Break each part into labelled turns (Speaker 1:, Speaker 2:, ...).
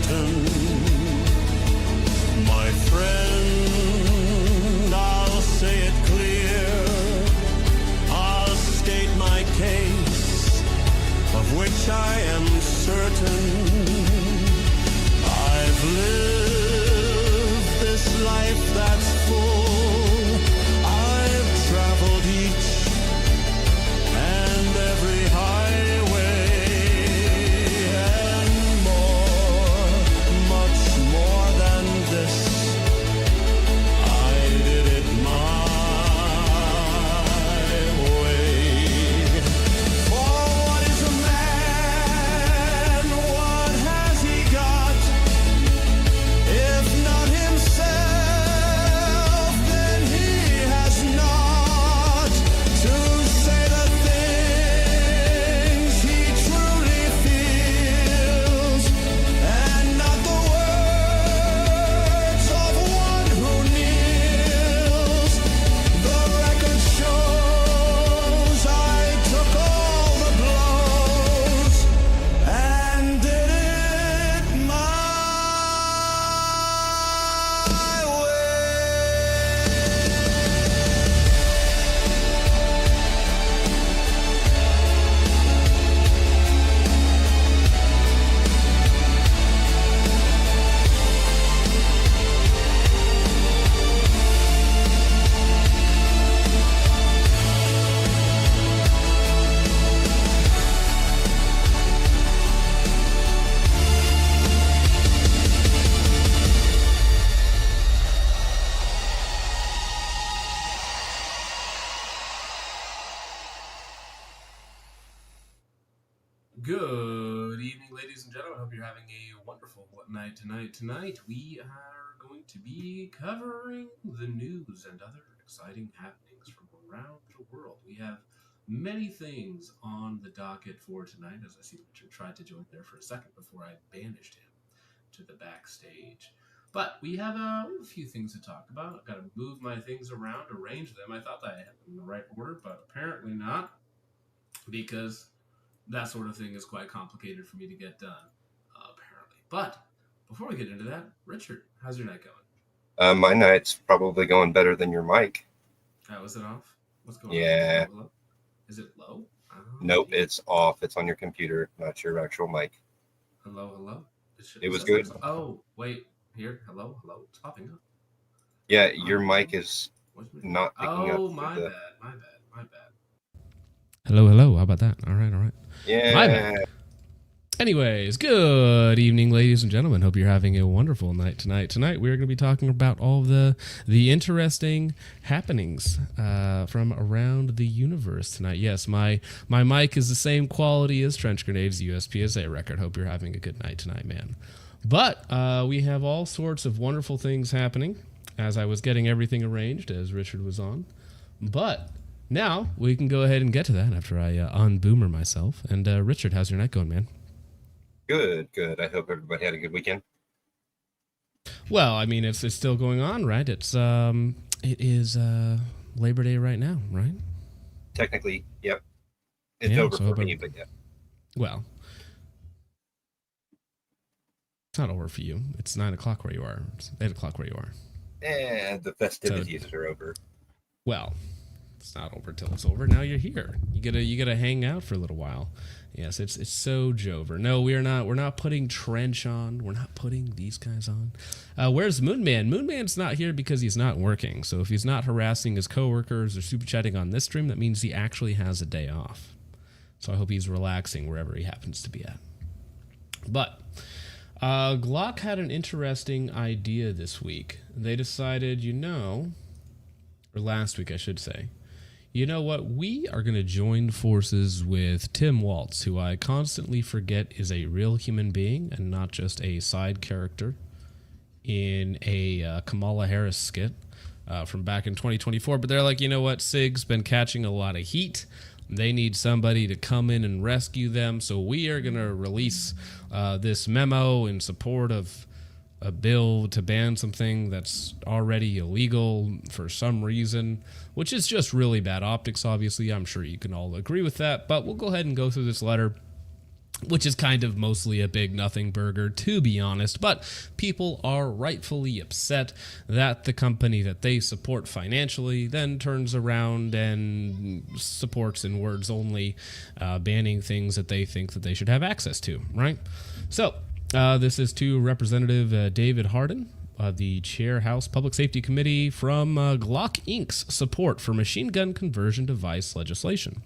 Speaker 1: certain. My friend, I'll say it clear. I'll state my case, of which I am certain. I've lived this life that's full. I've traveled each and every highway and more, much more than this. I did it my way. For what is a man? What has he got? If not himself, then he has not to say the things he truly feels, and not the words of one who kneels. The record shows I took all the blows and did it my way.
Speaker 2: Good evening, ladies and gentlemen. Hope you're having a wonderful night tonight. Tonight, we are going to be covering the news and other exciting happenings from around the world. We have many things on the docket for tonight, as I see Richard tried to join there for a second before I banished him to the backstage. But we have a few things to talk about. I've got to move my things around, arrange them. I thought that I had them in the right order, but apparently not, because that sort of thing is quite complicated for me to get done, apparently. But before we get into that, Richard, how's your night going?
Speaker 3: My night's probably going better than your mic.
Speaker 2: Oh, is it off? What's going
Speaker 3: Yeah.
Speaker 2: on? Is it low? Oh,
Speaker 3: Nope,
Speaker 2: dear.
Speaker 3: it's off. It's on your computer, not your actual mic.
Speaker 2: Hello?
Speaker 3: It was good.
Speaker 2: Oh, wait. Here. Hello? It's popping up.
Speaker 3: Yeah, your mic is
Speaker 2: What's my-
Speaker 3: not picking up.
Speaker 2: Oh,
Speaker 3: for
Speaker 2: my
Speaker 3: the-
Speaker 2: bad. Hello. How about that? All right.
Speaker 3: Yeah.
Speaker 2: My bad. Anyways, good evening, ladies and gentlemen. Hope you're having a wonderful night tonight. Tonight, we're going to be talking about all the interesting happenings from around the universe tonight. Yes, my mic is the same quality as Trench Grenade's US PSA record. Hope you're having a good night tonight, man. But we have all sorts of wonderful things happening as I was getting everything arranged as Richard was on. But now we can go ahead and get to that after I unboomer myself. And Richard, how's your night going, man?
Speaker 3: Good. I hope everybody had a good weekend.
Speaker 2: Well, I mean, it's still going on, right? It is Labor Day right now, right?
Speaker 3: Technically, yep. It's
Speaker 2: Yeah,
Speaker 3: over
Speaker 2: so
Speaker 3: for me, but yeah.
Speaker 2: Well, it's not over for you. It's 9 o'clock where you are. It's 8 o'clock where you are.
Speaker 3: The festivities are over.
Speaker 2: Well, it's not over till it's over. Now you're here. You gotta hang out for a little while. Yes, it's so Jover. No, we're not putting Trench on. We're not putting these guys on. Where's Moonman? Moonman's not here because he's not working. So if he's not harassing his coworkers or super chatting on this stream, that means he actually has a day off. So I hope he's relaxing wherever he happens to be at. But Glock had an interesting idea this week. They decided, or last week I should say, you know what? We are going to join forces with Tim Waltz, who I constantly forget is a real human being and not just a side character in a Kamala Harris skit from back in 2024. But they're like, you know what? SIG's been catching a lot of heat. They need somebody to come in and rescue them. So we are going to release this memo in support of a bill to ban something that's already illegal for some reason, which is just really bad optics, obviously. I'm sure you can all agree with that, but we'll go ahead and go through this letter which is kind of mostly a big nothing burger, to be honest. But people are rightfully upset that the company that they support financially then turns around and supports, in words only, banning things that they think that they should have access to, right? So this is to Representative David Hardin, the Chair House Public Safety Committee, from Glock Inc.'s support for machine gun conversion device legislation.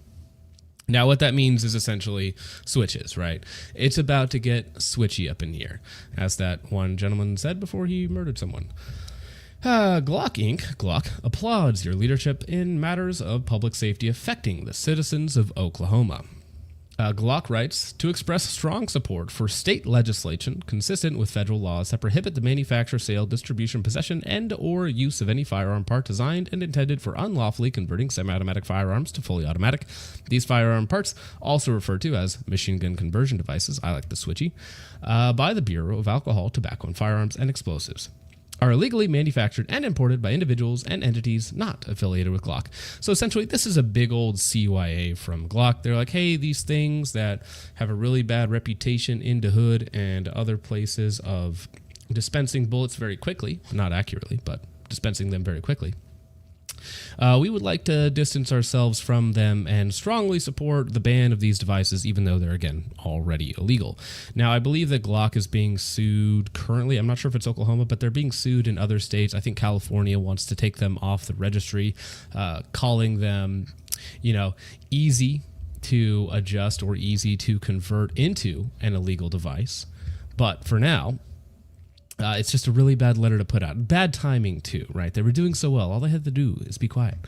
Speaker 2: Now, what that means is essentially switches, right? It's about to get switchy up in here, as that one gentleman said before he murdered someone. Glock Inc., Glock, applauds your leadership in matters of public safety affecting the citizens of Oklahoma. Glock writes, to express strong support for state legislation consistent with federal laws that prohibit the manufacture, sale, distribution, possession, and or use of any firearm part designed and intended for unlawfully converting semi-automatic firearms to fully automatic. These firearm parts, also referred to as machine gun conversion devices, I like the switchy, by the Bureau of Alcohol, Tobacco, and Firearms and Explosives, are illegally manufactured and imported by individuals and entities not affiliated with Glock. So essentially, this is a big old CYA from Glock. They're like, hey, these things that have a really bad reputation in the hood and other places of dispensing bullets very quickly, not accurately, but dispensing them very quickly. We would like to distance ourselves from them and strongly support the ban of these devices, even though they're, again, already illegal. Now, I believe that Glock is being sued currently. I'm not sure if it's Oklahoma, but they're being sued in other states. I think California wants to take them off the registry, calling them, easy to adjust or easy to convert into an illegal device. But for now, it's just a really bad letter to put out. Bad timing, too, right? They were doing so well. All they had to do is be quiet.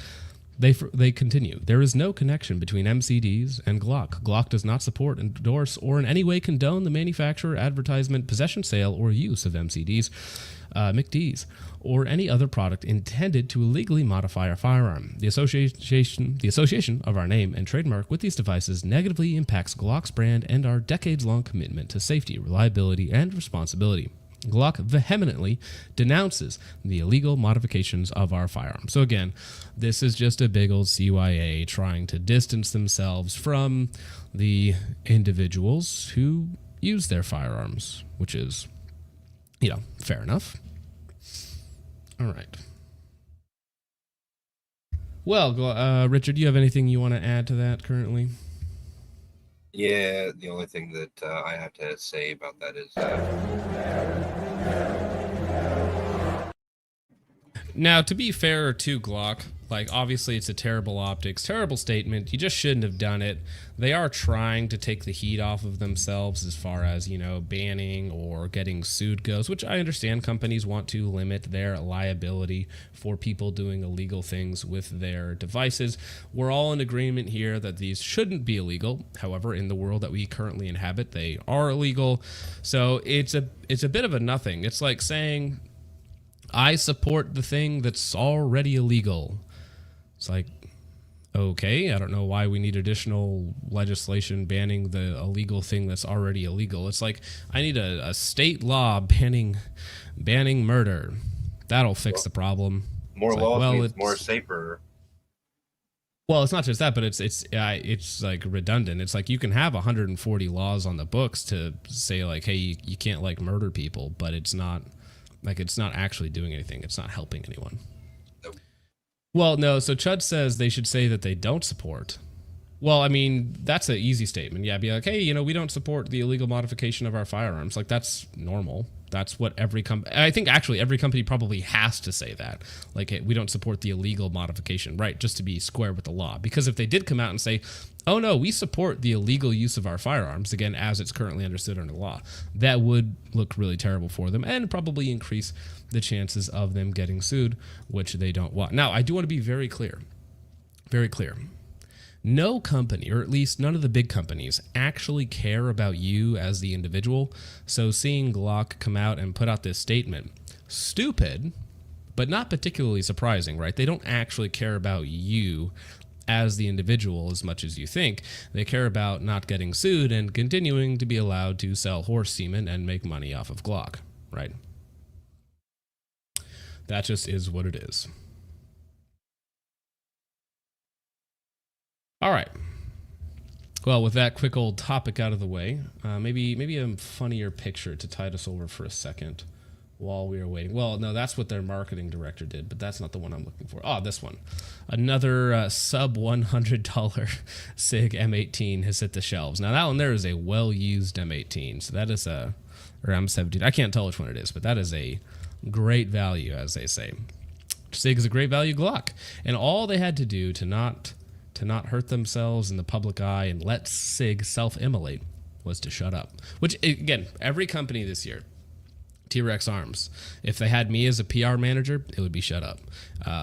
Speaker 2: They continue. There is no connection between MCDs and Glock. Glock does not support, endorse, or in any way condone the manufacture, advertisement, possession, sale, or use of MCDs, MCDs, or any other product intended to illegally modify our firearm. The association of our name and trademark with these devices negatively impacts Glock's brand and our decades-long commitment to safety, reliability, and responsibility. Glock vehemently denounces the illegal modifications of our firearms. So again, this is just a big old CYA trying to distance themselves from the individuals who use their firearms, which is, fair enough. All right. Well, Richard, do you have anything you want to add to that currently?
Speaker 3: Yeah, the only thing that I have to say about that is
Speaker 2: now, to be fair to Glock, obviously it's a terrible optics, terrible statement. You just shouldn't have done it. They are trying to take the heat off of themselves as far as, banning or getting sued goes, which I understand companies want to limit their liability for people doing illegal things with their devices. We're all in agreement here that these shouldn't be illegal. However, in the world that we currently inhabit, they are illegal. So it's a bit of a nothing. It's like saying, I support the thing that's already illegal. It's like, okay, I don't know why we need additional legislation banning the illegal thing that's already illegal. It's like, I need a state law banning murder. That'll fix the problem.
Speaker 3: More laws means more safer.
Speaker 2: Well, it's not just that, but it's like redundant. It's like you can have 140 laws on the books to say hey, you can't murder people, but it's not actually doing anything. It's not helping anyone.
Speaker 3: Nope.
Speaker 2: Well, no. So Chud says they should say that they don't support. Well, I mean, that's an easy statement. Yeah, be like, hey, we don't support the illegal modification of our firearms. That's normal. That's what every company, I think actually every company probably has to say that. Hey, we don't support the illegal modification, right? Just to be square with the law. Because if they did come out and say, oh no, we support the illegal use of our firearms, again, as it's currently understood under the law, that would look really terrible for them and probably increase the chances of them getting sued, which they don't want. Now, I do want to be very clear. Very clear. No company, or at least none of the big companies, actually care about you as the individual. So seeing Glock come out and put out this statement, stupid, but not particularly surprising, right? They don't actually care about you as the individual as much as you think. They care about not getting sued and continuing to be allowed to sell horse semen and make money off of Glock, right? That just is what it is. All right. Well, with that quick old topic out of the way, maybe a funnier picture to tide us over for a second while we are waiting. Well, no, that's what their marketing director did, but that's not the one I'm looking for. Oh, this one. Another sub $100 Sig M18 has hit the shelves. Now, that one there is a well-used M18, so that is or M17. I can't tell which one it is, but that is a great value, as they say. Sig is a great value Glock, and all they had to do to not hurt themselves in the public eye and let Sig self-immolate was to shut up. Which, again, every company this year, T-Rex Arms, if they had me as a PR manager, it would be shut up.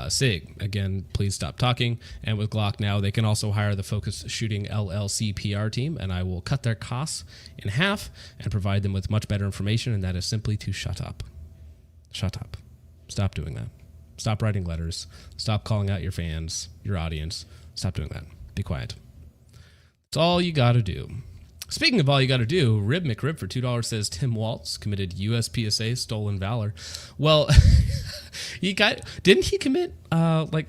Speaker 2: Sig, again, please stop talking. And with Glock now, they can also hire the Focus Shooting LLC PR team, and I will cut their costs in half and provide them with much better information, and that is simply to shut up. Shut up. Stop doing that. Stop writing letters. Stop calling out your fans, your audience. Stop doing that. Be quiet. That's all you got to do. Speaking of all you got to do, Rib McRib for $2 says Tim Waltz committed US PSA stolen valor. Well, didn't he commit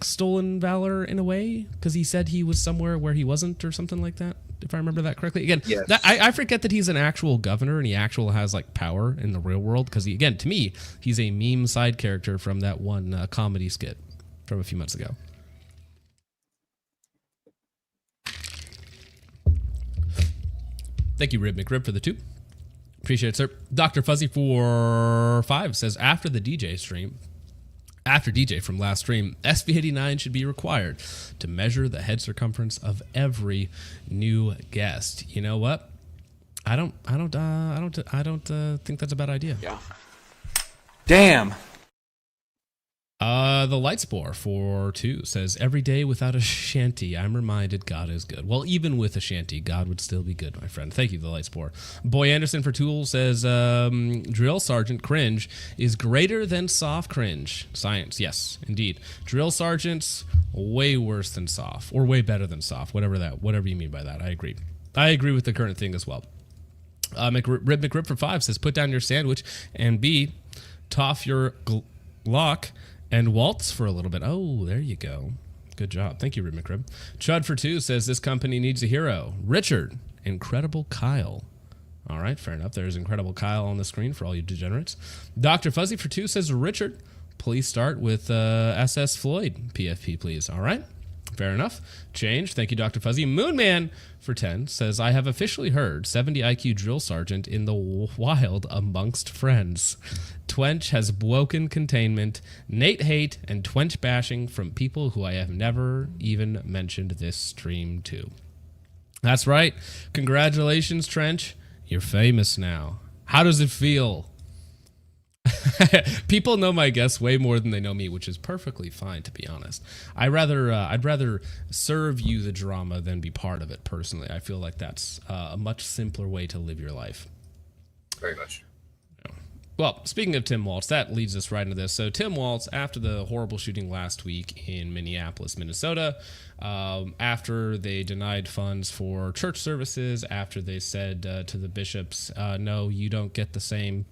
Speaker 2: stolen valor in a way? Because he said he was somewhere where he wasn't or something like that, if I remember that correctly. Again,
Speaker 3: yes.
Speaker 2: I forget that he's an actual governor and he actually has power in the real world. Because again, to me, he's a meme side character from that one comedy skit from a few months ago. Thank you, Rib McRib, for the 2. Appreciate it, sir. Dr. Fuzzy for 5 says, after DJ from last stream, SV89 should be required to measure the head circumference of every new guest. You know what? I don't think that's a bad idea.
Speaker 4: Yeah. Damn.
Speaker 2: The Lightspore for 2 says, every day without a shanty, I'm reminded God is good. Well, even with a shanty, God would still be good, my friend. Thank you, the Lightspore. Boy Anderson for 2 says, drill sergeant cringe is greater than soft cringe. Science, yes, indeed. Drill sergeants, way worse than soft, or way better than soft, whatever you mean by that. I agree. I agree with the current thing as well. Rib McRib for 5 says, put down your sandwich and B, toff your Glock and waltz for a little bit. Oh, there you go. Good job. Thank you, Rib McRib. Chud for 2 says this company needs a hero. Richard, Incredible Kyle. All right, fair enough. There's Incredible Kyle on the screen for all you degenerates. Dr. Fuzzy for 2 says, Richard, please start with SS Floyd. PFP, please. All right. Fair enough. Change. Thank you, Dr. Fuzzy. Moonman for 10 says, I have officially heard 70 IQ drill sergeant in the wild amongst friends. Twench has broken containment, Nate hate, and Twench bashing from people who I have never even mentioned this stream to. That's right. Congratulations, Trench. You're famous now. How does it feel? People know my guests way more than they know me, which is perfectly fine, to be honest. I'd rather serve you the drama than be part of it personally. I feel like that's a much simpler way to live your life.
Speaker 3: Very much.
Speaker 2: Well, speaking of Tim Waltz, that leads us right into this. So Tim Waltz, after the horrible shooting last week in Minneapolis, Minnesota, after they denied funds for church services, after they said to the bishops, no, you don't get the same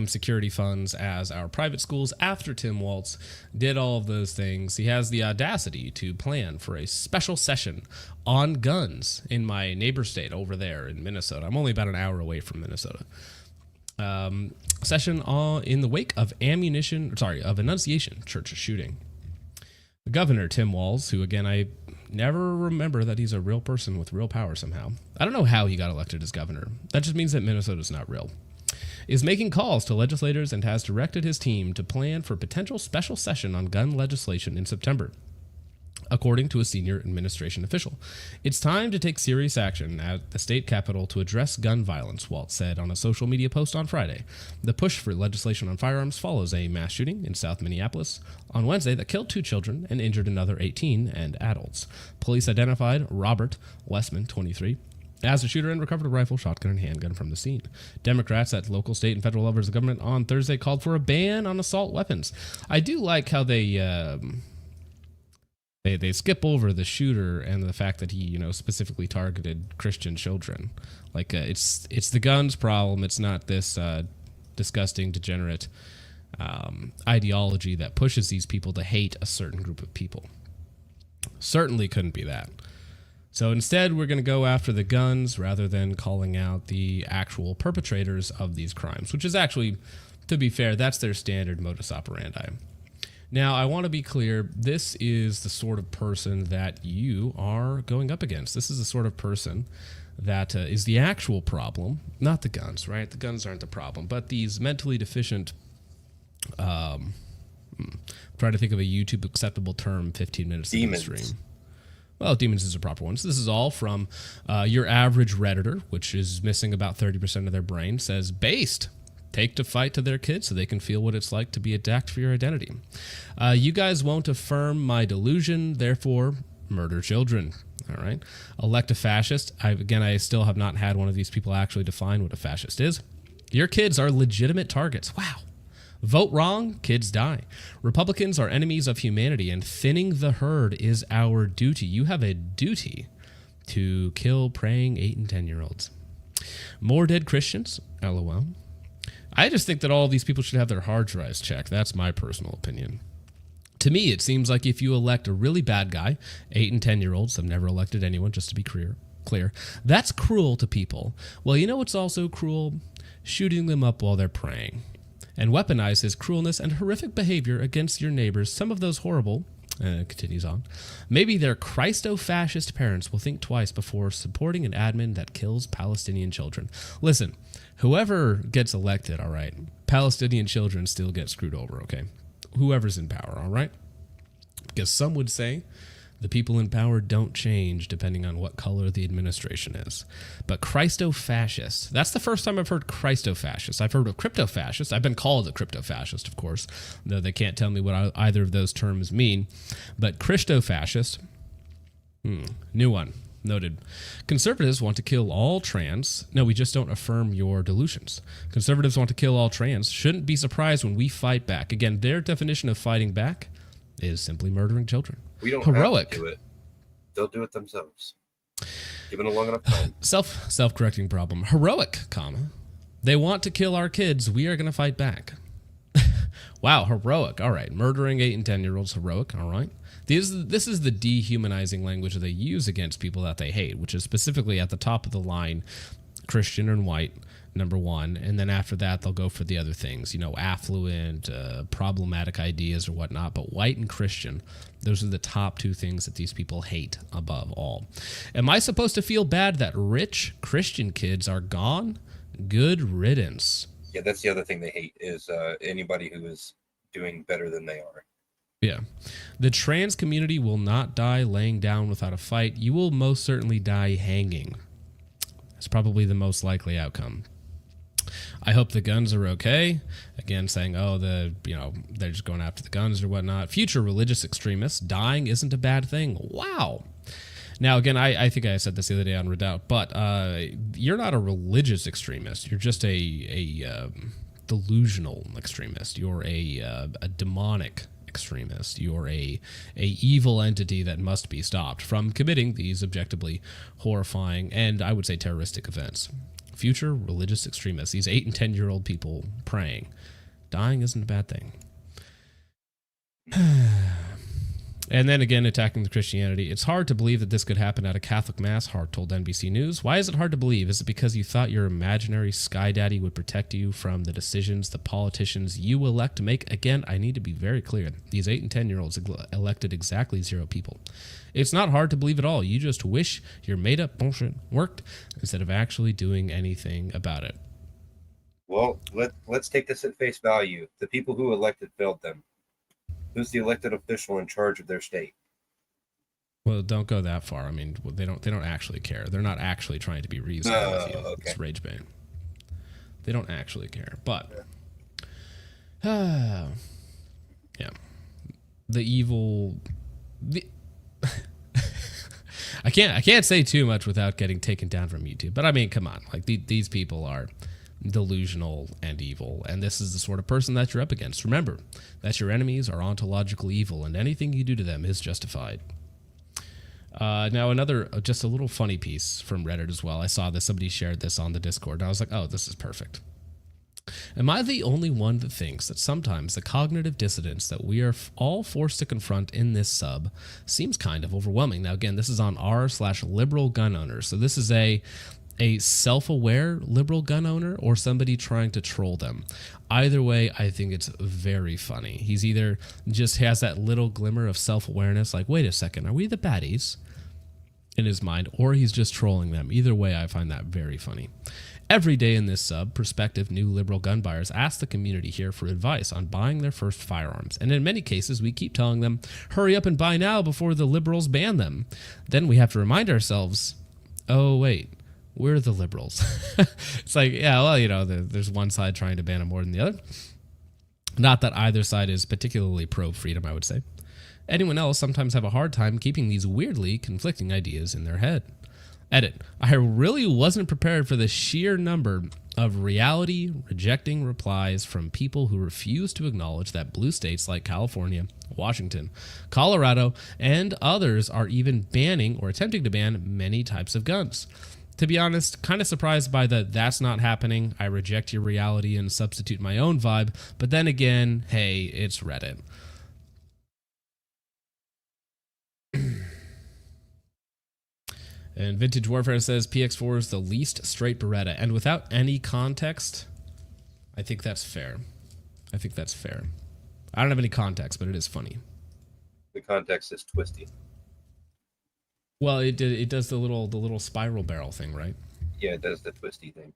Speaker 2: security funds as our private schools. After Tim Waltz did all of those things, he has the audacity to plan for a special session on guns in my neighbor state over there in Minnesota. I'm only about an hour away from Minnesota. Session in the wake of Annunciation church shooting. The governor, Tim Walz, who again, I never remember that he's a real person with real power somehow. I don't know how he got elected as governor. That just means that Minnesota's not real. Is making calls to legislators and has directed his team to plan for potential special session on gun legislation in September, according to a senior administration official. It's time to take serious action at the state capitol to address gun violence, Waltz said on a social media post on Friday. The push for legislation on firearms follows a mass shooting in South Minneapolis on Wednesday that killed 2 children and injured another 18 and adults. Police identified Robert Westman, 23, as the shooter and recovered a rifle, shotgun, and handgun from the scene. Democrats at local, state, and federal levels of government on Thursday called for a ban on assault weapons. I do like how they skip over the shooter and the fact that he, specifically targeted Christian children. Like it's the guns problem. It's not this disgusting, degenerate ideology that pushes these people to hate a certain group of people. Certainly couldn't be that. So instead, we're going to go after the guns rather than calling out the actual perpetrators of these crimes, which is actually, to be fair, that's their standard modus operandi. Now, I want to be clear, this is the sort of person that you are going up against. This is the sort of person that is the actual problem, not the guns, right? The guns aren't the problem, but these mentally deficient, trying to think of a YouTube acceptable term 15 minutes into the stream. Well, demons is a proper one. So this is all from your average Redditor, which is missing about 30% of their brain, says, based. Take to fight to their kids so they can feel what it's like to be attacked for your identity. You guys won't affirm my delusion, therefore murder children. All right. Elect a fascist. I still have not had one of these people actually define what a fascist is. Your kids are legitimate targets. Wow. Vote wrong, kids die. Republicans are enemies of humanity, and thinning the herd is our duty. You have a duty to kill praying 8 and 10-year-olds. More dead Christians? LOL. I just think that all of these people should have their hard drives checked. That's my personal opinion. To me, it seems like if you elect a really bad guy, 8 and 10-year-olds, I've never elected anyone, just to be clear, that's cruel to people. Well, you know what's also cruel? Shooting them up while they're praying. And weaponize his cruelness and horrific behavior against your neighbors. Some of those horrible, continues on, maybe their Christo-fascist parents will think twice before supporting an admin that kills Palestinian children. Listen, whoever gets elected, all right, Palestinian children still get screwed over, okay? Whoever's in power, all right? Because some would say the people in power don't change depending on what color the administration is. But Christo-fascist, that's the first time I've heard Christo-fascist. I've heard of crypto-fascist. I've been called a crypto-fascist, of course, though they can't tell me what either of those terms mean. But Christo-fascist, new one. Noted. Conservatives want to kill all trans. No, we just don't affirm your delusions. Conservatives want to kill all trans. Shouldn't be surprised when we fight back. Again, their definition of fighting back is simply murdering children.
Speaker 3: We don't
Speaker 2: Heroic.
Speaker 3: have to do it. They'll do it themselves. Given a long enough time.
Speaker 2: Self-correcting problem. Heroic, comma. They want to kill our kids. We are going to fight back. Wow, heroic. All right. Murdering 8 and 10-year-olds, heroic. All right. This is the dehumanizing language that they use against people that they hate, which is specifically at the top of the line, Christian and white, number one. And then after that, they'll go for the other things, affluent, problematic ideas or whatnot. But white and Christian, those are the top two things that these people hate above all. Am I supposed to feel bad that rich Christian kids are gone? Good riddance.
Speaker 3: Yeah, that's the other thing they hate is anybody who is doing better than they are.
Speaker 2: Yeah. The trans community will not die laying down without a fight. You will most certainly die hanging. That's probably the most likely outcome. I hope the guns are okay. Again, saying, they're just going after the guns or whatnot. Future religious extremists, dying isn't a bad thing. Wow. Now, again, I think I said this the other day on Redoubt, but you're not a religious extremist. You're just a delusional extremist. You're a demonic extremist. You're a evil entity that must be stopped from committing these objectively horrifying and I would say terroristic events. Future religious extremists, these 8 and 10-year-old people praying. Dying isn't a bad thing. And then again, attacking the Christianity. It's hard to believe that this could happen at a Catholic mass, Hart told NBC News. Why is it hard to believe? Is it because you thought your imaginary sky daddy would protect you from the decisions the politicians you elect to make? Again, I need to be very clear. These 8 and 10-year-olds elected exactly 0 people. It's not hard to believe at all. You just wish your made-up bullshit worked instead of actually doing anything about it.
Speaker 3: Well, let's take this at face value. The people who elected failed them. Who's the elected official in charge of their state?
Speaker 2: Well, don't go that far. I mean, they don't actually care. They're not actually trying to be reasonable with you.
Speaker 3: Okay.
Speaker 2: It's rage bait. They don't actually care. But yeah. The evil I can't say too much without getting taken down from YouTube. But I mean, come on. Like these people are delusional and evil, and this is the sort of person that you're up against. Remember that your enemies are ontological evil, and anything you do to them is justified. Now another, just a little funny piece from Reddit as well. I saw this, somebody shared this on the Discord, and I was like, oh, this is perfect. Am I the only one that thinks that sometimes the cognitive dissonance that we are all forced to confront in this sub seems kind of overwhelming? Now, again, this is on r/liberal gun owners. So this is a self-aware liberal gun owner or somebody trying to troll them. Either way, I think it's very funny. He's either just has that little glimmer of self-awareness, like, wait a second, are we the baddies? In his mind, or he's just trolling them. Either way, I find that very funny. Every day in this sub, prospective new liberal gun buyers ask the community here for advice on buying their first firearms. And in many cases, we keep telling them, hurry up and buy now before the liberals ban them. Then we have to remind ourselves, oh, wait, we're the liberals. It's like, yeah, well, you know, there's one side trying to ban them more than the other. Not that either side is particularly pro-freedom, I would say. Anyone else sometimes have a hard time keeping these weirdly conflicting ideas in their head. Edit. I really wasn't prepared for the sheer number of reality-rejecting replies from people who refuse to acknowledge that blue states like California, Washington, Colorado, and others are even banning or attempting to ban many types of guns. To be honest, kind of surprised by the that's not happening, I reject your reality and substitute my own vibe, but then again, hey, it's Reddit. And Vintage Warfare says PX4 is the least straight Beretta. And without any context, I think that's fair. I think that's fair. I don't have any context, but it is funny.
Speaker 3: The context is twisty.
Speaker 2: Well, it does the little spiral barrel thing, right?
Speaker 3: Yeah, it does the twisty thing.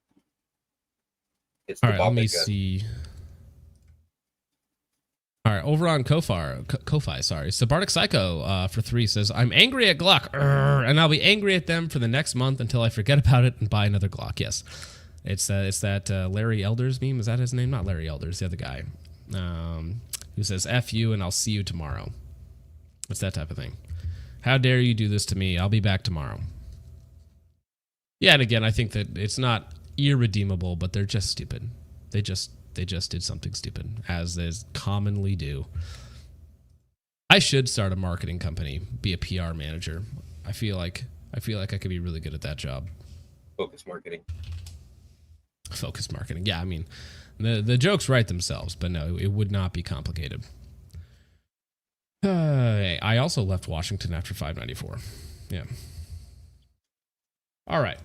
Speaker 3: It's
Speaker 2: all
Speaker 3: the
Speaker 2: right, let me
Speaker 3: gun.
Speaker 2: see. All right, over on Ko-Fi, sorry. Subarctic Psycho for 3 says, I'm angry at Glock, and I'll be angry at them for the next month until I forget about it and buy another Glock. Yes, it's that Larry Elders meme. Is that his name? Not Larry Elders, the other guy, who says, F you and I'll see you tomorrow. It's that type of thing. How dare you do this to me? I'll be back tomorrow. Yeah, and again, I think that it's not irredeemable, but they're just stupid. They just did something stupid, as they commonly do. I should start a marketing company, be a PR manager. I feel like I could be really good at that job.
Speaker 3: Focus marketing.
Speaker 2: Yeah, I mean, the jokes write themselves, but no, it would not be complicated. I also left Washington after 594. Yeah. All right.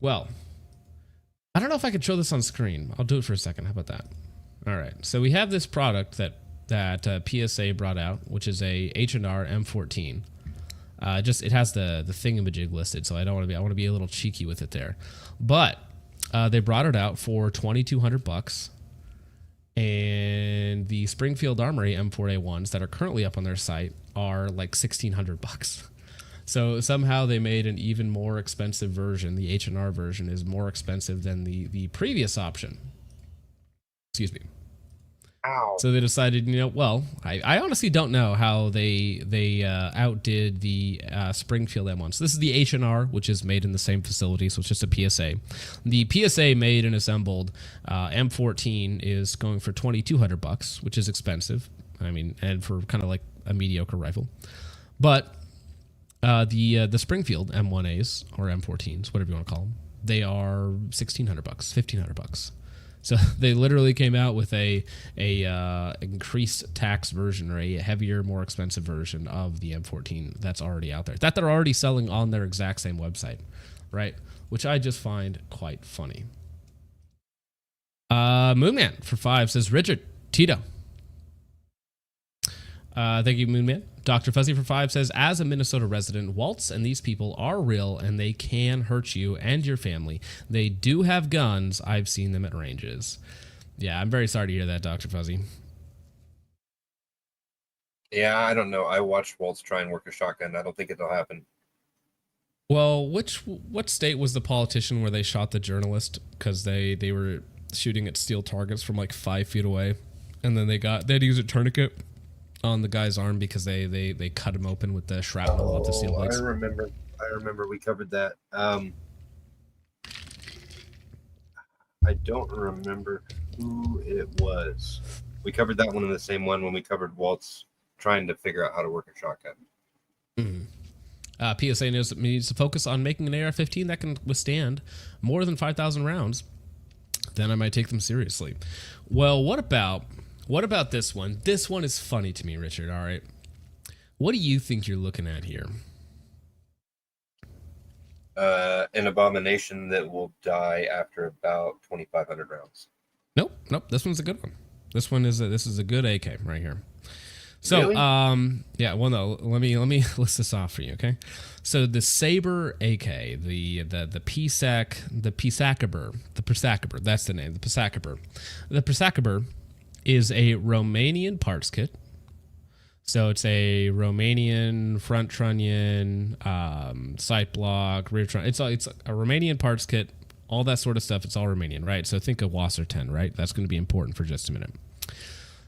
Speaker 2: Well, I don't know if I could show this on screen. I'll do it for a second. How about that? All right. So we have this product that PSA brought out, which is a H&R M14. It has the thingamajig listed, so I want to be a little cheeky with it there. But they brought it out for $2,200, and the Springfield Armory M4A1s that are currently up on their site are like $1,600. So somehow they made an even more expensive version. The H&R version is more expensive than the previous option. Excuse me.
Speaker 3: Ow.
Speaker 2: So they decided, I honestly don't know how they outdid the Springfield M1. So this is the H&R, which is made in the same facility, so it's just a PSA. The PSA made and assembled M14 is going for $2,200, which is expensive. I mean, and for kind of like a mediocre rifle. But the Springfield M1As or M14s, whatever you want to call them, they are $1,600, $1,500. So they literally came out with a increased tax version, or a heavier, more expensive version of the M14 that's already out there, that they're already selling on their exact same website, right? Which I just find quite funny. Moonman for 5 says, Richard, Tito. Thank you, Moonman. Dr. Fuzzy for 5 says, as a Minnesota resident, Waltz and these people are real and they can hurt you and your family. They do have guns. I've seen them at ranges. Yeah, I'm very sorry to hear that, Dr. Fuzzy.
Speaker 3: Yeah, I don't know. I watched Waltz try and work a shotgun. I don't think it'll happen.
Speaker 2: Well, what state was the politician where they shot the journalist because they were shooting at steel targets from like 5 feet away, and then they had to use a tourniquet on the guy's arm because they cut him open with the shrapnel off the steel plates.
Speaker 3: I remember we covered that. I don't remember who it was. We covered that one in the same one when we covered Waltz trying to figure out how to work a shotgun.
Speaker 2: Mm-hmm. PSA needs to focus on making an AR-15 that can withstand more than 5,000 rounds. then I might take them seriously. Well, what about this one? This one is funny to me, Richard. All right. What do you think you're looking at here?
Speaker 3: An abomination that will die after about 2,500 rounds.
Speaker 2: Nope. This one's a good one. This is a good AK right here. So,
Speaker 3: Really?
Speaker 2: yeah. Well, no. Let me list this off for you. Okay. So the Sabre AK, the Sabre, that's the name. The Sabre. The Sabre is a Romanian parts kit. So it's a Romanian front trunnion, sight block, rear trunnion. It's a Romanian parts kit, all that sort of stuff. It's all Romanian, right? So think of Wasser 10, right? That's going to be important for just a minute.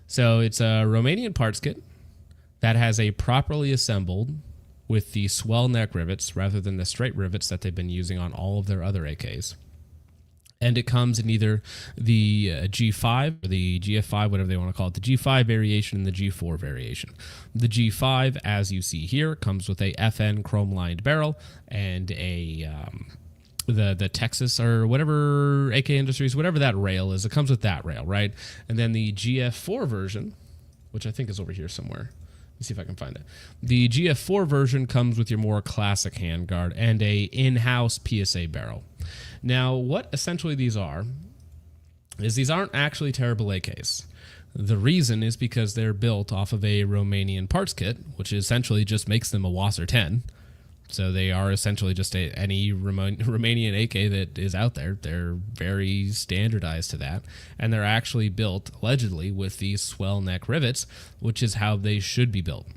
Speaker 2: So it's a Romanian parts kit that has a properly assembled with the swell neck rivets rather than the straight rivets that they've been using on all of their other AKs. And it comes in either the G5 or the GF5, whatever they want to call it, the G5 variation and the G4 variation. The G5, as you see here, comes with a FN chrome-lined barrel and a the Texas or whatever AK Industries, whatever that rail is, it comes with that rail, right? And then the GF4 version, which I think is over here somewhere. Let's see if I can find it. The GF4 version comes with your more classic handguard and a in-house PSA barrel. Now, what essentially these are is these aren't actually terrible AKs. The reason is because they're built off of a Romanian parts kit, which essentially just makes them a Wasser 10. So they are essentially just any Romanian AK that is out there. They're very standardized to that. And they're actually built, allegedly, with these swell neck rivets, which is how they should be built.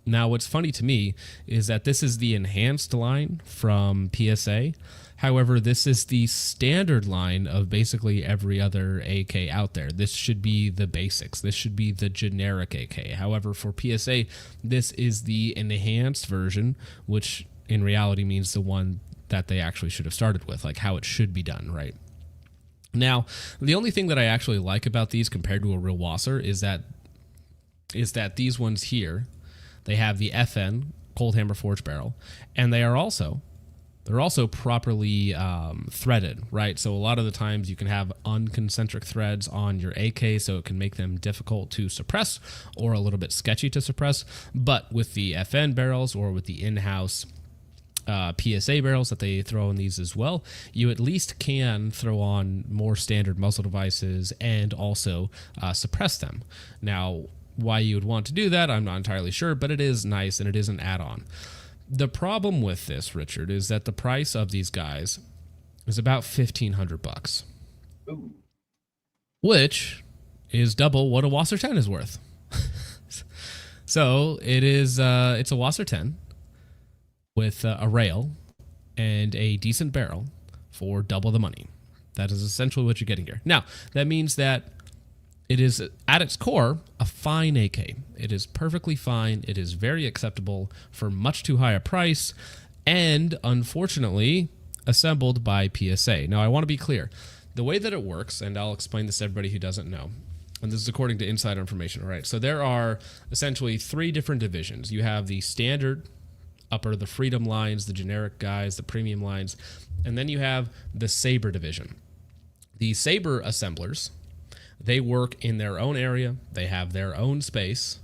Speaker 2: Now, what's funny to me is that this is the enhanced line from PSA. However, this is the standard line of basically every other AK out there. This should be the basics. This should be the generic AK. However, for PSA, this is the enhanced version, which in reality means the one that they actually should have started with, like how it should be done, right? Now, the only thing that I actually like about these compared to a real Wasser is that these ones here, they have the FN cold hammer forged barrel, and they're also properly threaded, right? So a lot of the times you can have unconcentric threads on your AK, so it can make them difficult to suppress or a little bit sketchy to suppress. But with the FN barrels or with the in-house PSA barrels that they throw in these as well, you at least can throw on more standard muzzle devices and also suppress them. Now, why you would want to do that, I'm not entirely sure, but it is nice and it is an add-on. The problem with this, Richard, is that the price of these guys is about $1,500,
Speaker 3: Ooh.
Speaker 2: which is double what a Wasser 10 is worth. So it is, it's a Wasser 10 with a rail and a decent barrel for double the money. That is essentially what you're getting here. Now, that means that it is, at its core, a fine AK. It is perfectly fine. It is very acceptable for much too high a price, and unfortunately, assembled by PSA. Now, I want to be clear. The way that it works, and I'll explain this to everybody who doesn't know, and this is according to insider information, all right? So there are essentially 3 different divisions. You have the standard upper, the Freedom lines, the generic guys, the premium lines, and then you have the Sabre division. The Sabre assemblers, they work in their own area, they have their own space,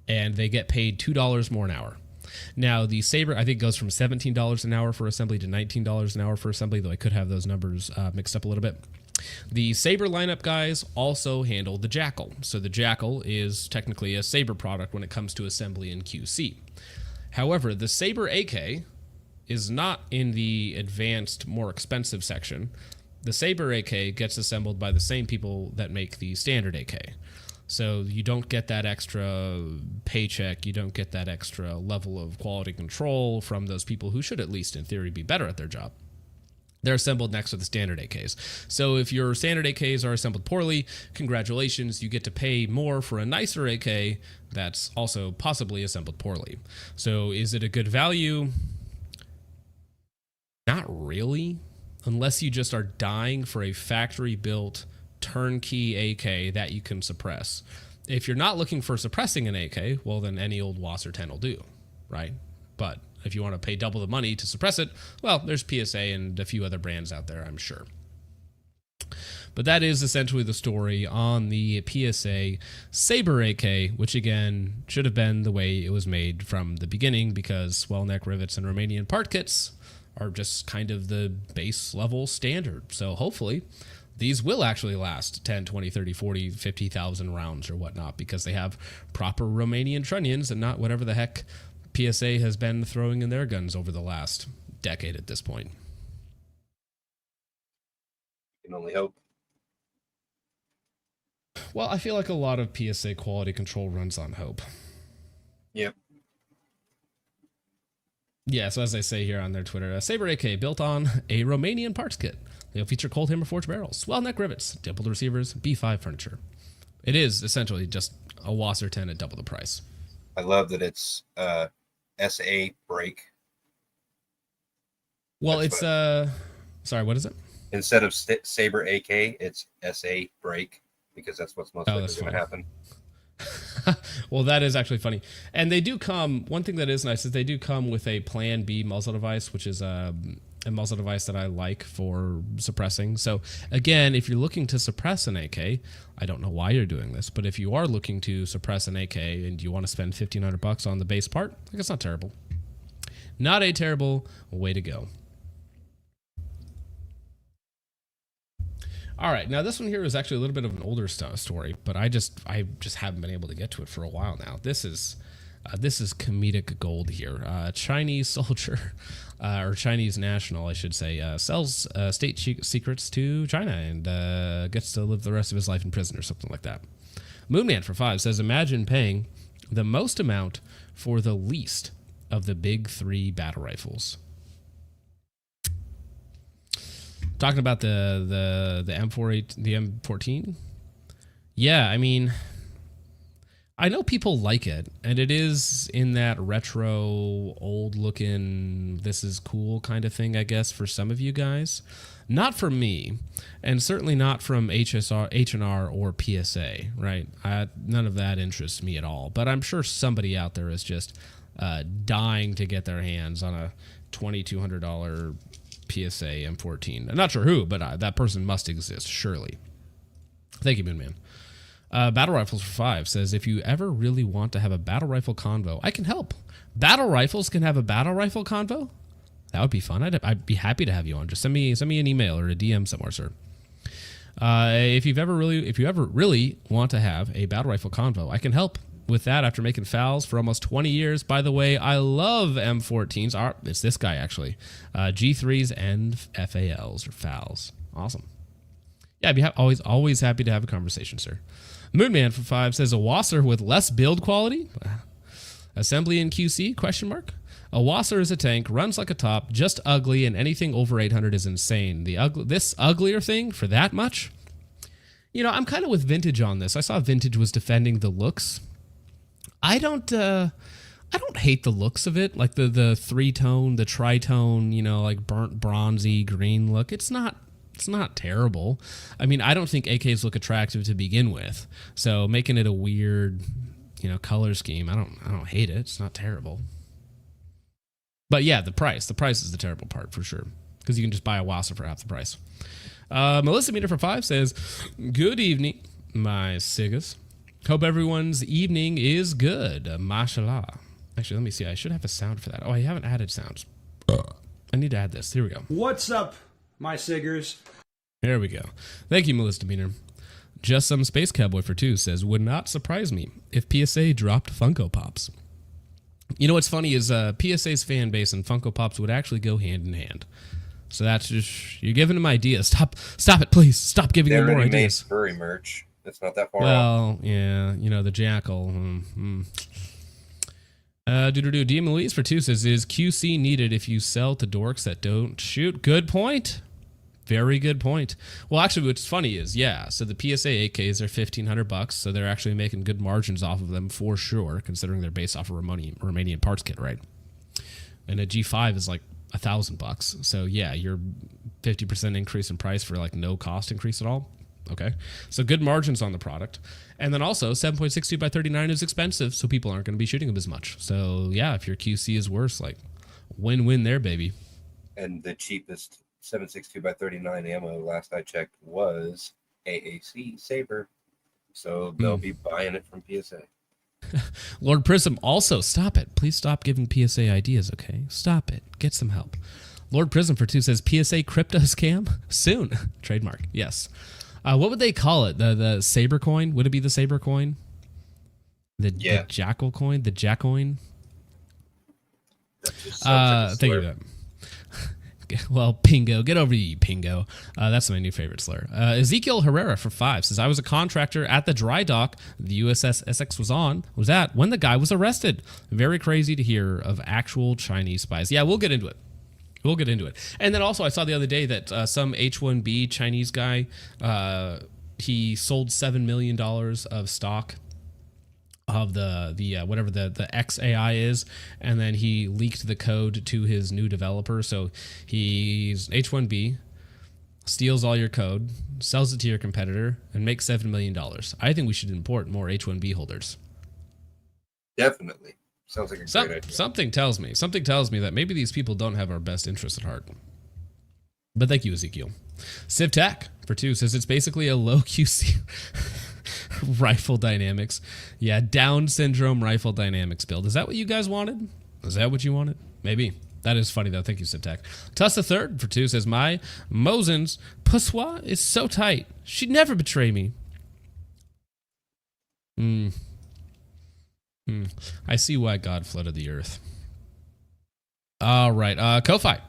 Speaker 2: and they get paid $2 more an hour. Now, the Sabre, I think, goes from $17 an hour for assembly to $19 an hour for assembly, though I could have those numbers mixed up a little bit. The Sabre lineup guys also handle the Jackal. So the Jackal is technically a Sabre product when it comes to assembly and QC. However, the Sabre AK is not in the advanced, more expensive section. The Sabre AK gets assembled by the same people that make the standard AK. So you don't get that extra paycheck, you don't get that extra level of quality control from those people who should at least in theory be better at their job. They're assembled next to the standard AKs. So if your standard AKs are assembled poorly, congratulations, you get to pay more for a nicer AK that's also possibly assembled poorly. So is it a good value? Not really, unless you just are dying for a factory-built turnkey AK that you can suppress. If you're not looking for suppressing an AK, well, then any old Wasser 10 will do, right? But if you want to pay double the money to suppress it, well, there's PSA and a few other brands out there, I'm sure. But that is essentially the story on the PSA Sabre AK, which again should have been the way it was made from the beginning, because swell neck rivets and Romanian part kits are just kind of the base level standard. So hopefully these will actually last 10, 20, 30, 40, 50,000 rounds or whatnot, because they have proper Romanian trunnions and not whatever the heck PSA has been throwing in their guns over the last decade at this point.
Speaker 3: You can only hope.
Speaker 2: Well, I feel like a lot of PSA quality control runs on hope.
Speaker 3: Yep.
Speaker 2: Yeah, so as I say here on their Twitter, Sabre AK built on a Romanian parts kit. They'll feature cold hammer forged barrels, swell neck rivets, dimpled receivers, B5 furniture. It is essentially just a Wasser 10 at double the price.
Speaker 3: I love that it's SA break.
Speaker 2: Well,
Speaker 3: That's
Speaker 2: it's sorry, what is it?
Speaker 3: Instead of Sabre AK, it's SA break, because that's what's most likely
Speaker 2: that's
Speaker 3: going to happen.
Speaker 2: Well, that is actually funny. And they do come, one thing that is nice is they do come with a Plan B muzzle device, which is a muzzle device that I like for suppressing. So again, if you're looking to suppress an AK, I don't know why you're doing this, but if you are looking to suppress an AK and you want to spend $1,500 on the base part, I think it's not terrible. Not a terrible way to go. All right, now this one here is actually a little bit of an older story, but I just haven't been able to get to it for a while now. This is comedic gold here. Chinese soldier, or Chinese national, I should say, sells state secrets to China and gets to live the rest of his life in prison or something like that. Moonman for 5 says, imagine paying the most amount for the least of the big 3 battle rifles. Talking about the M14, yeah, I mean, I know people like it, and it is in that retro, old-looking, this is cool kind of thing, I guess, for some of you guys. Not for me, and certainly not from H&R or PSA, right? None of that interests me at all, but I'm sure somebody out there is just dying to get their hands on a $2,200 PSA M14. I'm not sure who, but that person must exist, surely. Thank you, Moonman. Battle Rifles for 5 says, if you ever really want to have a battle rifle convo, I can help. Battle Rifles can have a battle rifle convo? That would be fun. I'd be happy to have you on. Just send me an email or a DM somewhere, sir. If you ever really want to have a battle rifle convo, I can help with that after making FALs for almost 20 years. By the way, I love M14s. It's this guy, actually. G3s and FALs or FALs. Awesome. Yeah, I'd be always happy to have a conversation, sir. Moonman for 5 says, a Wasser with less build quality? Assembly in QC? Question mark. A Wasser is a tank, runs like a top, just ugly, and anything over 800 is insane. This uglier thing for that much? You know, I'm kind of with Vintage on this. I saw Vintage was defending the looks. I don't hate the looks of it, like the 3-tone, the tritone, you know, like burnt bronzy green look. It's not terrible. I mean, I don't think AKs look attractive to begin with. So making it a weird, you know, color scheme, I don't hate it. It's not terrible. But yeah, the price is the terrible part for sure, because you can just buy a Wasser for half the price. Melissa Meter for 5 says, good evening, my Sigas. Hope everyone's evening is good. Mashallah. Actually, let me see. I should have a sound for that. Oh, I haven't added sounds. I need to add this. Here we go.
Speaker 5: What's up, my Siggers?
Speaker 2: There we go. Thank you, Melissa Meter. Just Some Space Cowboy for 2 says, would not surprise me if PSA dropped Funko Pops. You know what's funny is PSA's fan base and Funko Pops would actually go hand in hand. So that's just, you're giving them ideas. Stop it, please. Stop giving them more ideas.
Speaker 3: Made furry merch. It's not that far off.
Speaker 2: Well, yeah, you know, the jackal. DM Louise for 2 says, is QC needed if you sell to dorks that don't shoot? Good point. Very good point. Well, actually, what's funny is, yeah, so the PSA AKs are $1,500, so they're actually making good margins off of them for sure, considering they're based off of Romanian parts kit, right? And a G5 is like $1,000. So yeah, you're 50% increase in price for like no cost increase at all. Okay, so good margins on the product. And then also 7.62 by 39 is expensive, so people aren't going to be shooting them as much. So yeah, if your QC is worse, like win-win there, baby.
Speaker 3: And the cheapest 7.62 by 39 ammo, last I checked, was AAC Sabre. So they'll be buying it from PSA.
Speaker 2: Lord Prism, also, stop it. Please stop giving PSA ideas, okay? Stop it. Get some help. Lord Prism for 2 says, PSA crypto scam? Soon. Trademark, yes. What would they call it? The Sabre coin? Would it be the Sabre coin? The Jackal coin? The Jackoin? Thank you for that. Well, Pingo, get over you, Pingo. That's my new favorite slur. Ezekiel Herrera for 5 says, I was a contractor at the dry dock the USS Essex was at when the guy was arrested. Very crazy to hear of actual Chinese spies. Yeah, we'll get into it. We'll get into it. And then also I saw the other day that some H-1B Chinese guy, he sold $7 million of stock of the whatever the XAI is, and then he leaked the code to his new developer. So he's H1B, steals all your code, sells it to your competitor, and makes $7 million. I think we should import more H1B holders.
Speaker 3: Definitely. Sounds like a great idea. Something tells
Speaker 2: me that maybe these people don't have our best interests at heart. But thank you, Ezekiel. Civ Tech for 2 says it's basically a low QC rifle dynamics. Yeah, Down syndrome rifle dynamics build. Is that what you guys wanted? Is that what you wanted? Maybe. That is funny, though. Thank you, Civ Tech. Tussa Third for 2 says, my Mosin's poussoir is so tight. She'd never betray me. I see why God flooded the earth. All right. Ko-Fi.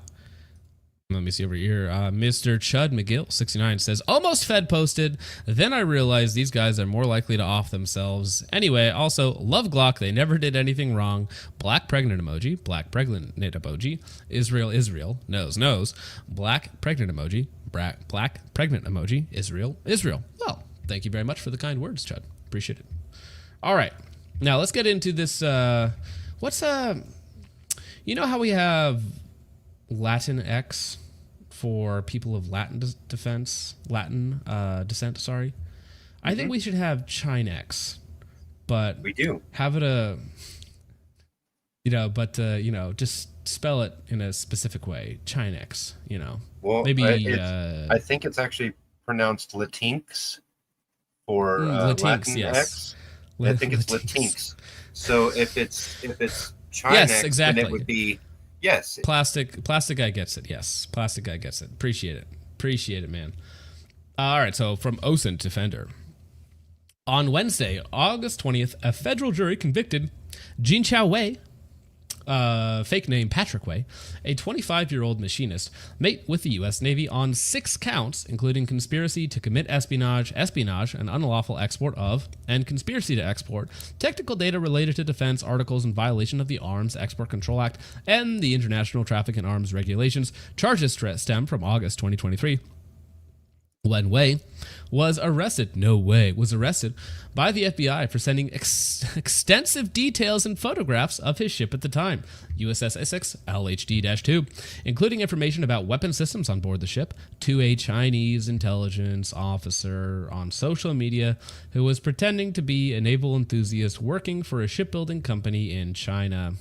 Speaker 2: Let me see over here. Mr. Chud McGill, 69, says, almost Fed posted. Then I realized these guys are more likely to off themselves. Anyway, also, love Glock. They never did anything wrong. Black pregnant emoji. Black pregnant emoji. Israel. Nose. Black pregnant emoji. Black pregnant emoji. Israel. Well, thank you very much for the kind words, Chud. Appreciate it. All right. Now, let's get into this. You know how we have Latin X for people of Latin descent, sorry. I think we should have Chinex, but
Speaker 3: we do
Speaker 2: have it just spell it in a specific way. Chinex,
Speaker 3: Well,
Speaker 2: maybe
Speaker 3: I think it's actually pronounced Latinx for
Speaker 2: Latinx,
Speaker 3: Latin
Speaker 2: yes.
Speaker 3: X. I think it's Latinx. So if it's Chinex,
Speaker 2: yes, exactly.
Speaker 3: then it would be yes.
Speaker 2: Plastic guy gets it. Yes, plastic guy gets it. Appreciate it, man. All right, so from Osen Defender. On Wednesday, August 20th, a federal jury convicted Jin Chao Wei, fake name Patrick Wei, a 25-year-old machinist, mate with the U.S. Navy on 6 counts, including conspiracy to commit espionage, and unlawful export of, and conspiracy to export, technical data related to defense articles in violation of the Arms Export Control Act and the International Traffic in Arms Regulations. Charges stem from August 2023. When Wei was arrested by the FBI for sending extensive details and photographs of his ship at the time, USS Essex LHD-2, including information about weapon systems on board the ship, to a Chinese intelligence officer on social media who was pretending to be a naval enthusiast working for a shipbuilding company in China.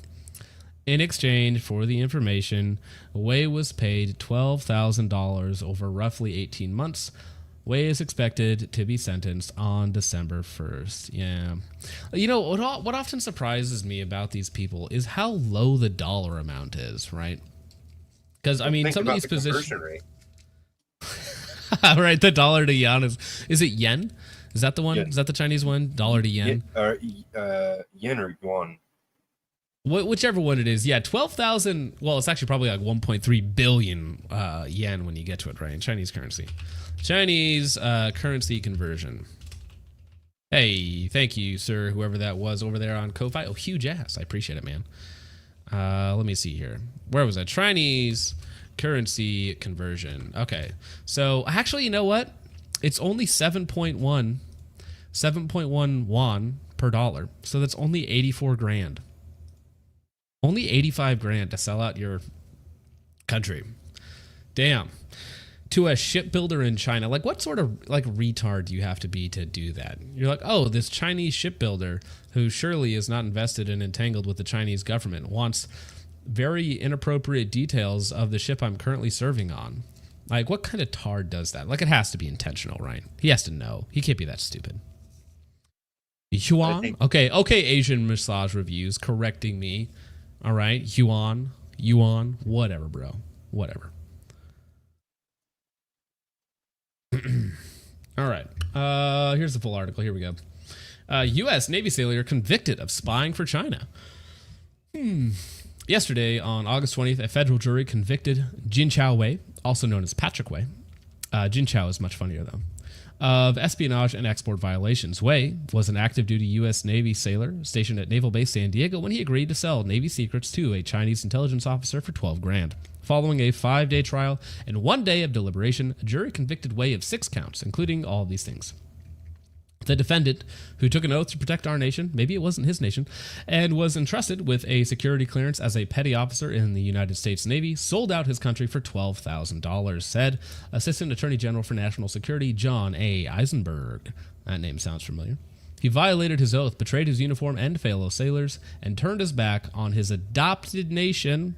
Speaker 2: In exchange for the information, Wei was paid $12,000 over roughly 18 months. Wei is expected to be sentenced on December 1st. Yeah. What often surprises me about these people is how low the dollar amount is, right? Because, some of these positions... right, the dollar to yuan is it yen? Is that the one?
Speaker 3: Yen.
Speaker 2: Is that the Chinese one? Dollar to yen?
Speaker 3: Yen or yuan.
Speaker 2: Whichever one it is, yeah, 12,000. Well, it's actually probably like 1.3 billion yen when you get to it, right? In Chinese currency. Chinese currency conversion. Hey, thank you, sir, whoever that was over there on Ko-Fi. Oh, huge ass. I appreciate it, man. Let me see here. Where was that? Chinese currency conversion. Okay. So, actually, you know what? It's only 7.1 won per dollar. So that's only 84 grand. Only 85 grand to sell out your country. Damn. To a shipbuilder in China. Like, what sort of, retard do you have to be to do that? You're like, oh, this Chinese shipbuilder, who surely is not invested and entangled with the Chinese government, wants very inappropriate details of the ship I'm currently serving on. Like, what kind of tard does that? Like, it has to be intentional, right? He has to know. He can't be that stupid. Yuan? Okay, Asian massage reviews correcting me. All right, Yuan, whatever, bro. Whatever. All right, here's the full article. Here we go. U.S. Navy sailor convicted of spying for China. Yesterday, on August 20th, a federal jury convicted Jin Chao Wei, also known as Patrick Wei. Jin Chao is much funnier, though. Of espionage and export violations. Wei was an active duty U.S. Navy sailor stationed at Naval Base San Diego when he agreed to sell Navy secrets to a Chinese intelligence officer for $12,000. Following a 5-day trial and 1 day of deliberation, a jury convicted Wei of 6 counts, including all of these things. The defendant, who took an oath to protect our nation, maybe it wasn't his nation, and was entrusted with a security clearance as a petty officer in the United States Navy, sold out his country for $12,000, said Assistant Attorney General for National Security John A. Eisenberg. That name sounds familiar. He violated his oath, betrayed his uniform and fellow sailors, and turned his back on his adopted nation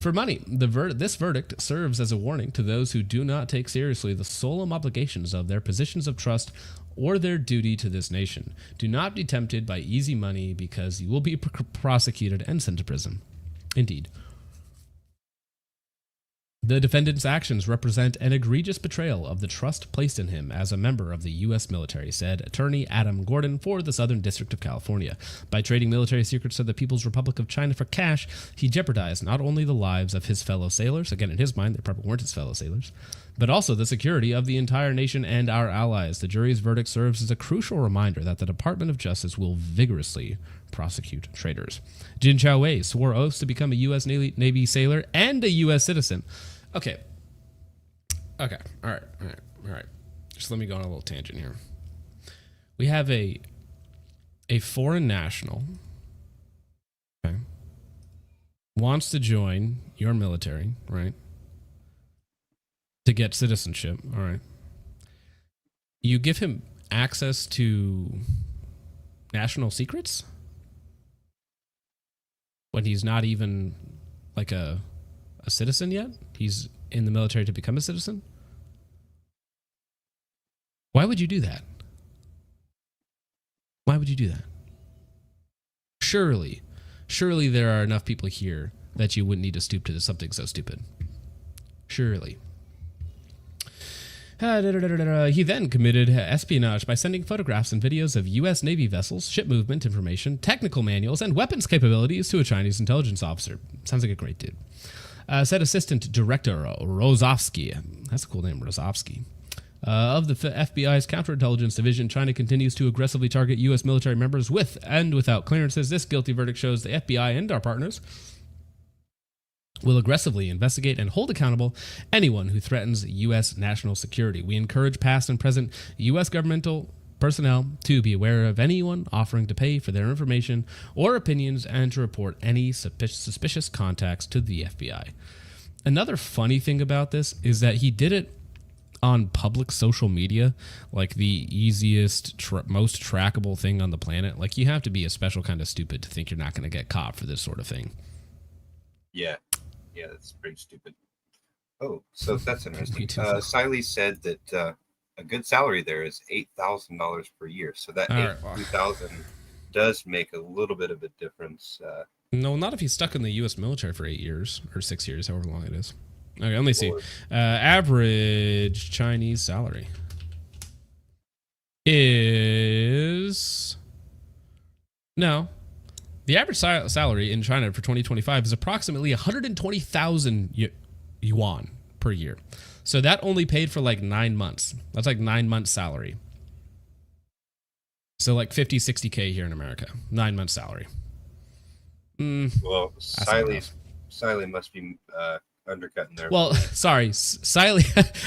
Speaker 2: for money. This verdict serves as a warning to those who do not take seriously the solemn obligations of their positions of trust or their duty to this nation. Do not be tempted by easy money, because you will be prosecuted and sent to prison. Indeed. The defendant's actions represent an egregious betrayal of the trust placed in him as a member of the U.S. military, said Attorney Adam Gordon for the Southern District of California. By trading military secrets to the People's Republic of China for cash, he jeopardized not only the lives of his fellow sailors, again, in his mind, they probably weren't his fellow sailors, but also the security of the entire nation and our allies. The jury's verdict serves as a crucial reminder that the Department of Justice will vigorously prosecute traitors. Jin Chao Wei swore oaths to become a U.S. Navy sailor and a U.S. citizen. Okay. All right. Just let me go on a little tangent here. We have a foreign national, okay, wants to join your military, right? To get citizenship, all right. You give him access to national secrets when he's not even like a citizen yet? He's in the military to become a citizen? Why would you do that? Why would you do that? Surely there are enough people here that you wouldn't need to stoop to something so stupid. Surely. He then committed espionage by sending photographs and videos of U.S. Navy vessels, ship movement information, technical manuals, and weapons capabilities to a Chinese intelligence officer. Sounds like a great dude. Said Assistant Director Rozovsky. That's a cool name, Rozovsky. Of the FBI's counterintelligence division, China continues to aggressively target U.S. military members with and without clearances. This guilty verdict shows the FBI and our partners will aggressively investigate and hold accountable anyone who threatens U.S. national security. We encourage past and present U.S. governmental personnel to be aware of anyone offering to pay for their information or opinions and to report any suspicious contacts to the FBI. Another funny thing about this is that he did it on public social media, like the easiest, most trackable thing on the planet. Like, you have to be a special kind of stupid to think you're not going to get caught for this sort of thing.
Speaker 3: Yeah, that's pretty stupid. Oh, so that's interesting. Siley said that a good salary there is $8,000 per year. So that $8,000 does make a little bit of a difference.
Speaker 2: No, not if he's stuck in the U.S. military for 8 years or 6 years, however long it is. Okay, let me see. Average Chinese salary is... No. The average salary in China for 2025 is approximately 120,000 yuan per year. So that only paid for like 9 months. That's like 9 months salary. So like 50, 60K here in America. 9 months salary.
Speaker 3: Well, Siley must be undercutting there.
Speaker 2: Well, sorry, Siley.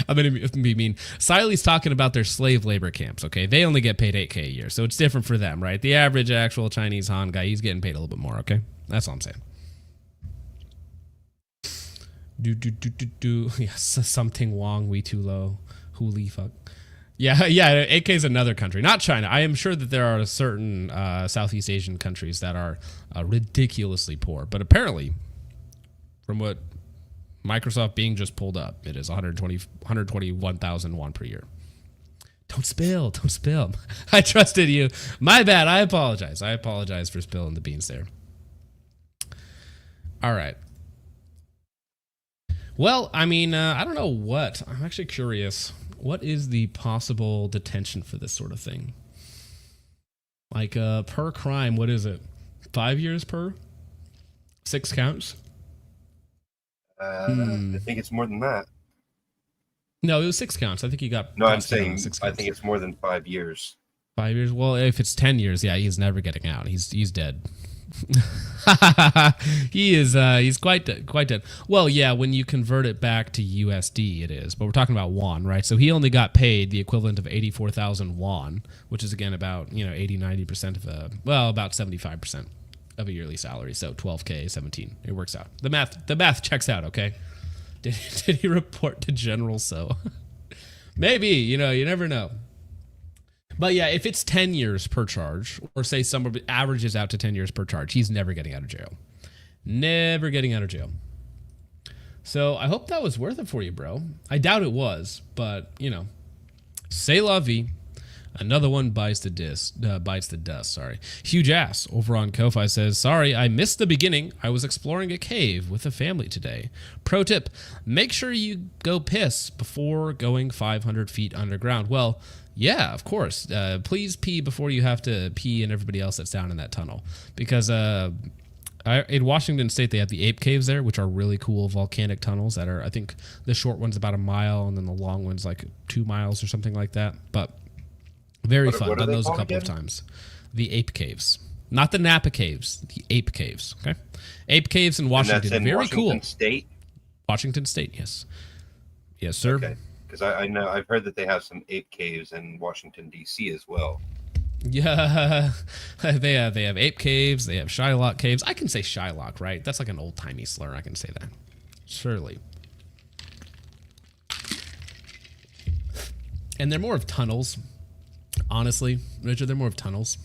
Speaker 2: I'm going to be mean. Siley's talking about their slave labor camps, okay? They only get paid $8K a year, so it's different for them, right? The average actual Chinese Han guy, he's getting paid a little bit more, okay? That's all I'm saying. Yes, something Wong, we too low. Holy fuck. Yeah, AK is another country, not China. I am sure that there are certain Southeast Asian countries that are ridiculously poor, but apparently, from what Microsoft Bing just pulled up. It is 121,000 won per year. Don't spill. Don't spill. I trusted you. My bad. I apologize. I apologize for spilling the beans there. All right. Well, I mean, I don't know what. I'm actually curious. What is the possible detention for this sort of thing? Like, per crime, what is it? 5 years per? 6 counts?
Speaker 3: I think it's more than that.
Speaker 2: No, it was 6 counts. I think he got.
Speaker 3: No, I'm saying I
Speaker 2: counts.
Speaker 3: think it's more than 5 years.
Speaker 2: 5 years? Well, if it's 10 years, yeah, he's never getting out. He's dead. He's quite dead. Well, yeah, when you convert it back to USD, it is. But we're talking about won, right? So he only got paid the equivalent of 84,000 won, which is again about 80-90% of about 75% of a yearly salary. So 12K, 17. It works out. The math checks out. Okay. Did he report to General So? Maybe, you never know. But yeah, if it's 10 years per charge, or say somewhere averages out to 10 years per charge, he's never getting out of jail. Never getting out of jail. So I hope that was worth it for you, bro. I doubt it was, but c'est la vie. Another one bites the dust. Sorry. Huge ass over on Ko-Fi says, sorry, I missed the beginning. I was exploring a cave with the family today. Pro tip, make sure you go piss before going 500 feet underground. Well, yeah, of course. Please pee before you have to pee and everybody else that's down in that tunnel. Because in Washington State, they have the ape caves there, which are really cool volcanic tunnels that are, I think the short one's about 1 mile and then the long one's like 2 miles or something like that. But very fun. Done those a couple of times. The ape caves. Not the Napa caves. The ape caves. Okay. Ape caves in Washington.
Speaker 3: And that's in
Speaker 2: very
Speaker 3: Washington
Speaker 2: cool.
Speaker 3: State?
Speaker 2: Washington State, yes. Yes, sir.
Speaker 3: Okay. Because I know I've heard that they have some ape caves in Washington, D.C. as well.
Speaker 2: Yeah. They have ape caves. They have Shylock caves. I can say Shylock, right? That's like an old-timey slur. I can say that. Surely. And they're more of tunnels. Honestly, Richard, they're more of tunnels.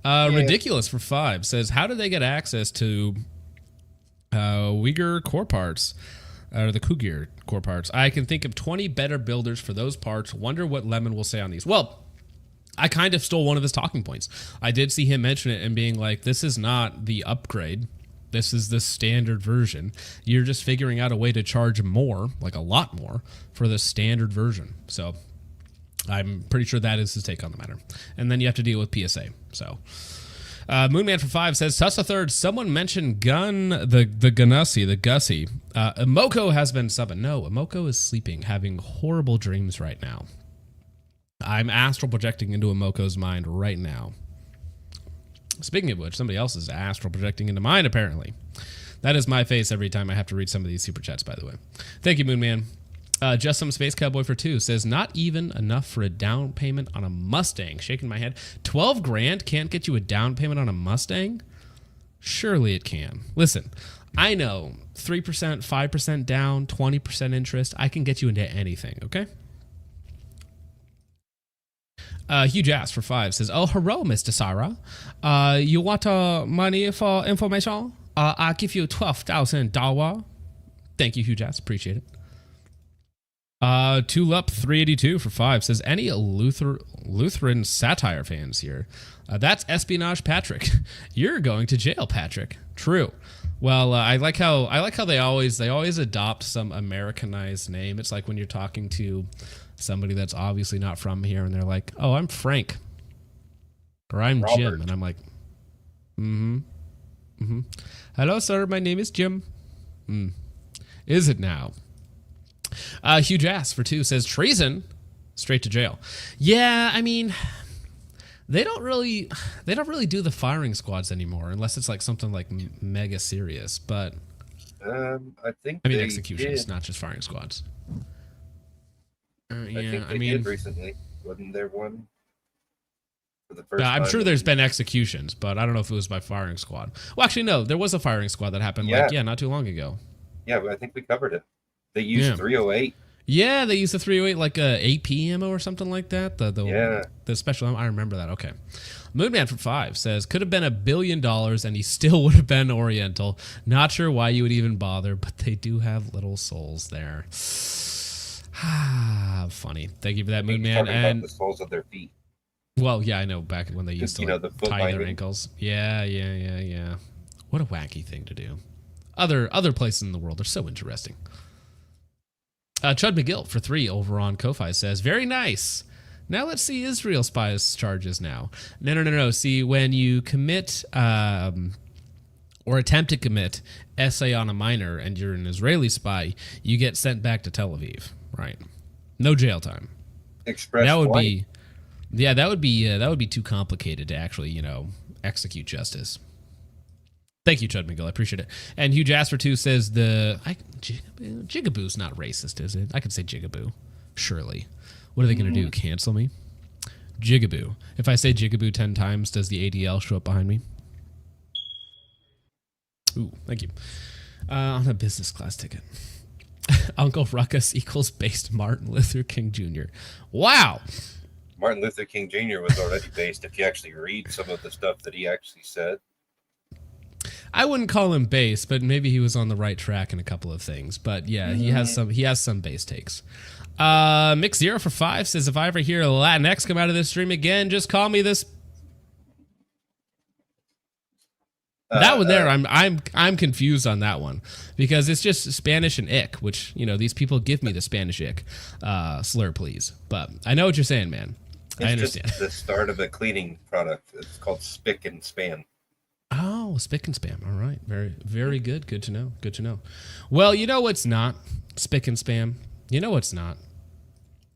Speaker 2: Ridiculous for 5 says, how do they get access to Uyghur core parts? Or the Kugir core parts. I can think of 20 better builders for those parts. Wonder what Lemon will say on these. Well, I kind of stole one of his talking points. I did see him mention it and being like, this is not the upgrade. This is the standard version. You're just figuring out a way to charge more, like a lot more, for the standard version. So I'm pretty sure that is his take on the matter. And then you have to deal with PSA. So Moonman for 5 says, Tuss the Third, someone mentioned the Gussie. Emoko has been subbing. No, Emoko is sleeping, having horrible dreams right now. I'm astral projecting into Emoko's mind right now. Speaking of which, somebody else is astral projecting into mine, apparently. That is my face every time I have to read some of these super chats, by the way. Thank you, Moonman. Just Some Space Cowboy for 2 says, not even enough for a down payment on a Mustang. Shaking my head. 12 grand can't get you a down payment on a Mustang? Surely it can. Listen, I know 3%, 5% down, 20% interest. I can get you into anything, okay? Huge Ass for 5 says, oh, hello, Mr. Sarah. You want money for information? I'll give you $12,000. Thank you, Huge Ass. Appreciate it. Tulip 382 for 5 says, any Lutheran satire fans here? That's espionage, Patrick. You're going to jail, Patrick. True. Well, I like how they always adopt some Americanized name. It's like when you're talking to somebody that's obviously not from here, and they're like, "Oh, I'm Frank," or "I'm
Speaker 3: Robert.
Speaker 2: Jim," and I'm like, "Hello, sir. My name is Jim." Is it now? Huge Ass for 2 says, treason, straight to jail. Yeah, I mean, they don't really do the firing squads anymore, unless it's like something like mega serious. But
Speaker 3: I mean
Speaker 2: executions, not just firing squads.
Speaker 3: I think they did recently. Wasn't there one for the first
Speaker 2: I'm
Speaker 3: time?
Speaker 2: sure there's been executions, but I don't know if it was by firing squad. Well, actually, no, there was a firing squad that happened not too long ago.
Speaker 3: Yeah, but I think we covered it. They used 308.
Speaker 2: Yeah, they use the 308 like a AP ammo or something like that. The special ammo. I remember that. Okay. Moonman for 5 says, could have been $1 billion and he still would have been Oriental. Not sure why you would even bother, but they do have little souls there. Funny. Thank you for that, Moonman. And
Speaker 3: the soles of their feet.
Speaker 2: Well, yeah, I know. Back when they used to
Speaker 3: the foot
Speaker 2: tie
Speaker 3: binding.
Speaker 2: their ankles. Yeah. What a wacky thing to do. Other places in the world are so interesting. Chud McGill for 3 over on Ko-Fi says, very nice. Now let's see Israel spies charges now. No. See, when you commit or attempt to commit essay on a minor and you're an Israeli spy, you get sent back to Tel Aviv. Right. No jail time.
Speaker 3: Express
Speaker 2: that would
Speaker 3: flight.
Speaker 2: that would be too complicated to actually, execute justice. Thank you, Chud McGill. I appreciate it. And Hugh Jasper, too, says Jigaboo's not racist, is it? I could say Jigaboo. Surely. What are they going to do? Cancel me? Jigaboo. If I say Jigaboo 10 times, does the ADL show up behind me? Ooh, thank you. On a business class ticket. Uncle Ruckus equals based Martin Luther King Jr. Wow.
Speaker 3: Martin Luther King Jr. was already based if you actually read some of the stuff that he actually said.
Speaker 2: I wouldn't call him base, but maybe he was on the right track in a couple of things. But yeah, he has some base takes. Mix 0 for 5 says, if I ever hear Latinx come out of this stream again, just call me this. That one there, I'm confused on that one because it's just Spanish and ick, which these people give me the Spanish ick slur, please. But I know what you're saying, man. I understand.
Speaker 3: Just the start of a cleaning product. It's called Spick and Span.
Speaker 2: Oh, spick and spam. All right. Very, very good. Good to know. Good to know. Well, what's not spick and spam? What's not?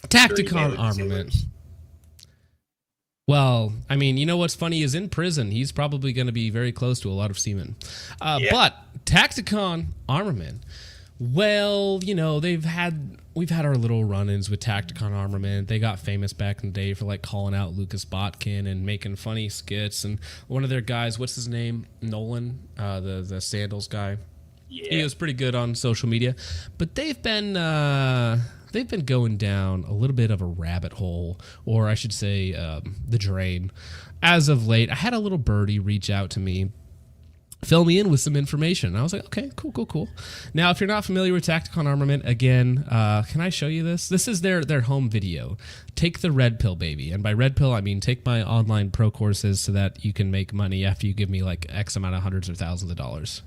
Speaker 2: Tacticon Armament. Well, I mean, what's funny is in prison, he's probably going to be very close to a lot of seamen. But Tacticon Armament, well, we've had our little run-ins with Tacticon Armament. They got famous back in the day for like calling out Lucas Botkin and making funny skits. And one of their guys, what's his name? Nolan, the sandals guy. Yeah. He was pretty good on social media, but they've been going down a little bit of a rabbit hole, or I should say, the drain. As of late, I had a little birdie reach out to me, fill me in with some information. And I was like, okay, cool. Now, if you're not familiar with Tacticon Armament, again, can I show you this? This is their home video. Take the red pill, baby. And by red pill, I mean take my online pro courses so that you can make money after you give me like X amount of hundreds or thousands of dollars.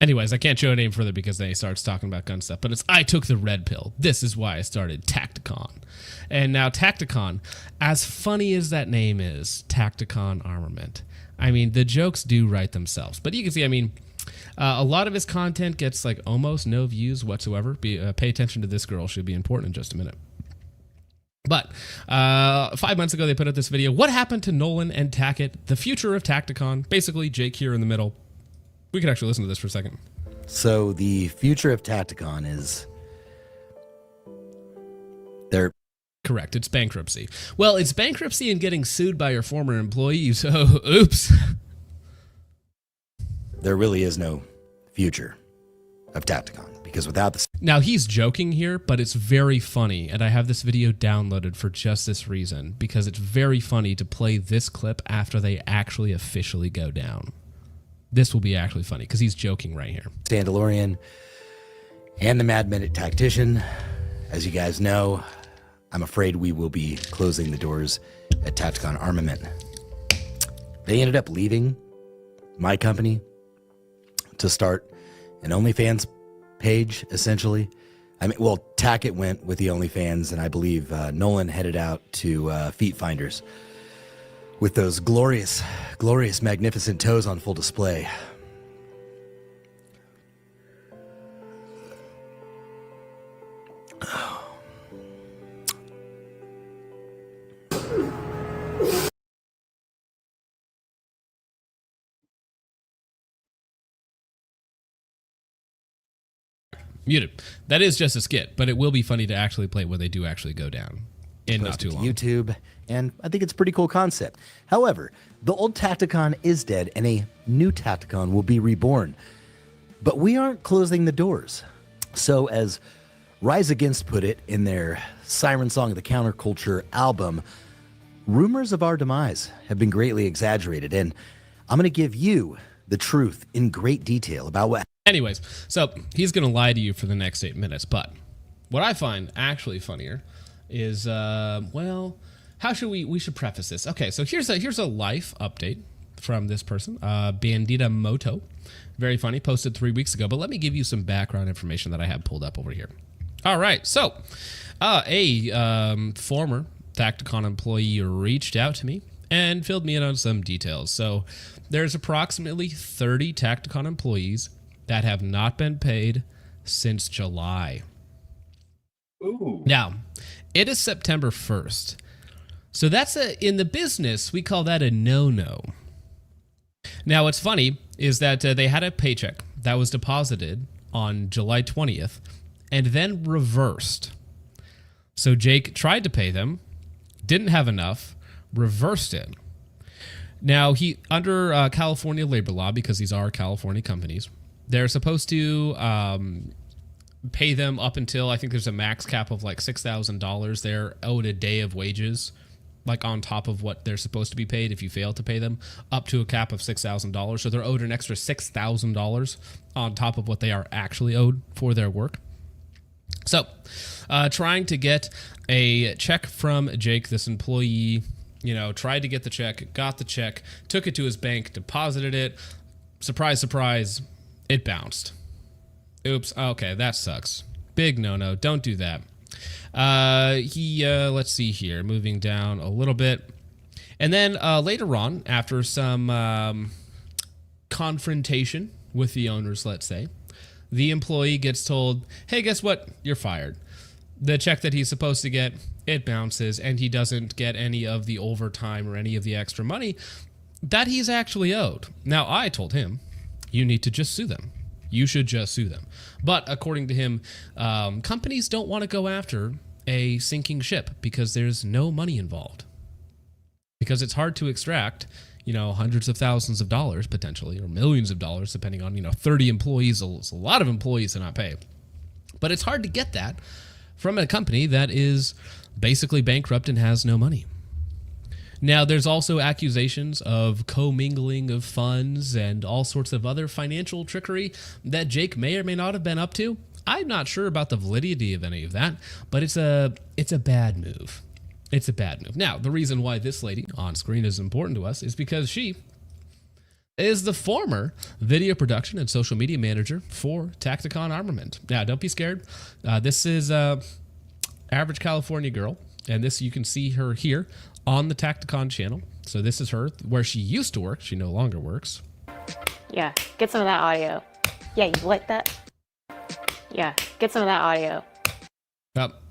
Speaker 2: Anyways, I can't show it any further because then he starts talking about gun stuff. But it's I took the red pill. This is why I started Tacticon. And now Tacticon, as funny as that name is, Tacticon Armament. I mean, the jokes do write themselves. But you can see, I mean, a lot of his content gets like almost no views whatsoever. Pay attention to this girl. She'll be important in just a minute. But 5 months ago, they put out this video. What happened to Nolan and Tackett? The future of Tacticon. Basically, Jake here in the middle. We could actually listen to this for a second.
Speaker 6: So the future of Tacticon is they're
Speaker 2: correct. It's bankruptcy. Well, it's bankruptcy and getting sued by your former employee. So, oops.
Speaker 6: There really is no future of Tacticon because without the...
Speaker 2: Now, he's joking here, but it's very funny. And I have this video downloaded for just this reason because it's very funny to play this clip after they actually officially go down. This will be actually funny because he's joking right here.
Speaker 6: Standalorian and the Mad Minute Tactician. As you guys know, I'm afraid we will be closing the doors at Tacticon Armament. They ended up leaving my company to start an OnlyFans page, essentially. I mean, well, Tackett went with the OnlyFans, and I believe Nolan headed out to Feet Finders with those glorious, magnificent toes on full display.
Speaker 2: Muted. That is just a skit, but it will be funny to actually play when they do actually go down. In
Speaker 6: post
Speaker 2: not too
Speaker 6: it to
Speaker 2: long.
Speaker 6: YouTube, and I think it's a pretty cool concept. However, the old Tacticon is dead, and a new Tacticon will be reborn. But we aren't closing the doors. So, as Rise Against put it in their Siren Song of the Counterculture album, rumors of our demise have been greatly exaggerated, and I'm going to give you the truth in great detail about what...
Speaker 2: Anyways, so he's going to lie to you for the next 8 minutes, but what I find actually funnier is, well, how should we should preface this. Okay, so here's a life update from this person, Bandita Moto. Very funny, posted 3 weeks ago, but let me give you some background information that I have pulled up over here. All right, so a former Tacticon employee reached out to me and filled me in on some details. So there's approximately 30 Tacticon employees that have not been paid since July.
Speaker 3: Ooh.
Speaker 2: Now, it is September 1st. So that's in the business, we call that a no-no. Now, what's funny is that they had a paycheck that was deposited on July 20th and then reversed. So Jake tried to pay them, didn't have enough, reversed it. Now, he under California labor law, because these are California companies, they're supposed to pay them up until, I think there's a max cap of like $6,000. They're owed a day of wages, like on top of what they're supposed to be paid if you fail to pay them, up to a cap of $6,000. So they're owed an extra $6,000 on top of what they are actually owed for their work. So trying to get a check from Jake, this employee, tried to get the check, got the check, took it to his bank, deposited it. Surprise, surprise, it bounced. Oops. Okay, that sucks. Big no-no. Don't do that. Let's see here, moving down a little bit. And then later on, after some confrontation with the owners, let's say, the employee gets told, hey, guess what? You're fired. The check that he's supposed to get, it bounces, and he doesn't get any of the overtime or any of the extra money that he's actually owed. Now, I told him, you need to just sue them. You should just sue them. But according to him, companies don't want to go after a sinking ship because there's no money involved. Because it's hard to extract, hundreds of thousands of dollars potentially, or millions of dollars, depending on, 30 employees. It's a lot of employees to not pay. But it's hard to get that from a company that is basically bankrupt and has no money. Now, there's also accusations of commingling of funds and all sorts of other financial trickery that Jake may or may not have been up to. I'm not sure about the validity of any of that, but it's a bad move. It's a bad move. Now, the reason why this lady on screen is important to us is because she is the former video production and social media manager for Tacticon Armament. Now, don't be scared. This is average California girl, and this you can see her here on the Tacticon channel. So this is her, where she used to work. She no longer works.
Speaker 7: Yeah, get some of that audio. Yeah, you like that? Yeah, get some of that audio.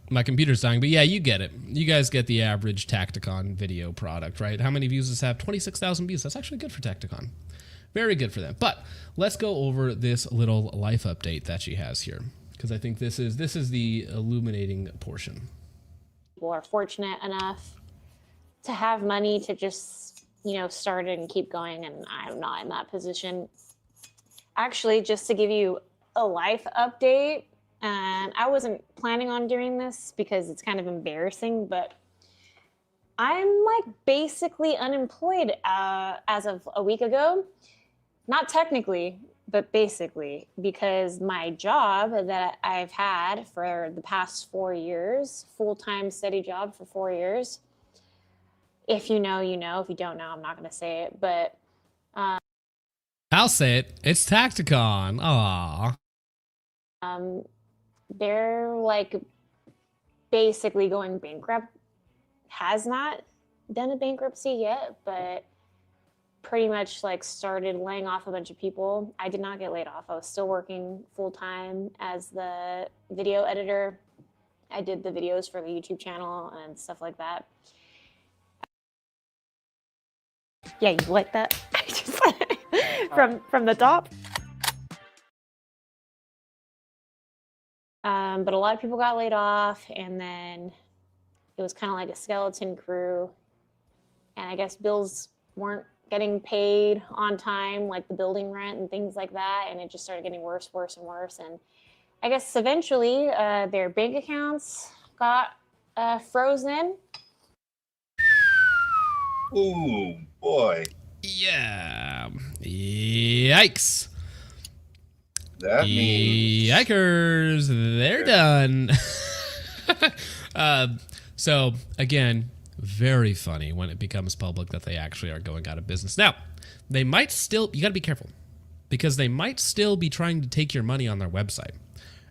Speaker 2: My computer's dying, but yeah, you get it. You guys get the average Tacticon video product, right? How many views does this have? 26,000 views. That's actually good for Tacticon. Very good for them. But let's go over this little life update that she has here, because I think this is the illuminating portion.
Speaker 7: People are fortunate enough to have money to just, start it and keep going, and I'm not in that position. Actually, just to give you a life update, and I wasn't planning on doing this because it's kind of embarrassing, but I'm basically unemployed as of a week ago. Not technically, but basically, because my job that I've had for the past 4 years, full-time steady job for 4 years, if you know, you know. If you don't know, I'm not going to say it, but...
Speaker 2: I'll say it. It's Tacticon. Aww.
Speaker 7: They're basically going bankrupt. Has not done a bankruptcy yet, but pretty much started laying off a bunch of people. I did not get laid off. I was still working full-time as the video editor. I did the videos for the YouTube channel and stuff like that. Yeah, you like that? from the top. But a lot of people got laid off, and then it was kind of like a skeleton crew. And I guess bills weren't getting paid on time, like the building rent and things like that. And it just started getting worse, worse, and worse. And I guess eventually their bank accounts got frozen.
Speaker 3: Ooh, boy.
Speaker 2: Yeah. Yikes.
Speaker 3: That means...
Speaker 2: Yikers. They're done. So, again, very funny when it becomes public that they actually are going out of business. Now, they might still... You got to be careful, because they might still be trying to take your money on their website.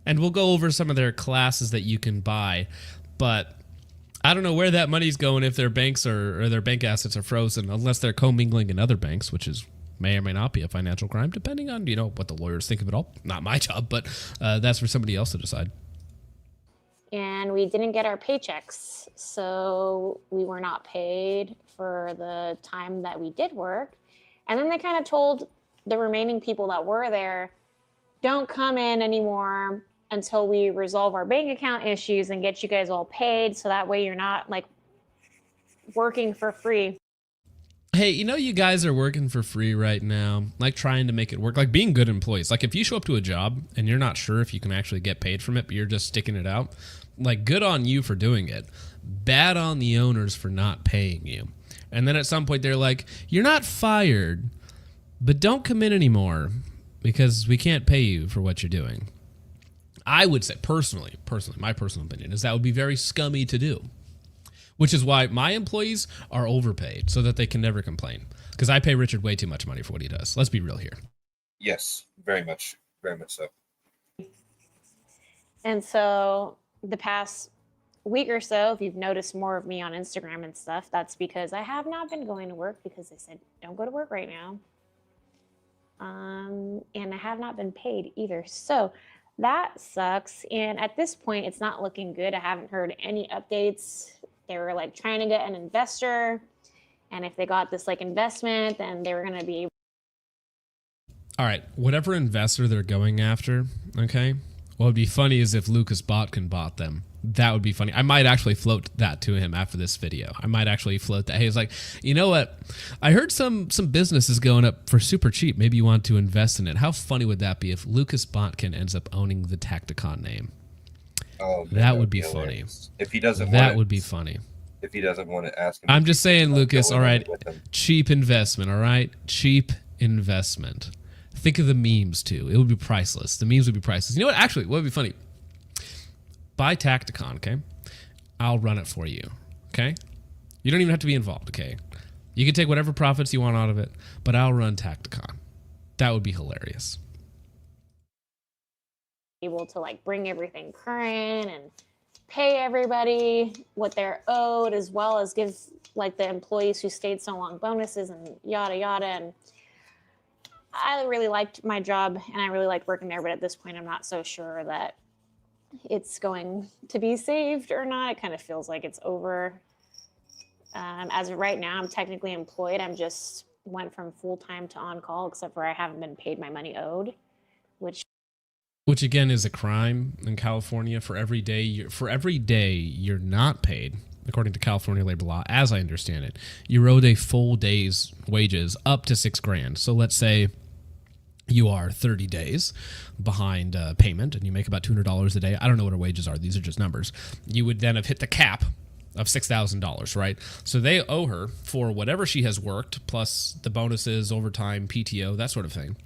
Speaker 2: And we'll go over some of their classes that you can buy, but I don't know where that money's going if their banks or their bank assets are frozen, unless they're commingling in other banks, which is may or may not be a financial crime, depending on, you know, what the lawyers think of it all. Not my job, but that's for somebody else to decide.
Speaker 7: And we didn't get our paychecks, so we were not paid for the time that we did work. And then they kind of told the remaining people that were there, don't come in anymore until we resolve our bank account issues and get you guys all paid, so that way you're not like working for free.
Speaker 2: Hey, you know, you guys are working for free right now, like trying to make it work, like being good employees. Like if you show up to a job and you're not sure if you can actually get paid from it, but you're just sticking it out, like good on you for doing it. Bad on the owners for not paying you. And then at some point they're like, you're not fired, but don't come in anymore because we can't pay you for what you're doing. I would say personally, my personal opinion is that would be very scummy to do, which is why my employees are overpaid so that they can never complain, because I pay Richard way too much money for what he does. Let's be real here.
Speaker 3: Yes, very much so.
Speaker 7: And so the past week or so, if you've noticed more of me on Instagram and stuff, that's because I have not been going to work because they said, don't go to work right now. And I have not been paid either. So that sucks. And at this point, it's not looking good. I haven't heard any updates. They were like trying to get an investor. And if they got this like investment, then they were going to be.
Speaker 2: All right. Whatever investor they're going after. Okay. What would be funny is if Lucas Botkin bought them. That would be funny. I might actually float that to him after this video. I might actually float that. Hey, he's like, you know what? I heard some business is going up for super cheap. Maybe you want to invest in it. How funny would that be if Lucas Botkin ends up owning the Tacticon name?
Speaker 3: Oh, man,
Speaker 2: that would be funny.
Speaker 3: If he doesn't,
Speaker 2: that would be funny.
Speaker 3: If he doesn't want to ask him,
Speaker 2: I'm just saying, Lucas. All right, cheap investment. All right, cheap investment. Think of the memes too. It would be priceless. The memes would be priceless. You know what? Actually, what would be funny? Buy Tacticon, okay? I'll run it for you, okay? You don't even have to be involved, okay? You can take whatever profits you want out of it, but I'll run Tacticon. That would be hilarious.
Speaker 7: Able to like bring everything current and pay everybody what they're owed, as well as give like the employees who stayed so long bonuses and yada yada. And I really liked my job and I really liked working there, but at this point I'm not so sure that it's going to be saved or not. It kind of feels like it's over. As of right now, I'm technically employed. I'm just went from full-time to on-call, except for I haven't been paid my money owed, which
Speaker 2: again is a crime in California. For every day you're not paid, according to California labor law, as I understand it, you're owed a full day's wages up to $6,000. So let's say you are 30 days behind payment and you make about $200 a day. I don't know what our wages are. These are just numbers. You would then have hit the cap of $6,000, right? So they owe her for whatever she has worked, plus the bonuses, overtime, PTO, that sort of thing,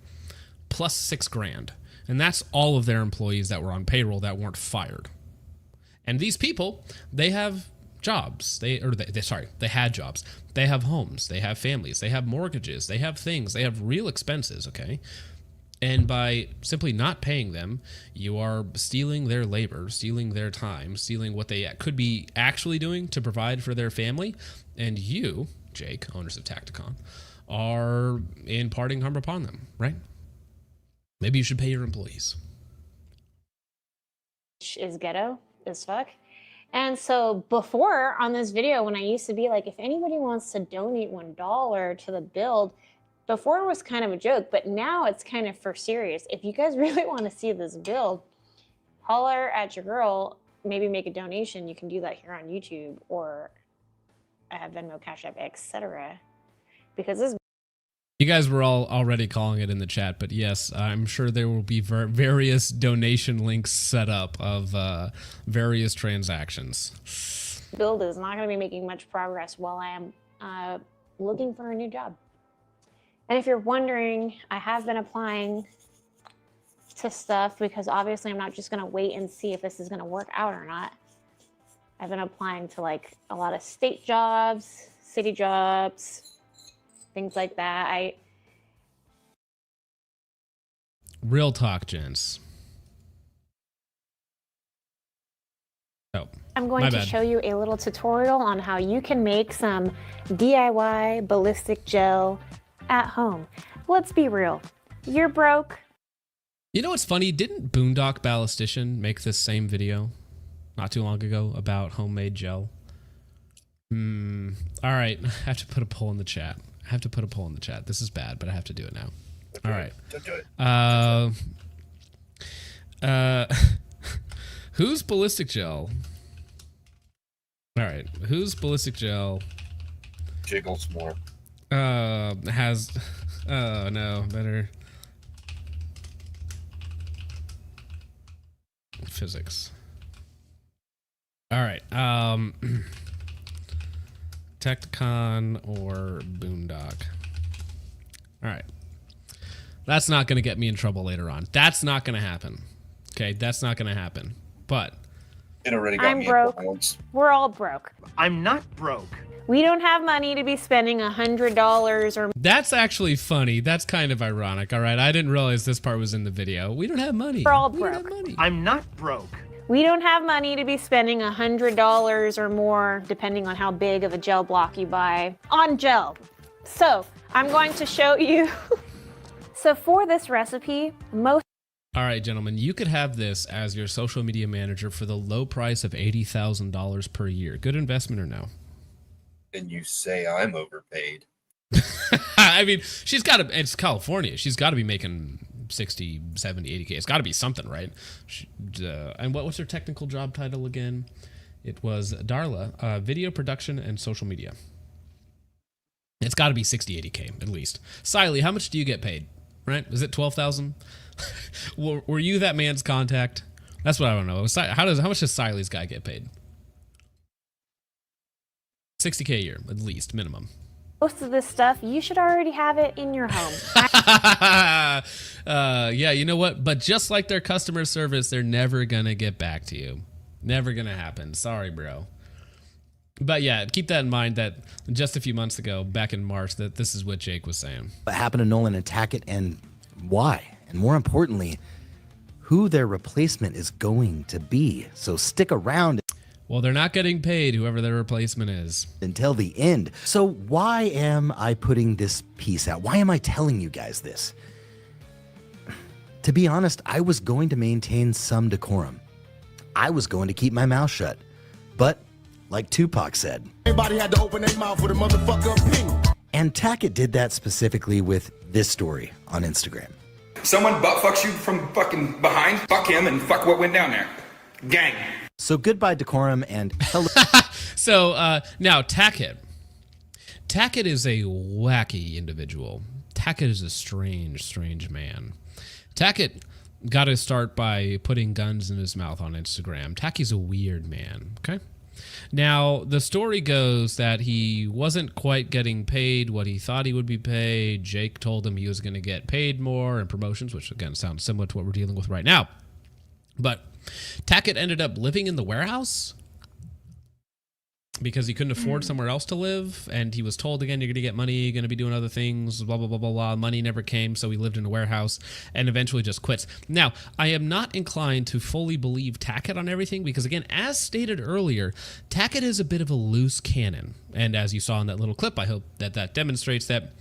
Speaker 2: plus $6,000. And that's all of their employees that were on payroll that weren't fired. And these people, they have jobs. They had jobs. They have homes. They have families. They have mortgages. They have things. They have real expenses, okay? And by simply not paying them, you are stealing their labor, stealing their time, stealing what they could be actually doing to provide for their family. And you, Jake, owners of Tacticon, are imparting harm upon them, right? Maybe you should pay your employees.
Speaker 7: Is ghetto as fuck. And so before on this video, when I used to be like, if anybody wants to donate $1 to the build, before it was kind of a joke, but now it's kind of for serious. If you guys really want to see this build, holler at your girl. maybe make a donation, you can do that here on YouTube, or I have Venmo, Cash App, etc. Because this.
Speaker 2: You guys were all already calling it in the chat, but yes, I'm sure there will be various donation links set up of various transactions.
Speaker 7: Build is not going to be making much progress while I am looking for a new job. And if you're wondering, I have been applying to stuff because obviously I'm not just going to wait and see if this is going to work out or not. I've been applying to like a lot of state jobs, city jobs, things like that.
Speaker 2: Real talk, gents. Oh,
Speaker 7: I'm going to show you a little tutorial on how you can make some DIY ballistic gel at home. Let's be real. You're broke.
Speaker 2: You know what's funny? Didn't Boondock Ballistician make this same video not too long ago about homemade gel? All right, I have to put a poll in the chat. This is bad, but I have to do it now. All right.
Speaker 3: Don't do it.
Speaker 2: Who's ballistic gel? All right, who's ballistic gel?
Speaker 3: Jiggles more.
Speaker 2: Has oh no, better physics. All right, Tacticon or Boondock. All right, that's not going to get me in trouble later on. That's not going to happen. Okay, that's not going to happen. But
Speaker 3: it already got
Speaker 7: I'm
Speaker 3: me
Speaker 7: broke.
Speaker 3: in once.
Speaker 7: We're all broke.
Speaker 4: I'm not broke.
Speaker 7: We don't have money to be spending $100 or.
Speaker 2: That's actually funny. That's kind of ironic. All right, I didn't realize this part was in the video. We don't have money.
Speaker 7: We're all
Speaker 2: We don't have
Speaker 7: broke.
Speaker 2: money.
Speaker 4: I'm not broke.
Speaker 7: We don't have money to be spending $100 or more, depending on how big of a gel block you buy, on gel. So I'm going to show you. So for this recipe, most.
Speaker 2: All right, gentlemen, you could have this as your social media manager for the low price of $80,000 per year. Good investment or no?
Speaker 3: And you say I'm overpaid.
Speaker 2: I mean, she's got to, it's California. She's got to be making 60, 70, 80K. It's got to be something, right? And what's her technical job title again? It was Darla, video production and social media. It's got to be 60, 80K at least. Siley, how much do you get paid? Right? Is it 12,000? Were you that man's contact? That's what I don't know. How much does Siley's guy get paid? 60K a year, at least, minimum.
Speaker 7: Most of this stuff, you should already have it in your home.
Speaker 2: Yeah, you know what? But just like their customer service, they're never going to get back to you. Never going to happen. Sorry, bro. But yeah, keep that in mind that just a few months ago, back in March, that this is what Jake was saying.
Speaker 6: What happened to Nolan and Tackett and why? And more importantly, who their replacement is going to be. So stick around.
Speaker 2: Well, they're not getting paid, whoever their replacement is.
Speaker 6: Until the end. So why am I putting this piece out? Why am I telling you guys this? To be honest, I was going to maintain some decorum. I was going to keep my mouth shut. But, like Tupac said,
Speaker 1: Everybody had to open their mouth with a motherfucker opinion.
Speaker 6: and Tackett did that specifically with this story on Instagram.
Speaker 8: Someone butt fucks you from fucking behind, fuck him and fuck what went down there. Gang.
Speaker 6: So goodbye decorum and hello.
Speaker 2: So now Tackett. Tackett is a wacky individual. Tackett is a strange, strange man. Tackett got his start by putting guns in his mouth on Instagram. Tacky's a weird man, okay? Now, the story goes that he wasn't quite getting paid what he thought he would be paid. Jake told him he was going to get paid more and promotions, which again sounds similar to what we're dealing with right now. But Tackett ended up living in the warehouse because he couldn't afford somewhere else to live, and he was told again, you're going to get money, you're going to be doing other things, blah, blah, blah, blah, blah. Money never came, so he lived in a warehouse and eventually just quits. Now, I am not inclined to fully believe Tackett on everything because, again, as stated earlier, Tackett is a bit of a loose cannon. And as you saw in that little clip, I hope that that demonstrates that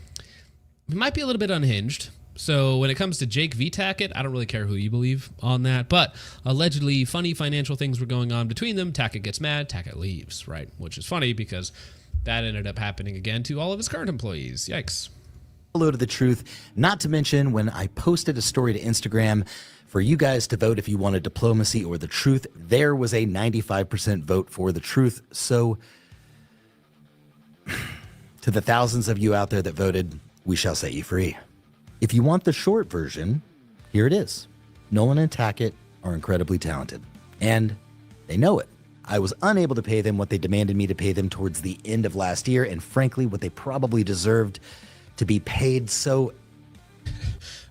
Speaker 2: he might be a little bit unhinged. So when it comes to Jake v. Tackett, I don't really care who you believe on that. But allegedly funny financial things were going on between them. Tackett gets mad. Tackett leaves, right? Which is funny because that ended up happening again to all of his current employees. Yikes.
Speaker 6: Hello to the truth. Not to mention when I posted a story to Instagram for you guys to vote if you wanted diplomacy or the truth, there was a 95% vote for the truth. So to the thousands of you out there that voted, we shall set you free. If you want the short version, here it is. Nolan and Tackett are incredibly talented, and they know it. I was unable to pay them what they demanded me to pay them towards the end of last year, and frankly, what they probably deserved to be paid. So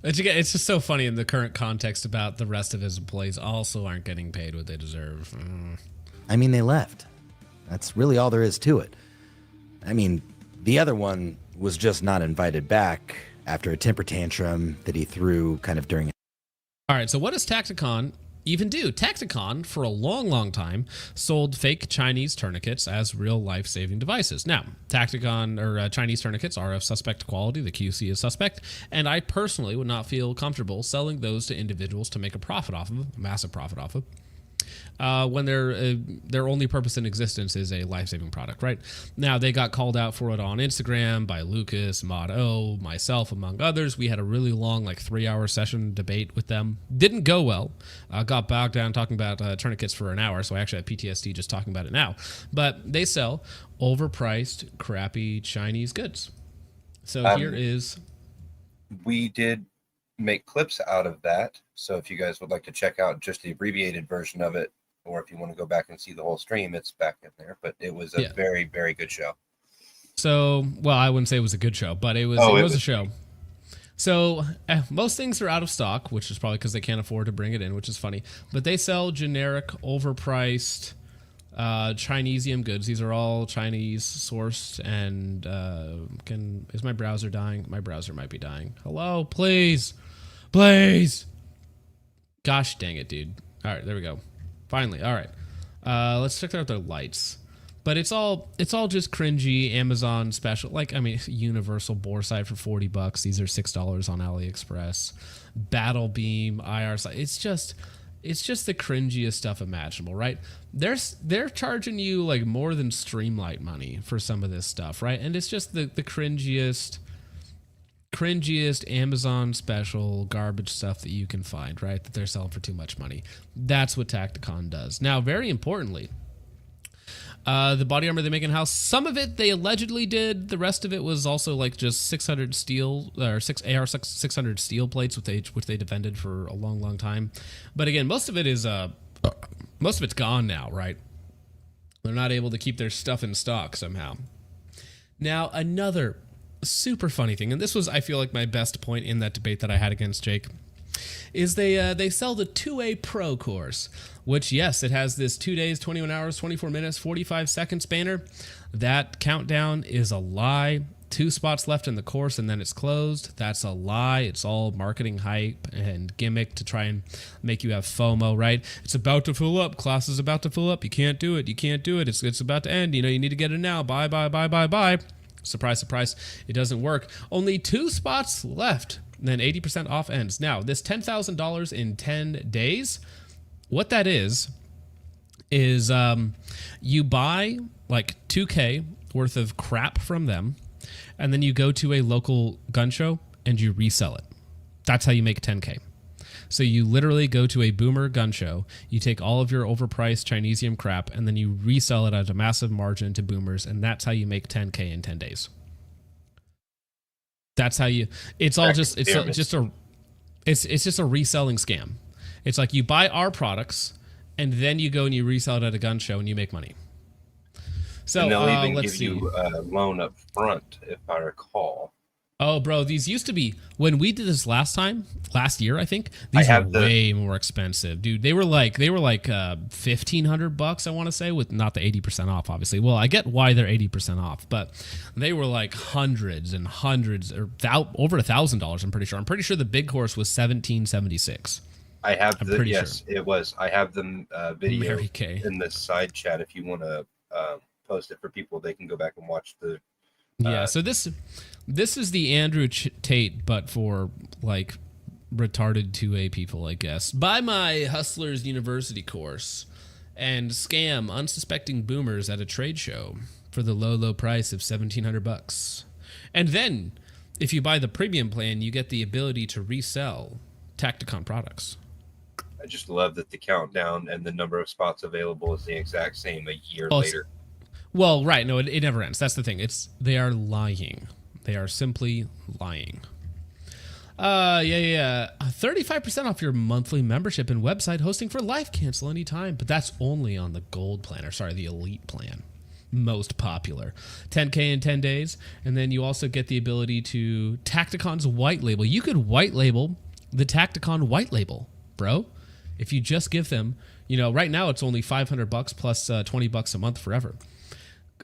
Speaker 2: it's just so funny in the current context about the rest of his employees also aren't getting paid what they deserve.
Speaker 6: I mean, they left. That's really all there is to it. I mean, the other one was just not invited back after a temper tantrum that he threw kind of during.
Speaker 2: All right, so what does Tacticon even do? Tacticon, for a long, long time, sold fake Chinese tourniquets as real life-saving devices. Now, Tacticon or Chinese tourniquets are of suspect quality. The QC is suspect, and I personally would not feel comfortable selling those to individuals to make a profit off of them, a massive profit off of. When their only purpose in existence is a life-saving product, right? Now, they got called out for it on Instagram by Lucas, Mod O, myself, among others. We had a really long, like 3-hour session debate with them. Didn't go well. Got bogged down talking about tourniquets for an hour, so I actually have PTSD just talking about it now. But they sell overpriced, crappy Chinese goods. So here is...
Speaker 3: We did make clips out of that, so if you guys would like to check out just the abbreviated version of it, or if you want to go back and see the whole stream, it's back in there. But it was a very, very good show.
Speaker 2: So, well, I wouldn't say it was a good show, but it was a show. So most things are out of stock, which is probably because they can't afford to bring it in, which is funny. But they sell generic, overpriced Chinesium goods. These are all Chinese sourced. And is my browser dying? My browser might be dying. Hello, please. Gosh dang it, dude. All right, there we go. Finally. All right. Let's check out their lights. But it's all just cringy Amazon special. Like, I mean, universal bore sight for $40. These are $6 on AliExpress. Battle beam, IR sight. It's just the cringiest stuff imaginable, right? They're charging you like more than Streamlight money for some of this stuff, right? And it's just the cringiest Amazon special garbage stuff that you can find, right? That they're selling for too much money. That's what Tacticon does. Now, very importantly, the body armor they make in-house, some of it they allegedly did. The rest of it was also like just 600 steel or 600 steel plates, which they defended for a long, long time. But again, most of it's gone now, right? They're not able to keep their stuff in stock somehow. Now, another super funny thing, and this was, I feel like, my best point in that debate that I had against Jake, is they sell the 2A Pro course, which, yes, it has this 2 days, 21 hours, 24 minutes, 45 seconds banner. That countdown is a lie. 2 spots left in the course and then it's closed. That's a lie. It's all marketing hype and gimmick to try and make you have FOMO, right? It's about to fill up. Class is about to fill up. You can't do it. It's about to end. You need to get it now. Bye. Surprise, surprise. It doesn't work. Only 2 spots left. Then 80% off ends. Now, this $10,000 in 10 days, what that is you buy like $2K worth of crap from them, and then you go to a local gun show and you resell it. That's how you make 10K. So you literally go to a boomer gun show, you take all of your overpriced Chinesium crap, and then you resell it at a massive margin to boomers, and that's how you make 10K in 10 days. That's how you. It's just a reselling scam. It's like you buy our products, and then you go and you resell it at a gun show, and you make money. So
Speaker 3: and they'll even give you a loan up front, if I recall.
Speaker 2: Oh, bro, these used to be, when we did this last year, I think, these were way more expensive, dude. They were like $1,500, I want to say, with not the 80% off, obviously. Well, I get why they're 80% off, but they were like hundreds and hundreds, or over $1,000. I'm pretty sure. I'm pretty sure the big course was $1,776.
Speaker 3: I have
Speaker 2: sure.
Speaker 3: It was. I have the video
Speaker 2: Mary Kay
Speaker 3: in the side chat. If you want to post it for people, they can go back and watch the.
Speaker 2: Yeah, so this is the Andrew Tate, but for like retarded 2A people, I guess. Buy my Hustlers University course and scam unsuspecting boomers at a trade show for the low price of $1,700. And then if you buy the premium plan, you get the ability to resell Tacticon products.
Speaker 3: I just love that the countdown and the number of spots available is the exact same a year later.
Speaker 2: Well, right. No, it never ends. That's the thing. They are lying. They are simply lying. 35% off your monthly membership and website hosting for life. Cancel anytime. But that's only on the gold plan, or sorry, the elite plan. Most popular. 10K in 10 days. And then you also get the ability to Tacticon's white label. You could white label the Tacticon white label, bro. If you just give them, right now it's only $500 plus $20 a month forever.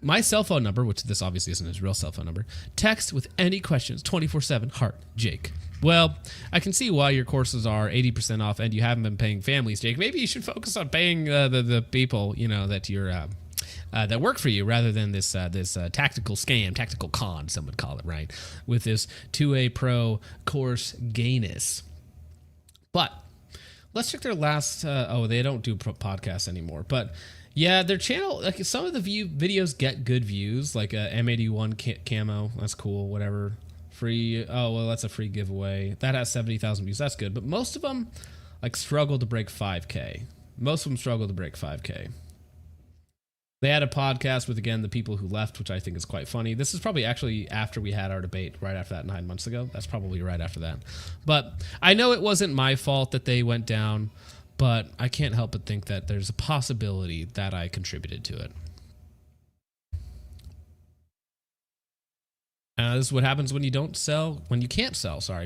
Speaker 2: My cell phone number, which this obviously isn't his real cell phone number, text with any questions 24/7 heart Jake. Well, I can see why your courses are 80% off and you haven't been paying families, Jake. Maybe you should focus on paying the people that you're that work for you rather than this tactical scam, tactical con, some would call it, right? With this 2A Pro course gayness. But let's check their last. They don't do podcasts anymore, but. Yeah, their channel, like some of the videos get good views, like M81 camo, that's cool, whatever. Free, that's a free giveaway. That has 70,000 views, that's good. But most of them, struggle to break 5K. Most of them struggle to break 5K. They had a podcast with, again, the people who left, which I think is quite funny. This is probably actually after we had our debate, right after that, 9 months ago. That's probably right after that. But I know it wasn't my fault that they went down. But I can't help but think that there's a possibility that I contributed to it. This is what happens when you can't sell,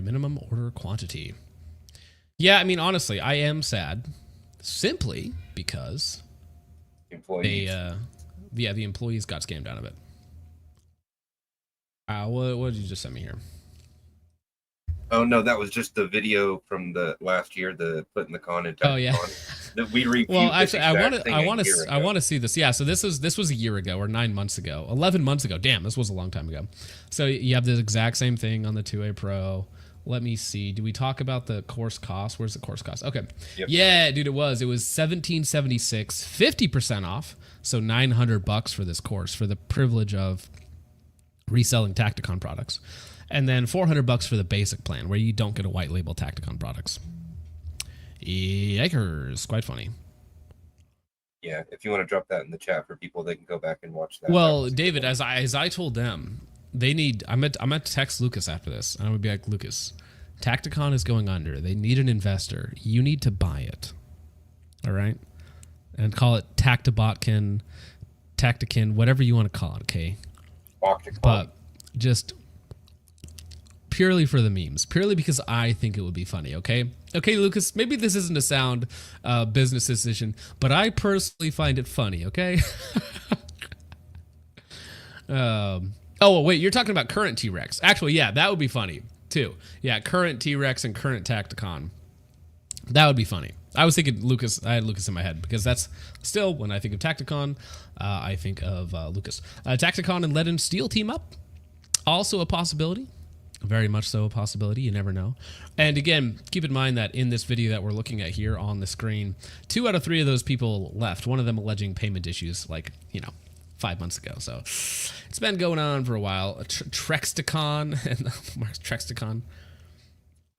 Speaker 2: minimum order quantity. Yeah, I mean, honestly, I am sad simply because the employees got scammed out of it. What did you just send me here?
Speaker 3: Oh no, that was just the video from the last year, the putting the con in.
Speaker 2: Oh yeah,
Speaker 3: that we reviewed.
Speaker 2: Well, actually, I want to see this. Yeah, so this was a year ago or 9 months ago, 11 months ago. Damn, this was a long time ago. So you have the exact same thing on the 2A Pro. Let me see. Do we talk about the course cost? Where's the course cost? Okay. Yep. Yeah, dude, it was $1776, 50% off. So $900 for this course for the privilege of reselling Tacticon products. And then $400 for the basic plan, where you don't get a white label Tacticon products. Yikers. Quite funny.
Speaker 3: Yeah, if you want to drop that in the chat for people, they can go back and watch that.
Speaker 2: Well, David, as I told them, they need. I'm going to text Lucas after this, and I'm going to be like, Lucas, Tacticon is going under. They need an investor. You need to buy it. All right? And call it Tacticon, whatever you want to call it, okay? But just purely for the memes, purely because I think it would be funny, okay? Okay, Lucas, maybe this isn't a sound business decision, but I personally find it funny, okay? Wait, you're talking about current T-Rex. Actually, yeah, that would be funny, too. Yeah, current T-Rex and current Tacticon. That would be funny. I was thinking Lucas. I had Lucas in my head because that's still, when I think of Tacticon, I think of Lucas. Tacticon and Lead and Steel team up. Also a possibility. Very much so a possibility. You never know. And again, keep in mind that in this video that we're looking at here on the screen, 2 out of 3 of those people left. One of them alleging payment issues 5 months ago. So it's been going on for a while. Trexticon and Trexticon.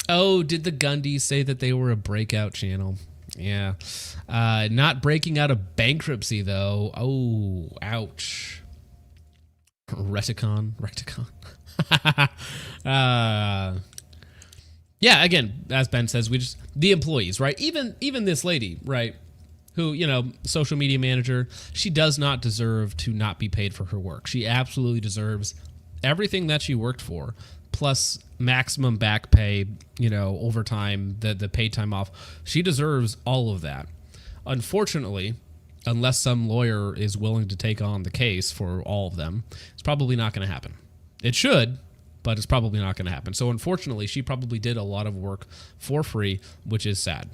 Speaker 2: Oh, did the Gundies say that they were a breakout channel? Yeah. Not breaking out of bankruptcy, though. Oh, ouch. Reticon. Yeah, again, as Ben says, the employees, right? Even this lady, right? Who, social media manager, she does not deserve to not be paid for her work. She absolutely deserves everything that she worked for, plus maximum back pay, overtime, the paid time off. She deserves all of that. Unfortunately, unless some lawyer is willing to take on the case for all of them, it's probably not going to happen. It should, but it's probably not going to happen. So unfortunately, she probably did a lot of work for free, which is sad.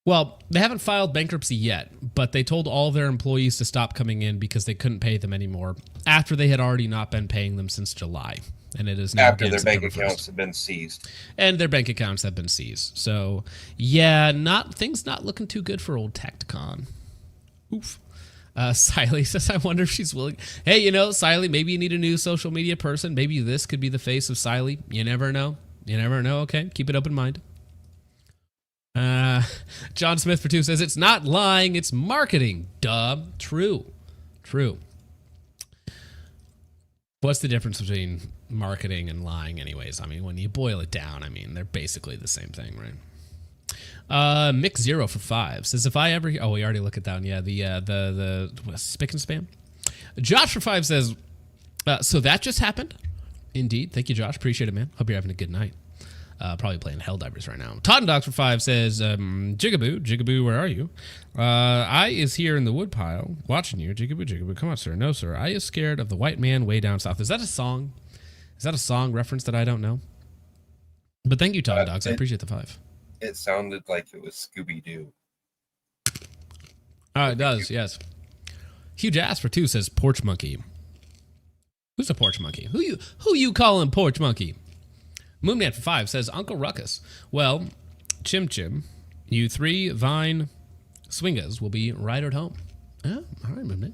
Speaker 2: Well, they haven't filed bankruptcy yet, but they told all their employees to stop coming in because they couldn't pay them anymore after they had already not been paying them since July. And it is now
Speaker 3: after their bank accounts have been seized.
Speaker 2: And their bank accounts have been seized. So, yeah, things not looking too good for old Tacticon. Oof. Siley says, I wonder if she's willing. Hey, you know, Siley, maybe you need a new social media person. Maybe this could be the face of Siley. You never know. You never know. Okay, keep it open mind. John Smith for 2 says, it's not lying, it's marketing. Duh. True. What's the difference between marketing and lying anyways? I mean, when you boil it down, I mean, they're basically the same thing, right? Mick 0 for 5 says, if I ever, oh, we already looked at that one. Yeah, the spick and spam. Josh for 5 says, so that just happened? Indeed. Thank you, Josh. Appreciate it, man. Hope you're having a good night. Probably playing Helldivers right now. Todd and Dogs for 5 says, Jigaboo, where are you? I is here in the woodpile watching you. Jigaboo, come on, sir. No, sir. I is scared of the white man way down south. Is that a song? Is that a song reference that I don't know? But thank you, Todd and Dogs. I appreciate the 5.
Speaker 3: It sounded like it was Scooby-Doo.
Speaker 2: Oh, it does, yes. Huge Ass for 2 says, porch monkey. Who's a porch monkey? Who you calling porch monkey? Moonman for 5 says, Uncle Ruckus. Well, Chim, you 3 Vine swingers will be right at home. Oh, all right, Moonman.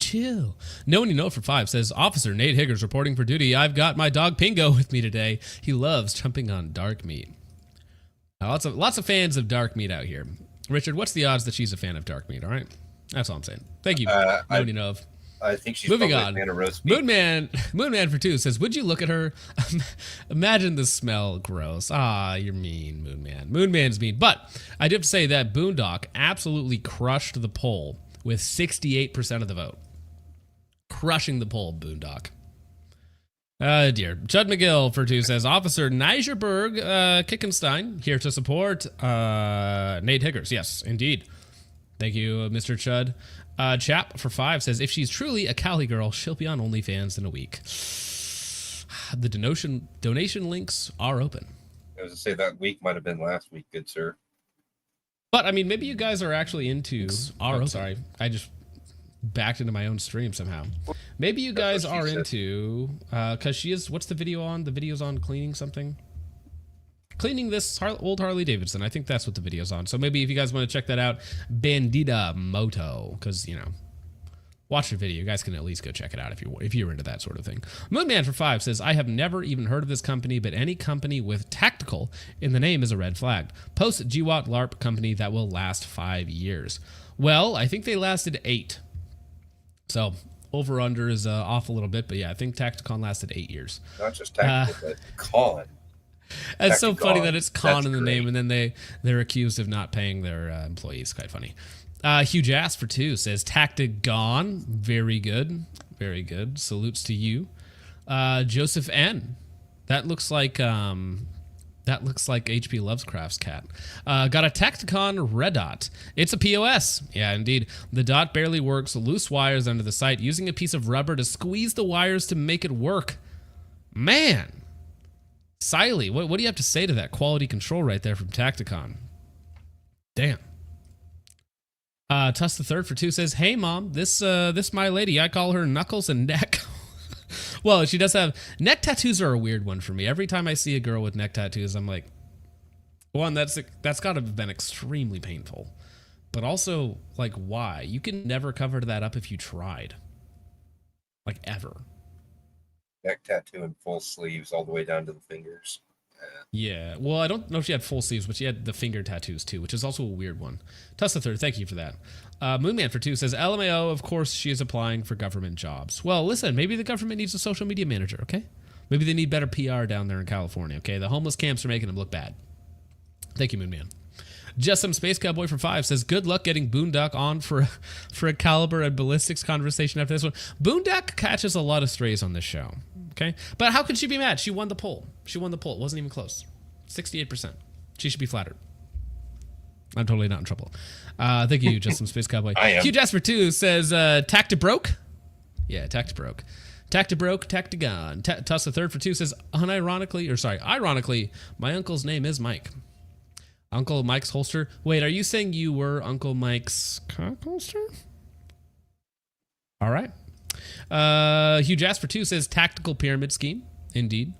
Speaker 2: Chill. No one you know for 5 says, Officer Nate Higgers reporting for duty. I've got my dog Pingo with me today. He loves jumping on dark meat. Lots of fans of dark meat out here. Richard, what's the odds that she's a fan of dark meat? All right, that's all I'm saying. Thank you. No one you know of.
Speaker 3: I think she's
Speaker 2: moving
Speaker 3: probably
Speaker 2: on.
Speaker 3: a fan of roast beef.
Speaker 2: Moonman for 2 says, would you look at her? Imagine the smell. Gross. Ah, you're mean, Moonman. Moonman's mean. But I do have to say that Boondock absolutely crushed the poll with 68% of the vote. Crushing the poll, Boondock. Dear. Chud McGill for 2 says, Officer Nigerberg Kickenstein here to support Nate Higgers. Yes, indeed. Thank you, Mr. Chud. Chap for 5 says, if she's truly a Cali girl, she'll be on OnlyFans in a week. The donation links are open.
Speaker 3: I was to say that week might have been last week, good sir.
Speaker 2: But I mean, maybe you guys are actually into. Sorry, I just backed into my own stream somehow. Maybe you guys are into because she is. What's the video on? The video's on cleaning something. Cleaning this old Harley Davidson. I think that's what the video's on. So maybe if you guys want to check that out, Bandita Moto, because, you know, watch the video. You guys can at least go check it out if you're into that sort of thing. Moonman for 5 says, I have never even heard of this company, but any company with tactical in the name is a red flag. Post GWAT LARP company that will last 5 years. Well, I think they lasted 8. So over under is off a little bit, but yeah, I think Tacticon lasted 8 years.
Speaker 3: Not just tactical, but con.
Speaker 2: It's so funny that it's con in the name, and then they're accused of not paying their employees. Quite funny. Huge Ass for 2 says Tacticon. Very good. Very good. Salutes to you. Joseph N. That looks like HP Lovecraft's cat. Got a Tacticon Red Dot. It's a POS. Yeah, indeed. The dot barely works. Loose wires under the sight. Using a piece of rubber to squeeze the wires to make it work. Man. Siley, what do you have to say to that quality control right there from Tacticon? Damn. Tuss the Third for 2 says, hey mom, this my lady, I call her Knuckles and Neck. Well, she does have neck tattoos are a weird one for me. Every time I see a girl with neck tattoos, I'm like, one, that's got to have been extremely painful. But also, like, why? You can never cover that up if you tried. Like, ever.
Speaker 3: Neck tattoo and full sleeves all the way down to the fingers.
Speaker 2: Yeah, well, I don't know if she had full sleeves, but she had the finger tattoos too, which is also a weird one. Tuss the Third, thank you for that. Moonman for 2 says, LMAO, of course she is applying for government jobs. Well, listen, maybe the government needs a social media manager, okay? Maybe they need better PR down there in California, okay? The homeless camps are making them look bad. Thank you, Moonman. Just Some Space Cowboy for 5 says, good luck getting Boondock on for a caliber and ballistics conversation after this one. Boondock catches a lot of strays on this show, okay? But how could she be mad? She won the poll. It wasn't even close. 68%. She should be flattered. I'm totally not in trouble. Thank you, Just Some Space Cowboy.
Speaker 3: I am.
Speaker 2: Q Jasper 2 says, Tactibroke? Yeah, Tactibroke. Tactagon. Tuss the Third for 2 says, ironically, my uncle's name is Mike. Uncle Mike's holster. Wait, are you saying you were Uncle Mike's cock holster? All right. Hugh Jasper 2 says tactical pyramid scheme. Indeed.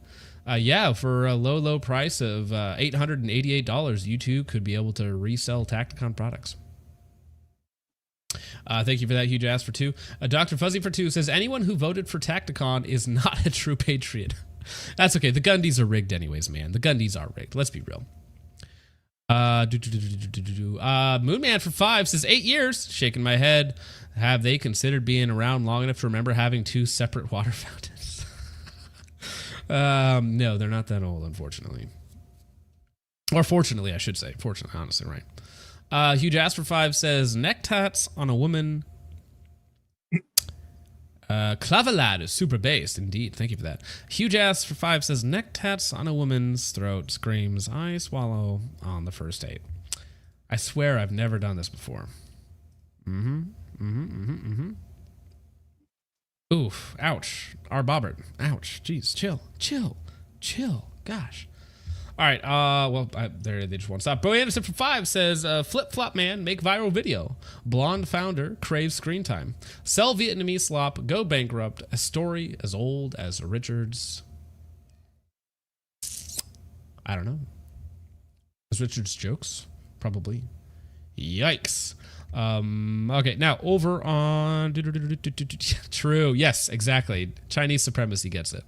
Speaker 2: Yeah, for a low price of $888, you too could be able to resell Tacticon products. Thank you for that huge ass for 2. Dr. Fuzzy for 2 says, anyone who voted for Tacticon is not a true patriot. That's okay. The Gundies are rigged anyways, man. The Gundies are rigged. Let's be real. Moonman for 5 says 8 years. Shaking my head. Have they considered being around long enough to remember having 2 separate water fountains? No, they're not that old, unfortunately. Or fortunately, I should say. Fortunately, honestly, right. Huge Ass for 5 says neck tats on a woman. Clavelad is super based, indeed. Thank you for that. Huge Ass for 5 says neck tats on a woman's throat screams, I swallow on the first date. I swear I've never done this before. Oof, ouch. R. Bobbert, ouch. Jeez, chill. Gosh. All right, they just won't stop. Bo Anderson for 5 says, Flip Flop Man, make viral video. Blonde founder craves screen time. Sell Vietnamese slop, go bankrupt. A story as old as Richard's. I don't know. As Richard's jokes? Probably. Yikes. Okay, now over on... True, yes, exactly. Chinese supremacy gets it.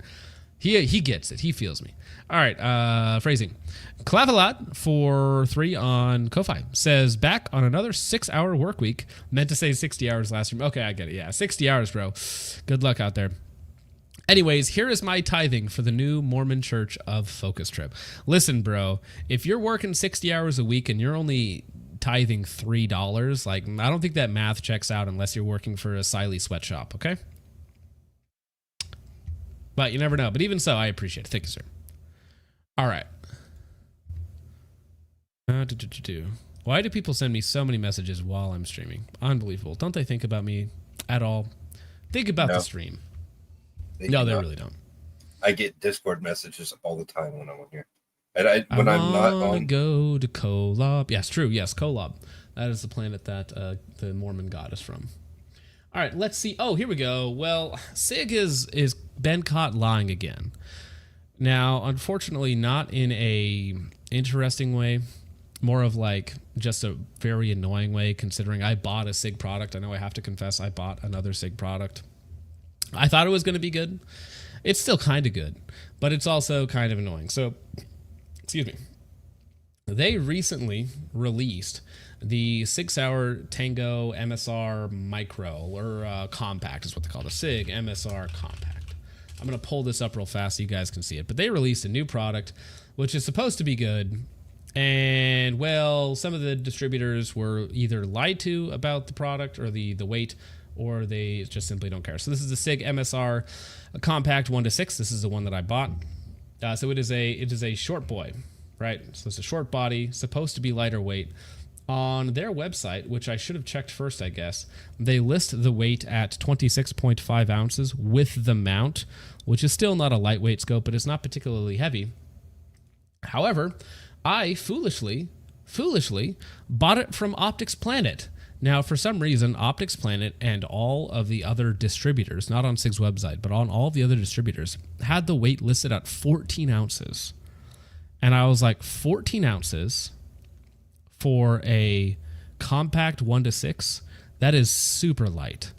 Speaker 2: He gets it. He feels me. All right, phrasing. Clavelat for 3 on Ko-Fi says, back on another 6-hour work week. Meant to say 60 hours last year. Okay, I get it. Yeah, 60 hours, bro. Good luck out there. Anyways, here is my tithing for the new Mormon Church of Focus Trip. Listen, bro, if you're working 60 hours a week and you're only tithing $3, like, I don't think that math checks out unless you're working for a Siley sweatshop, okay? But you never know. But even so, I appreciate it. Thank you, sir. All right. Why do people send me so many messages while I'm streaming? Unbelievable. Don't they think about me at all? Think about the stream. No, they really don't.
Speaker 3: I get Discord messages all the time when I'm on here. And when I'm not on...
Speaker 2: go to Kolob. Yes, true. Yes, Kolob. That is the planet that the Mormon god is from. All right, let's see. Oh, here we go. Well, Sig is been caught lying again. Now, unfortunately, not in a interesting way. More of like just a very annoying way, considering I bought a Sig product. I know I have to confess I bought another Sig product. I thought it was going to be good. It's still kind of good, but it's also kind of annoying. So, excuse me. They recently released the 6-hour Tango MSR Micro, or Compact is what they call it, a Sig MSR Compact. I'm going to pull this up real fast so you guys can see it. But they released a new product, which is supposed to be good. And, well, some of the distributors were either lied to about the product or the weight, or they just simply don't care. So this is the Sig MSR Compact 1-6. This is the one that I bought. So it is a short boy, right? So it's a short body, supposed to be lighter weight. On their website, which I should have checked first, I guess, they list the weight at 26.5 ounces with the mount, which is still not a lightweight scope, but it's not particularly heavy. However, I foolishly bought it from Optics Planet. Now, for some reason, Optics Planet and all of the other distributors, not on Sig's website, but on all of the other distributors, had the weight listed at 14 ounces. And I was like, 14 ounces for a compact 1-6? That is super light.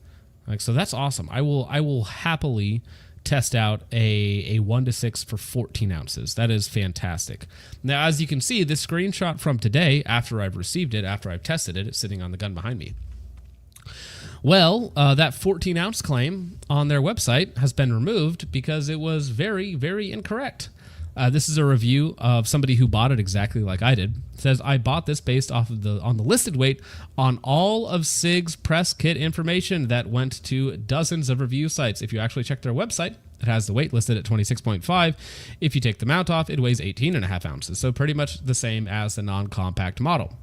Speaker 2: Like, so that's awesome. I will happily test out a 1-6 for 14 ounces. That is fantastic. Now, as you can see, this screenshot from today, after I've received it, after I've tested it, it's sitting on the gun behind me. Well, that 14-ounce claim on their website has been removed because it was very, very incorrect. This is a review of somebody who bought it exactly like I did. It says, I bought this based off of on the listed weight on all of Sig's press kit information that went to dozens of review sites. If you actually check their website, it has the weight listed at 26.5. If you take the mount off, it weighs 18.5 ounces. So pretty much the same as the non-compact model.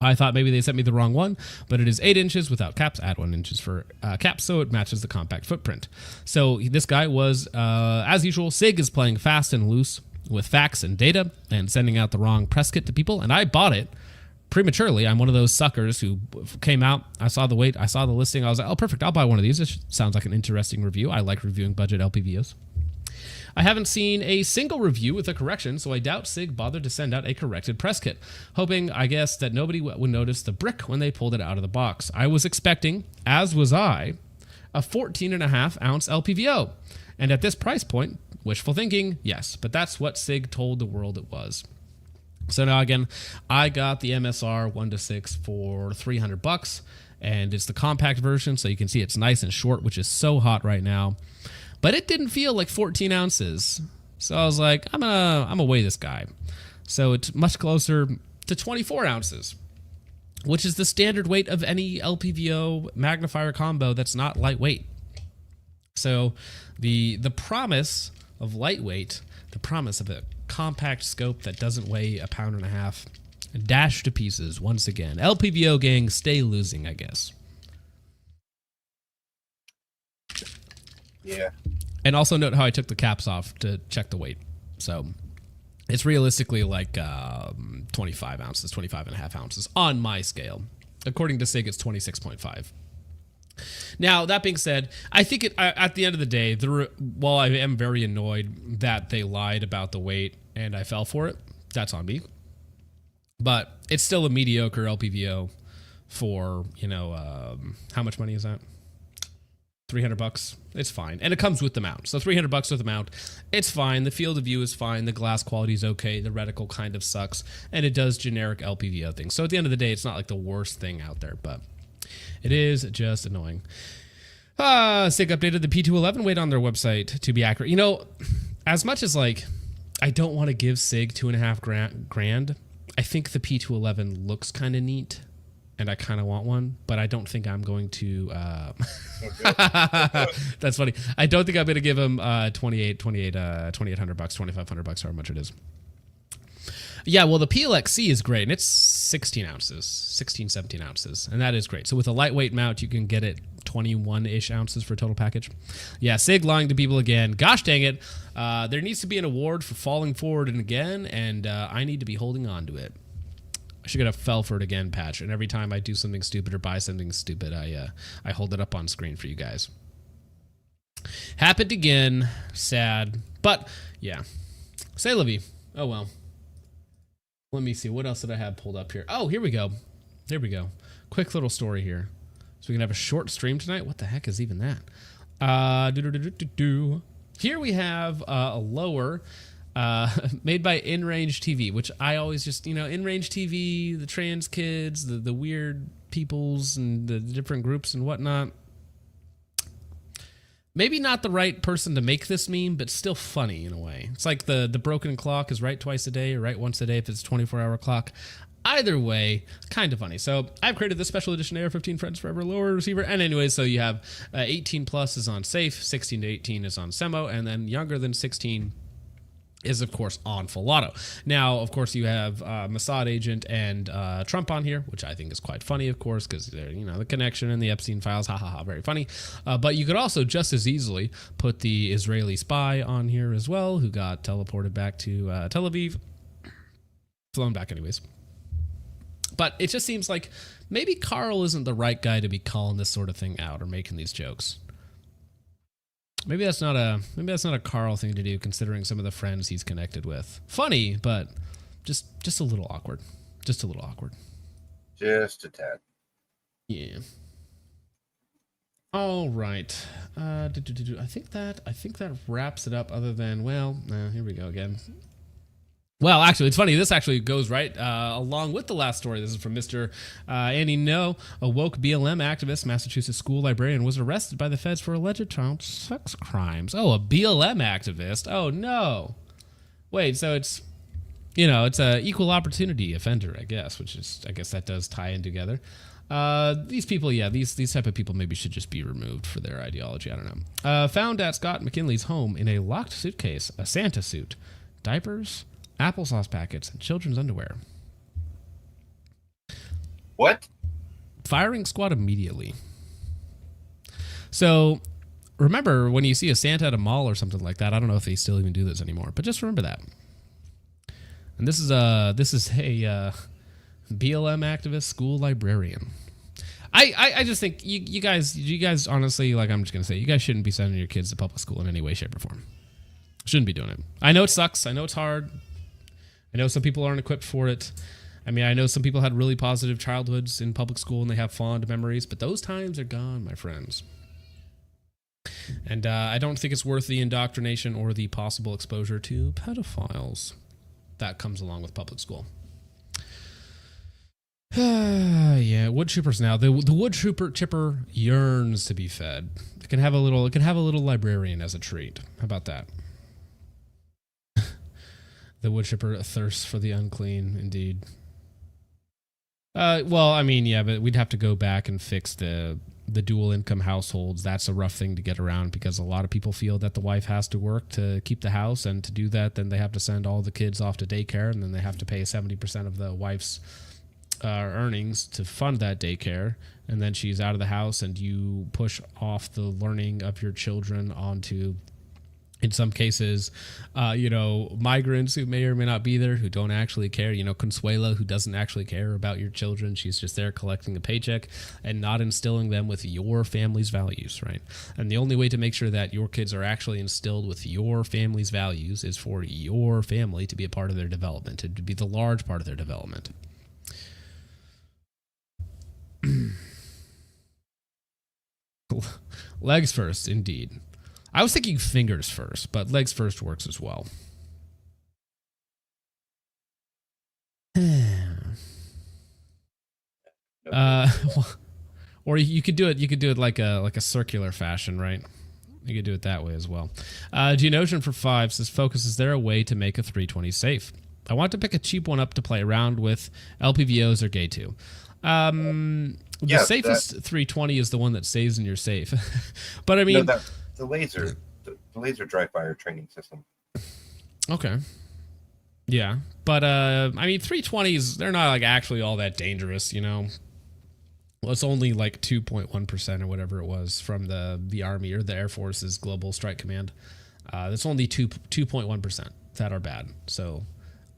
Speaker 2: I thought maybe they sent me the wrong one, but it is 8 inches without caps, add 1 inch for caps, so it matches the compact footprint. So this guy was, as usual, Sig is playing fast and loose with facts and data and sending out the wrong press kit to people, and I bought it prematurely. I'm one of those suckers who came out, I saw the weight, I saw the listing, I was like, oh, perfect, I'll buy one of these. This sounds like an interesting review. I like reviewing budget LPVOs. I haven't seen a single review with a correction, so I doubt SIG bothered to send out a corrected press kit, hoping, I guess, that nobody would notice the brick when they pulled it out of the box. I was expecting, as was I, a 14.5-ounce LPVO. And at this price point, wishful thinking, yes, but that's what SIG told the world it was. So now again, I got the MSR 1-6 for $300, and it's the compact version, so you can see it's nice and short, which is so hot right now. But it didn't feel like 14 ounces, so I was like, I'm gonna weigh this guy. So it's much closer to 24 ounces, which is the standard weight of any LPVO magnifier combo that's not lightweight. So the promise of lightweight, the promise of a compact scope that doesn't weigh 1.5 pounds, dashed to pieces once again. LPVO gang, stay losing, I guess.
Speaker 3: Yeah.
Speaker 2: And also note how I took the caps off to check the weight. So it's realistically like 25 ounces, 25.5 ounces on my scale. According to SIG, it's 26.5. Now, that being said, I think at the end of the day, while I am very annoyed that they lied about the weight and I fell for it, that's on me. But it's still a mediocre LPVO for, how much money is that? $300. It's fine. And it comes with the mount. So $300 with the mount. It's fine. The field of view is fine. The glass quality is okay. The reticle kind of sucks. And it does generic LPVO things. So at the end of the day, it's not like the worst thing out there, but it is just annoying. SIG updated the P211 weight on their website to be accurate. As much as I don't want to give SIG $2.5 grand, I think the P211 looks kind of neat. And I kind of want one, but I don't think I'm going to. That's funny. I don't think I'm going to give him $2,800, $2,500, however much it is. Yeah, well, the PLXC is great, and it's 16 ounces, 16, 17 ounces, and that is great. So with a lightweight mount, you can get it 21-ish ounces for a total package. Yeah, SIG lying to people again. Gosh dang it. There needs to be an award for falling forward and again, and I need to be holding on to it. I should get a fell for it again patch, and every time I do something stupid or buy something stupid, I hold it up on screen for you guys. Happened again. Sad. But, yeah. Say la vie. Oh, well. Let me see. What else did I have pulled up here? Oh, here we go. Here we go. Quick little story here. So we can have a short stream tonight. What the heck is even that? Here we have a lower... made by InRange TV, which I always just, InRange TV, the trans kids, the weird peoples and the different groups and whatnot. Maybe not the right person to make this meme, but still funny in a way. It's like the broken clock is right twice a day or right once a day if it's a 24-hour clock. Either way, kind of funny. So I've created this special edition AR-15 Friends Forever lower receiver. And anyway, so you have 18 plus is on safe, 16 to 18 is on Semo, and then younger than 16 is, of course, on full auto. Now, of course, you have Mossad agent and Trump on here, which I think is quite funny, of course, because, the connection and the Epstein files, very funny. But you could also just as easily put the Israeli spy on here as well, who got teleported back to Tel Aviv. Flown back anyways. But it just seems like maybe Carl isn't the right guy to be calling this sort of thing out or making these jokes. Maybe that's not a Carl thing to do, considering some of the friends he's connected with. Funny, but just a little awkward. Just a little awkward.
Speaker 3: Just a tad.
Speaker 2: Yeah. All right. I think that wraps it up. Other than, here we go again. Well, actually, it's funny. This actually goes right along with the last story. This is from Mr. Andy No. A woke BLM activist, Massachusetts school librarian, was arrested by the feds for alleged child sex crimes. Oh, a BLM activist. Oh, no. Wait, so it's a equal opportunity offender, I guess, I guess that does tie in together. These people, these type of people maybe should just be removed for their ideology. I don't know. Found at Scott McKinley's home in a locked suitcase, a Santa suit, diapers, applesauce packets, and children's underwear.
Speaker 3: What?
Speaker 2: Firing squad immediately. So, remember when you see a Santa at a mall or something like that, I don't know if they still even do this anymore, but just remember that. And this is a BLM activist school librarian. I just think you guys honestly, I'm just going to say, you guys shouldn't be sending your kids to public school in any way, shape, or form. Shouldn't be doing it. I know it sucks. I know it's hard. I know some people aren't equipped for it. I mean, I know some people had really positive childhoods in public school and they have fond memories, but those times are gone, my friends. And I don't think it's worth the indoctrination or the possible exposure to pedophiles that comes along with public school. Yeah, wood troopers now. The wood chipper yearns to be fed. It can have a little librarian as a treat. How about that? The wood chipper thirsts for the unclean, indeed. Well, I mean, yeah, but we'd have to go back and fix the dual income households. That's a rough thing to get around because a lot of people feel that the wife has to work to keep the house, and to do that, then they have to send all the kids off to daycare, and then they have to pay 70% of the wife's earnings to fund that daycare, and then she's out of the house, and you push off the learning of your children onto, in some cases, migrants who may or may not be there, who don't actually care. Consuelo, who doesn't actually care about your children. She's just there collecting a paycheck and not instilling them with your family's values, right? And the only way to make sure that your kids are actually instilled with your family's values is for your family to be a part of their development, to be the large part of their development. Legs first, indeed. I was thinking fingers first, but legs first works as well. Or you could do it. You could do it like a circular fashion, right? You could do it that way as well. Genotion for 5 says, "Focus, is there a way to make a 320 safe? I want to pick a cheap one up to play around with. LPVOs are gay too." The safest 320 is the one that stays in your safe. But I mean,
Speaker 3: the laser dry fire training system. Okay.
Speaker 2: Yeah, but I mean, 320s, they're not like actually all that dangerous, Well, it's only like 2.1% or whatever it was from the Army or the Air Force's Global Strike Command. That's only 2.1% that are bad. So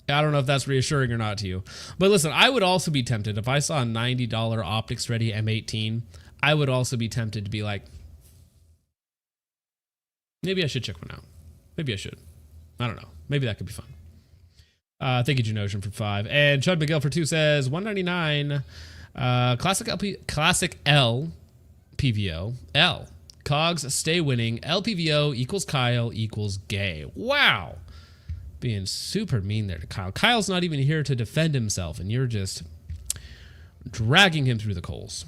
Speaker 2: I don't know if that's reassuring or not to you. But listen, I would also be tempted if I saw a $90 optics ready M18. I would also be tempted to be like, maybe I should check one out. Maybe I should. I don't know. Maybe that could be fun. Thank you, Genotion, for 5. And Chud Miguel for 2 says, $199. Classic L PVO. L. Cogs stay winning. LPVO equals Kyle equals gay. Wow. Being super mean there to Kyle. Kyle's not even here to defend himself, and you're just dragging him through the coals.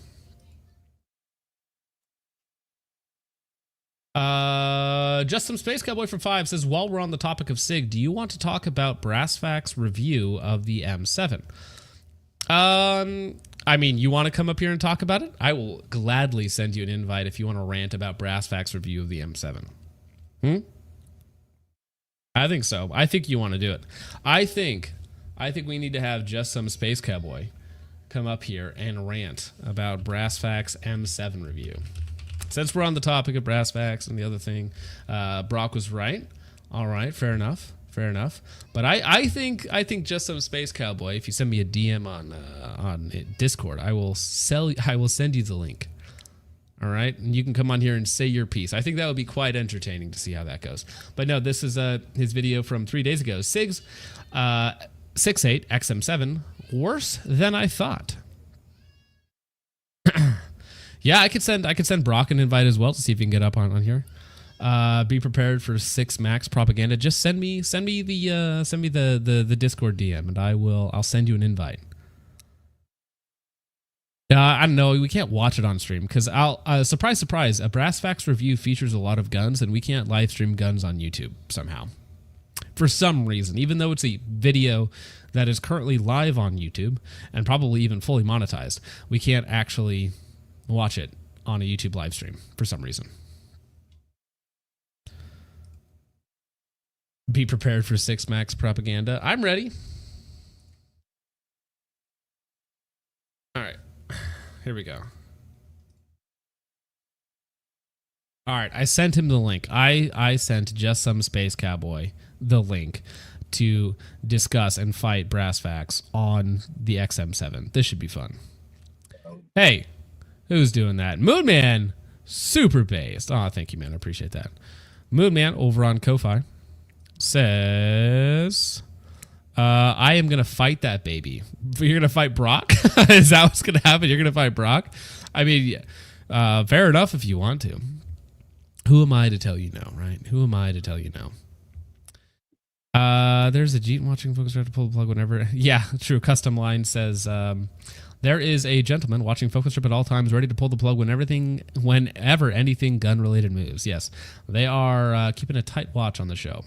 Speaker 2: Just some Space Cowboy for 5 says, while we're on the topic of SIG, do you want to talk about Brassfack's review of the M7? I mean, you want to come up here and talk about it? I will gladly send you an invite if you want to rant about Brassfack's review of the M7. I think so. I think you want to do it. I think we need to have Just Some Space Cowboy come up here and rant about Brassfack's M7 review. Since we're on the topic of Brassfack's and the other thing, Brock was right. All right, fair enough. But I think Just Some Space Cowboy, if you send me a DM on Discord, I will send you the link. All right, and you can come on here and say your piece. I think that would be quite entertaining to see how that goes. But no, this is his video from 3 days ago. Sig's 6.8 XM7 worse than I thought. Yeah, I could send Brock an invite as well to see if he can get up on here. Be prepared for 6 max propaganda. Just send me the Discord DM, and I'll send you an invite. I don't know. We can't watch it on stream because surprise, surprise, a Brassfack's review features a lot of guns, and we can't live stream guns on YouTube somehow. For some reason, even though it's a video that is currently live on YouTube and probably even fully monetized, we can't actually watch it on a YouTube live stream for some reason. Be prepared for 6 max propaganda. I'm ready. All right. Here we go. All right, I sent him the link. I sent Just Some Space Cowboy the link to discuss and fight Brassfack's on the XM7. This should be fun. Hey, who's doing that? Moonman, super based. Oh, thank you, man. I appreciate that. Moonman over on Ko-Fi. says, I am going to fight that baby. You're going to fight Brock? Is that what's going to happen? You're going to fight Brock? I mean, fair enough if you want to. Who am I to tell you no, right? Who am I to tell you no? There's a Jeet watching Focus Strip to pull the plug whenever. Yeah, true. Custom Line says, there is a gentleman watching Focus Strip at all times, ready to pull the plug whenever anything gun-related moves. Yes, they are keeping a tight watch on the show.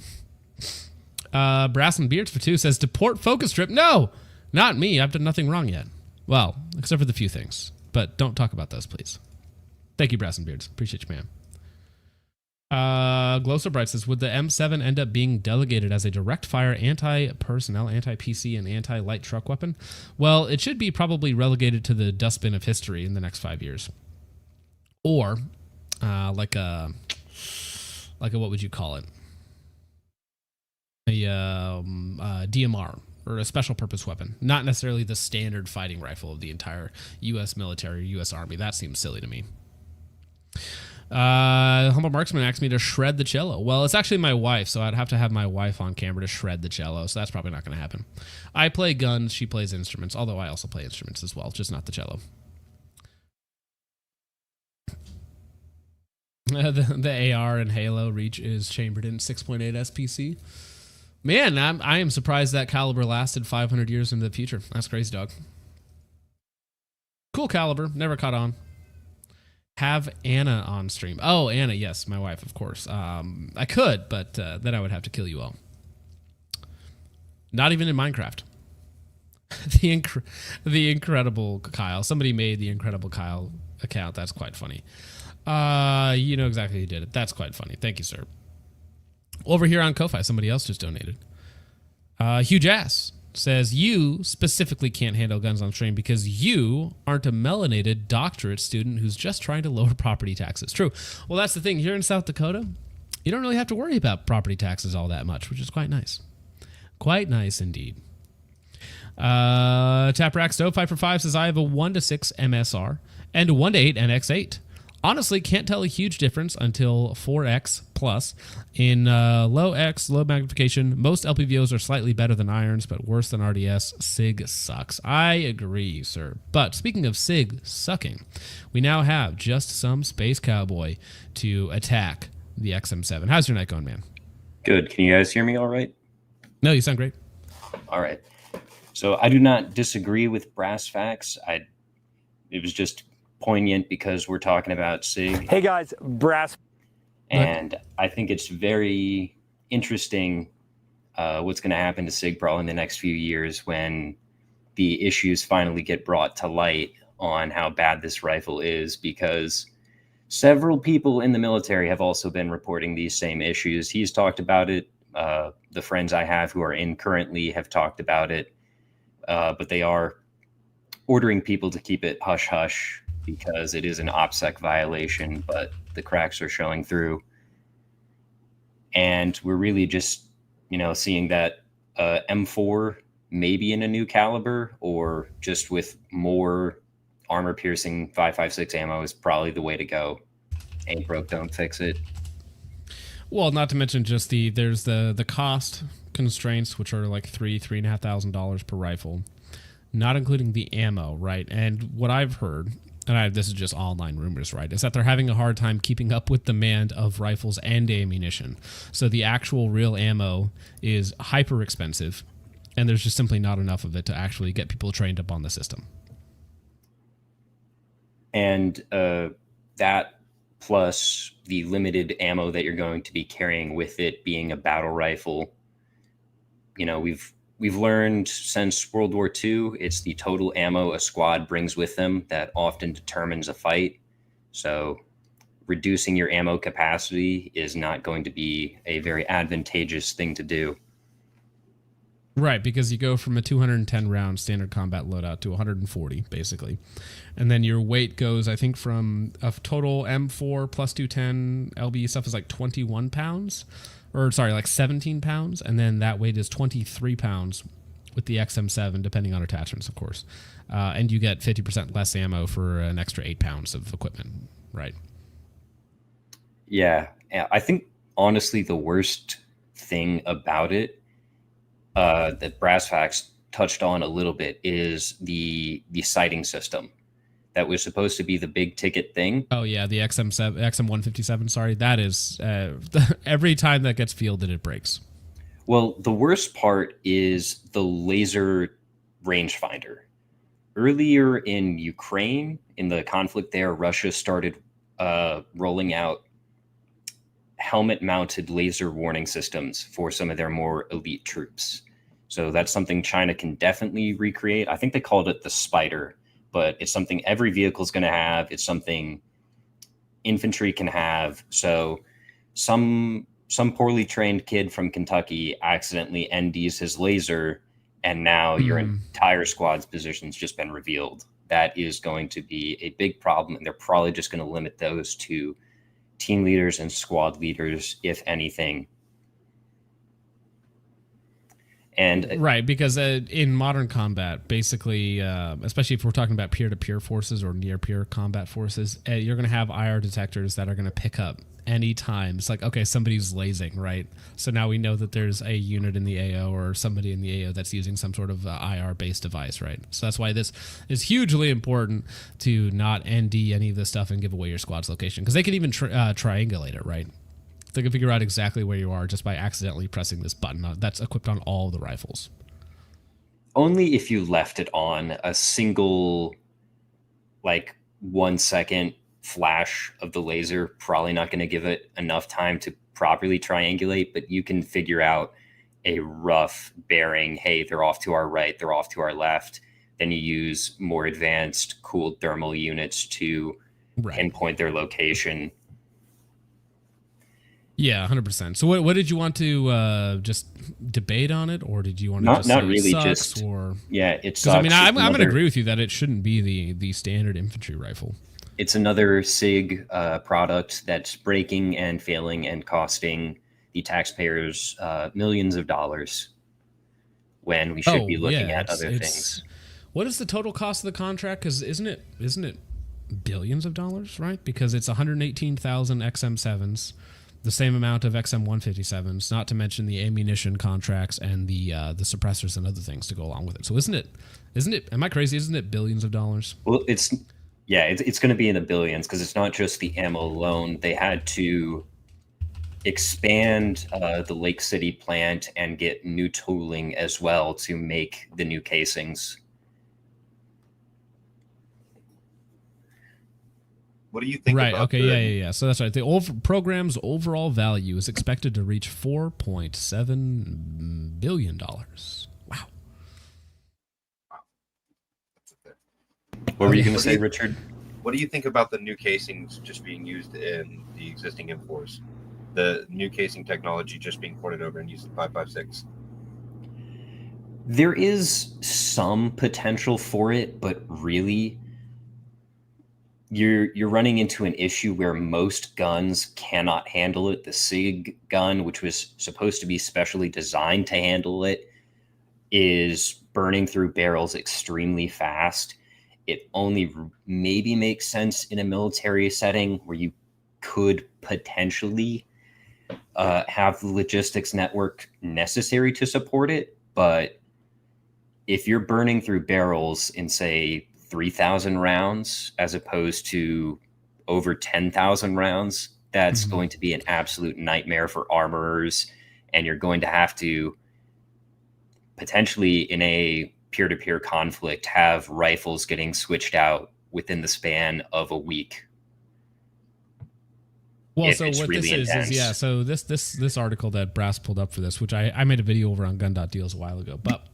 Speaker 2: Brass and Beards for 2 says, deport Focus Strip. No, not me. I've done nothing wrong yet. Well, except for the few things. But don't talk about those, please. Thank you, Brass and Beards. Appreciate you, man. Glow So Bright says, would the M7 end up being delegated as a direct fire anti-personnel, anti-PC, and anti-light truck weapon? Well, it should be probably relegated to the dustbin of history in the next 5 years. Or, like a what would you call it? A DMR, or a special purpose weapon. Not necessarily the standard fighting rifle of the entire U.S. military or U.S. Army. That seems silly to me. Humble Marksman asked me to shred the cello. Well, it's actually my wife, so I'd have to have my wife on camera to shred the cello, so that's probably not going to happen. I play guns, she plays instruments, although I also play instruments as well, just not the cello. The AR and Halo reach is chambered in 6.8 SPC. Man, I am surprised that caliber lasted 500 years into the future. That's crazy, dog. Cool caliber, never caught on. Have Anna on stream. Oh, Anna, yes, my wife, of course. I could, but then I would have to kill you all. Not even in Minecraft. The Incredible Kyle. Somebody made the Incredible Kyle account. That's quite funny. You know exactly who did it. That's quite funny. Thank you, sir. Over here on Ko-Fi, somebody else just donated. Huge Ass says, you specifically can't handle guns on stream because you aren't a melanated doctorate student who's just trying to lower property taxes. True. Well, that's the thing. Here in South Dakota, you don't really have to worry about property taxes all that much, which is quite nice. Quite nice indeed. Taprack Stove 5 says, I have a 1-6 MSR and a 1-8 NX8. Honestly, can't tell a huge difference until 4X plus. In low X, low magnification, most LPVOs are slightly better than irons, but worse than RDS. Sig sucks. I agree, sir. But speaking of Sig sucking, we now have just some Space Cowboy to attack the XM7. How's your night going, man?
Speaker 9: Good. Can you guys hear me all right?
Speaker 2: No, you sound great.
Speaker 9: All right. So I do not disagree with Brass Facts. It was just poignant because we're talking about Sig.
Speaker 4: Hey guys, Brass.
Speaker 9: And I think it's very interesting what's going to happen to Sig probably in the next few years when the issues finally get brought to light on how bad this rifle is, because several people in the military have also been reporting these same issues. He's talked about it. The friends I have who are in currently have talked about it, but they are ordering people to keep it hush-hush because it is an OPSEC violation, but the cracks are showing through. And we're really just, seeing that M4 maybe in a new caliber or just with more armor-piercing 5.56 ammo is probably the way to go. Ain't broke, don't fix it.
Speaker 2: Well, not to mention just there's the cost constraints, which are like $3,500 per rifle, not including the ammo, right? And what I've heard, and this is just online rumors, right, is that they're having a hard time keeping up with demand of rifles and ammunition. So the actual real ammo is hyper expensive, and there's just simply not enough of it to actually get people trained up on the system. And
Speaker 9: that plus the limited ammo that you're going to be carrying with it being a battle rifle, we've learned since World War II, it's the total ammo a squad brings with them that often determines a fight. So reducing your ammo capacity is not going to be a very advantageous thing to do.
Speaker 2: Right, because you go from a 210 round standard combat loadout to 140, basically. And then your weight goes, I think, from a total M4 plus 210 LB stuff is like 21 pounds. Or, sorry, like 17 pounds. And then that weight is 23 pounds with the XM7, depending on attachments, of course. And you get 50% less ammo for an extra 8 pounds of equipment, right?
Speaker 9: Yeah. I think, honestly, the worst thing about it that Brass Facts touched on a little bit is the sighting system that was supposed to be the big ticket thing.
Speaker 2: Oh yeah, the XM157. Sorry, that is every time that gets fielded, it breaks.
Speaker 9: Well, the worst part is the laser rangefinder. Earlier in Ukraine, in the conflict there, Russia started rolling out helmet-mounted laser warning systems for some of their more elite troops. So that's something China can definitely recreate. I think they called it the Spider, but it's something every vehicle is going to have. It's something infantry can have. So some poorly trained kid from Kentucky accidentally NDs his laser, and now your entire squad's position's just been revealed. That is going to be a big problem, and they're probably just going to limit those to team leaders and squad leaders, if anything. And
Speaker 2: right, because in modern combat, basically, especially if we're talking about peer-to-peer forces or near-peer combat forces, you're going to have IR detectors that are going to pick up any time. It's like, okay, somebody's lasing, right? So now we know that there's a unit in the AO or somebody in the AO that's using some sort of IR-based device, right? So that's why this is hugely important to not ND any of this stuff and give away your squad's location, because they can even triangulate it, right? They can figure out exactly where you are just by accidentally pressing this button that's equipped on all the rifles.
Speaker 9: Only if you left it on a single, like 1 second flash of the laser, probably not going to give it enough time to properly triangulate, but you can figure out a rough bearing. Hey, they're off to our right, they're off to our left. Then you use more advanced cooled thermal units to pinpoint their location.
Speaker 2: Yeah, 100%. So what did you want to just debate on it, or did you want to
Speaker 9: not
Speaker 2: just say
Speaker 9: really
Speaker 2: it sucks,
Speaker 9: just
Speaker 2: or
Speaker 9: yeah, it sucks.
Speaker 2: I mean, I'm going to agree with you that it shouldn't be the standard infantry rifle.
Speaker 9: It's another SIG product that's breaking and failing and costing the taxpayers millions of dollars when we should be looking at other things.
Speaker 2: What is the total cost of the contract? Because isn't it billions of dollars, right? Because it's 118,000 XM7s. The same amount of XM157s, not to mention the ammunition contracts and the suppressors and other things to go along with it. So isn't it? Am I crazy? Isn't it billions of dollars?
Speaker 9: Well, it's going to be in the billions, because it's not just the ammo alone. They had to expand the Lake City plant and get new tooling as well to make the new casings.
Speaker 3: What do you think?
Speaker 2: Right.
Speaker 3: About
Speaker 2: Okay. Yeah. So that's right. The program's overall value is expected to reach $4.7 billion. Wow.
Speaker 9: What were you going to say, Richard?
Speaker 3: What do you think about the new casings just being used in the existing M4s? The new casing technology just being ported over and used in 5.56?
Speaker 9: There is some potential for it, but really, you're running into an issue where most guns cannot handle it. The SIG gun, which was supposed to be specially designed to handle it, is burning through barrels extremely fast. It only maybe makes sense in a military setting where you could potentially have the logistics network necessary to support it. But if you're burning through barrels in, say, 3,000 rounds as opposed to over 10,000 rounds, that's going to be an absolute nightmare for armorers. And you're going to have to potentially, in a peer-to-peer conflict, have rifles getting switched out within the span of a week.
Speaker 2: Well, so what really this is yeah. So this article that Brass pulled up for this, which I made a video over on Gun.Deals a while ago, but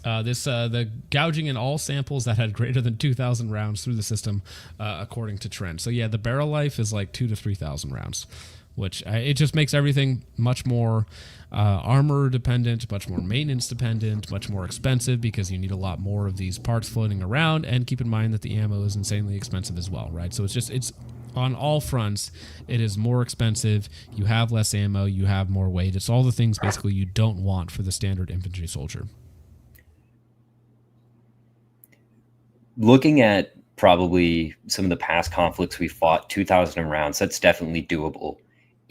Speaker 2: the gouging in all samples that had greater than 2,000 rounds through the system, according to Trend. So yeah, the barrel life is like 2,000 to 3,000 rounds, which it just makes everything much more armor dependent, much more maintenance dependent, much more expensive, because you need a lot more of these parts floating around. And keep in mind that the ammo is insanely expensive as well, right? So it's on all fronts, it is more expensive. You have less ammo, you have more weight. It's all the things basically you don't want for the standard infantry soldier.
Speaker 9: Looking at probably some of the past conflicts we fought, 2,000 rounds, that's definitely doable.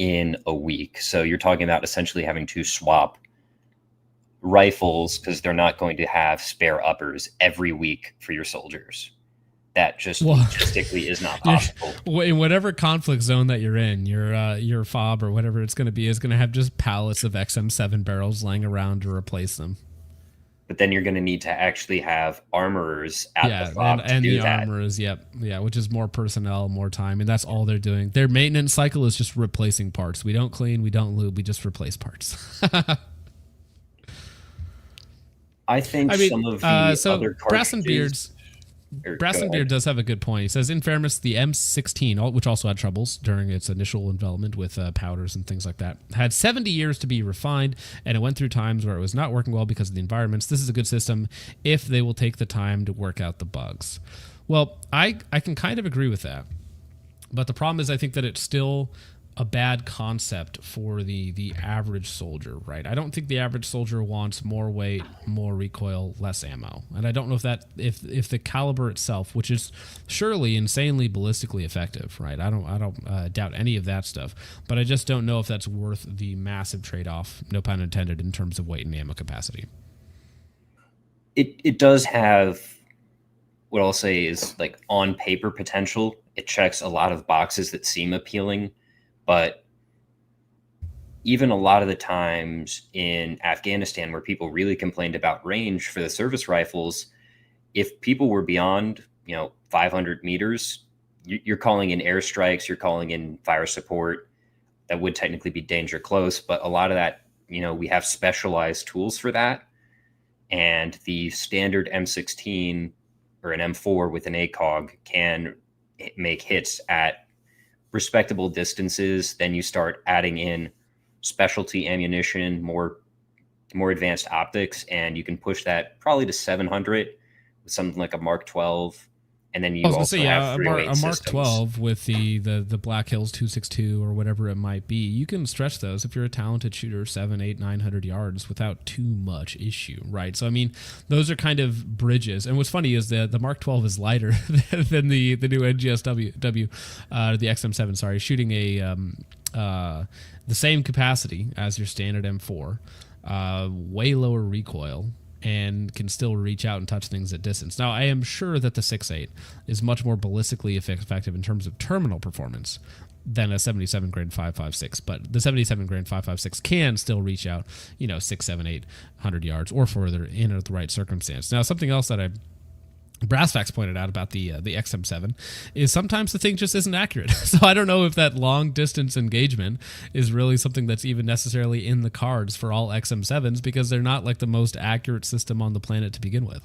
Speaker 9: in a week. So you're talking about essentially having to swap rifles because they're not going to have spare uppers every week for your soldiers. That just logistically is not possible.
Speaker 2: In whatever conflict zone that you're in, your fob or whatever it's going to be is going to have just pallets of XM7 barrels laying around to replace them.
Speaker 9: But then you're going to need to actually have armorers at the fob
Speaker 2: and
Speaker 9: to do
Speaker 2: the
Speaker 9: that.
Speaker 2: armorers, which is more personnel, more time, and that's all they're doing. Their maintenance cycle is just replacing parts. We don't clean, we don't lube, we just replace parts.
Speaker 9: I think some of the other
Speaker 2: Brass and Beards. Brass and Beard does have a good point. He says, in fairness, the M16, which also had troubles during its initial development with powders and things like that, had 70 years to be refined, and it went through times where it was not working well because of the environments. This is a good system if they will take the time to work out the bugs. Well, I can kind of agree with that. But the problem is I think that it's still a bad concept for the average soldier, right? I don't think the average soldier wants more weight, more recoil, less ammo. And I don't know if the caliber itself, which is surely insanely ballistically effective, right? I don't doubt any of that stuff, but I just don't know if that's worth the massive trade-off, no pun intended, in terms of weight and ammo capacity.
Speaker 9: It does have what I'll say is like on paper potential. It checks a lot of boxes that seem appealing. But even a lot of the times in Afghanistan where people really complained about range for the service rifles, if people were beyond, 500 meters, you're calling in airstrikes, you're calling in fire support. That would technically be danger close, but a lot of that, we have specialized tools for that. And the standard M16 or an M4 with an ACOG can make hits at respectable distances. Then you start adding in specialty ammunition, more advanced optics, and you can push that probably to 700 with something like a Mark 12. And then you also have
Speaker 2: a Mark 12 with the Black Hills 262 or whatever it might be. You can stretch those if you're a talented shooter 700, 800, 900 yards without too much issue, right? So I mean, those are kind of bridges. And what's funny is the Mark 12 is lighter than the new NGSW, the XM7. Sorry, shooting the same capacity as your standard M4, way lower recoil, and can still reach out and touch things at distance. Now, I am sure that the 6.8 is much more ballistically effective in terms of terminal performance than a 77 grain 5.56, but the 77 grain 5.56 can still reach out, 6, 7, 800 yards or further in the right circumstance. Now, something else that Brassfax pointed out about the XM7 is sometimes the thing just isn't accurate. So I don't know if that long distance engagement is really something that's even necessarily in the cards for all XM7s, because they're not like the most accurate system on the planet to begin with.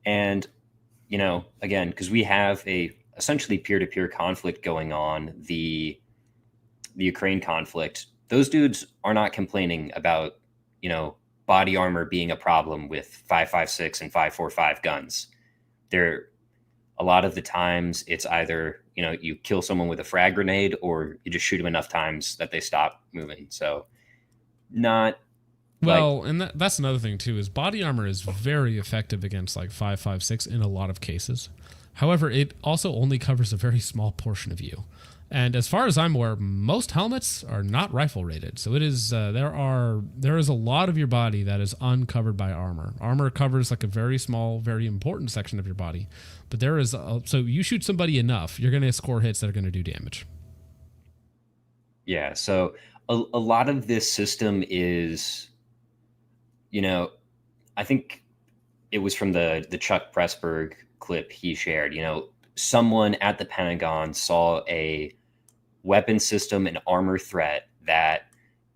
Speaker 9: And, again, because we have a essentially peer-to-peer conflict going on, the Ukraine conflict, those dudes are not complaining about, body armor being a problem with 5.56 and 5.45 guns. A lot of the times it's either, you kill someone with a frag grenade or you just shoot them enough times that they stop moving. So
Speaker 2: and that's another thing too, is body armor is very effective against like 5.56 in a lot of cases. However, it also only covers a very small portion of you. And as far as I'm aware, most helmets are not rifle rated. So it is there is a lot of your body that is uncovered by armor. Armor covers like a very small, very important section of your body. But so you shoot somebody enough, you're going to score hits that are going to do damage.
Speaker 9: Yeah. So a lot of this system is, I think it was from the Chuck Pressburg clip he shared. Someone at the Pentagon saw a weapon system and armor threat that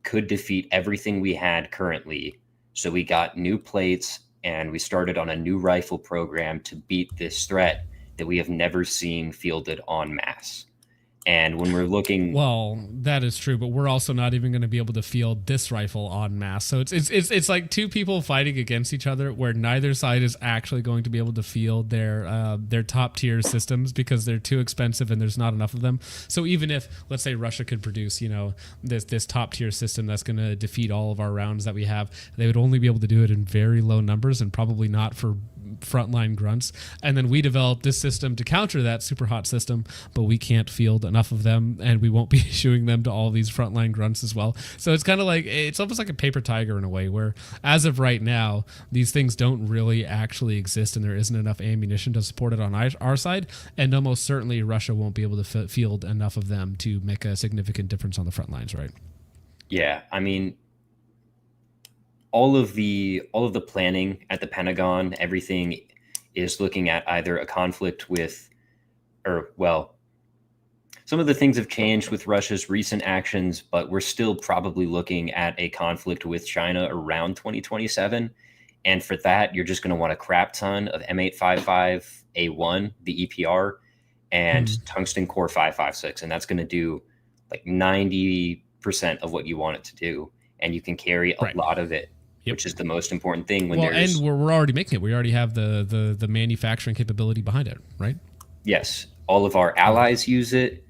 Speaker 9: could defeat everything we had currently. So we got new plates and we started on a new rifle program to beat this threat that we have never seen fielded en masse. And when we're looking,
Speaker 2: well, that is true, but we're also not even going to be able to field this rifle en masse. So it's like two people fighting against each other, where neither side is actually going to be able to field their top tier systems because they're too expensive and there's not enough of them. So even if, let's say, Russia could produce, this top tier system that's going to defeat all of our rounds that we have, they would only be able to do it in very low numbers and probably not for frontline grunts. And then we developed this system to counter that super hot system, but we can't field enough of them, and we won't be issuing them to all these frontline grunts as well. So it's kind of like, it's almost like a paper tiger in a way, where as of right now, these things don't really actually exist, and there isn't enough ammunition to support it on our side, and almost certainly Russia won't be able to field enough of them to make a significant difference on the front lines, right?
Speaker 9: Yeah, I mean, all of the planning at the Pentagon, everything is looking at either a conflict with, or well, some of the things have changed with Russia's recent actions, but we're still probably looking at a conflict with China around 2027. And for that, you're just going to want a crap ton of M855A1, the EPR, and tungsten core 556, and that's going to do like 90% of what you want it to do, and you can carry a lot of it, which is the most important thing. When
Speaker 2: and we're already making it. We already have the manufacturing capability behind it, right?
Speaker 9: Yes, all of our allies use it.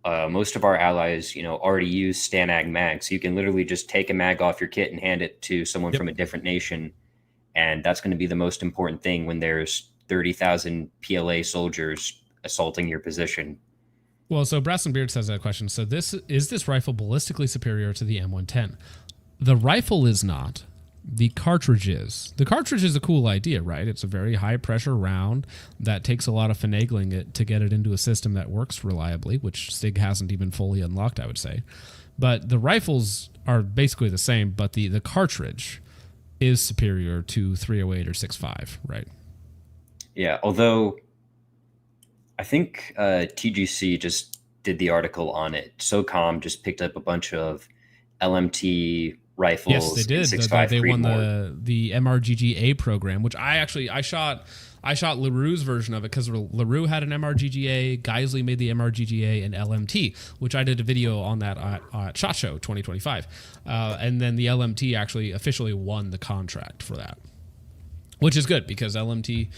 Speaker 9: Most of our allies, already use STANAG mags, so you can literally just take a mag off your kit and hand it to someone from a different nation, and that's going to be the most important thing when there's 30,000 PLA soldiers assaulting your position.
Speaker 2: Well, so Brass and Beard says that question. So is this rifle ballistically superior to the M110? The rifle is not. The cartridge is. The cartridge is a cool idea, right? It's a very high pressure round that takes a lot of finagling it to get it into a system that works reliably, which SIG hasn't even fully unlocked, I would say. But the rifles are basically the same, but the cartridge is superior to 308 or 6.5, right?
Speaker 9: Yeah, although I think TGC just did the article on it. SOCOM just picked up a bunch of LMT rifles.
Speaker 2: Yes, they did. They won the MRGGA program, which I shot LaRue's version of it, because LaRue had an MRGGA, Geisley made the MRGGA and LMT, which I did a video on that at SHOT Show 2025. And then the LMT actually officially won the contract for that, which is good, because LMT,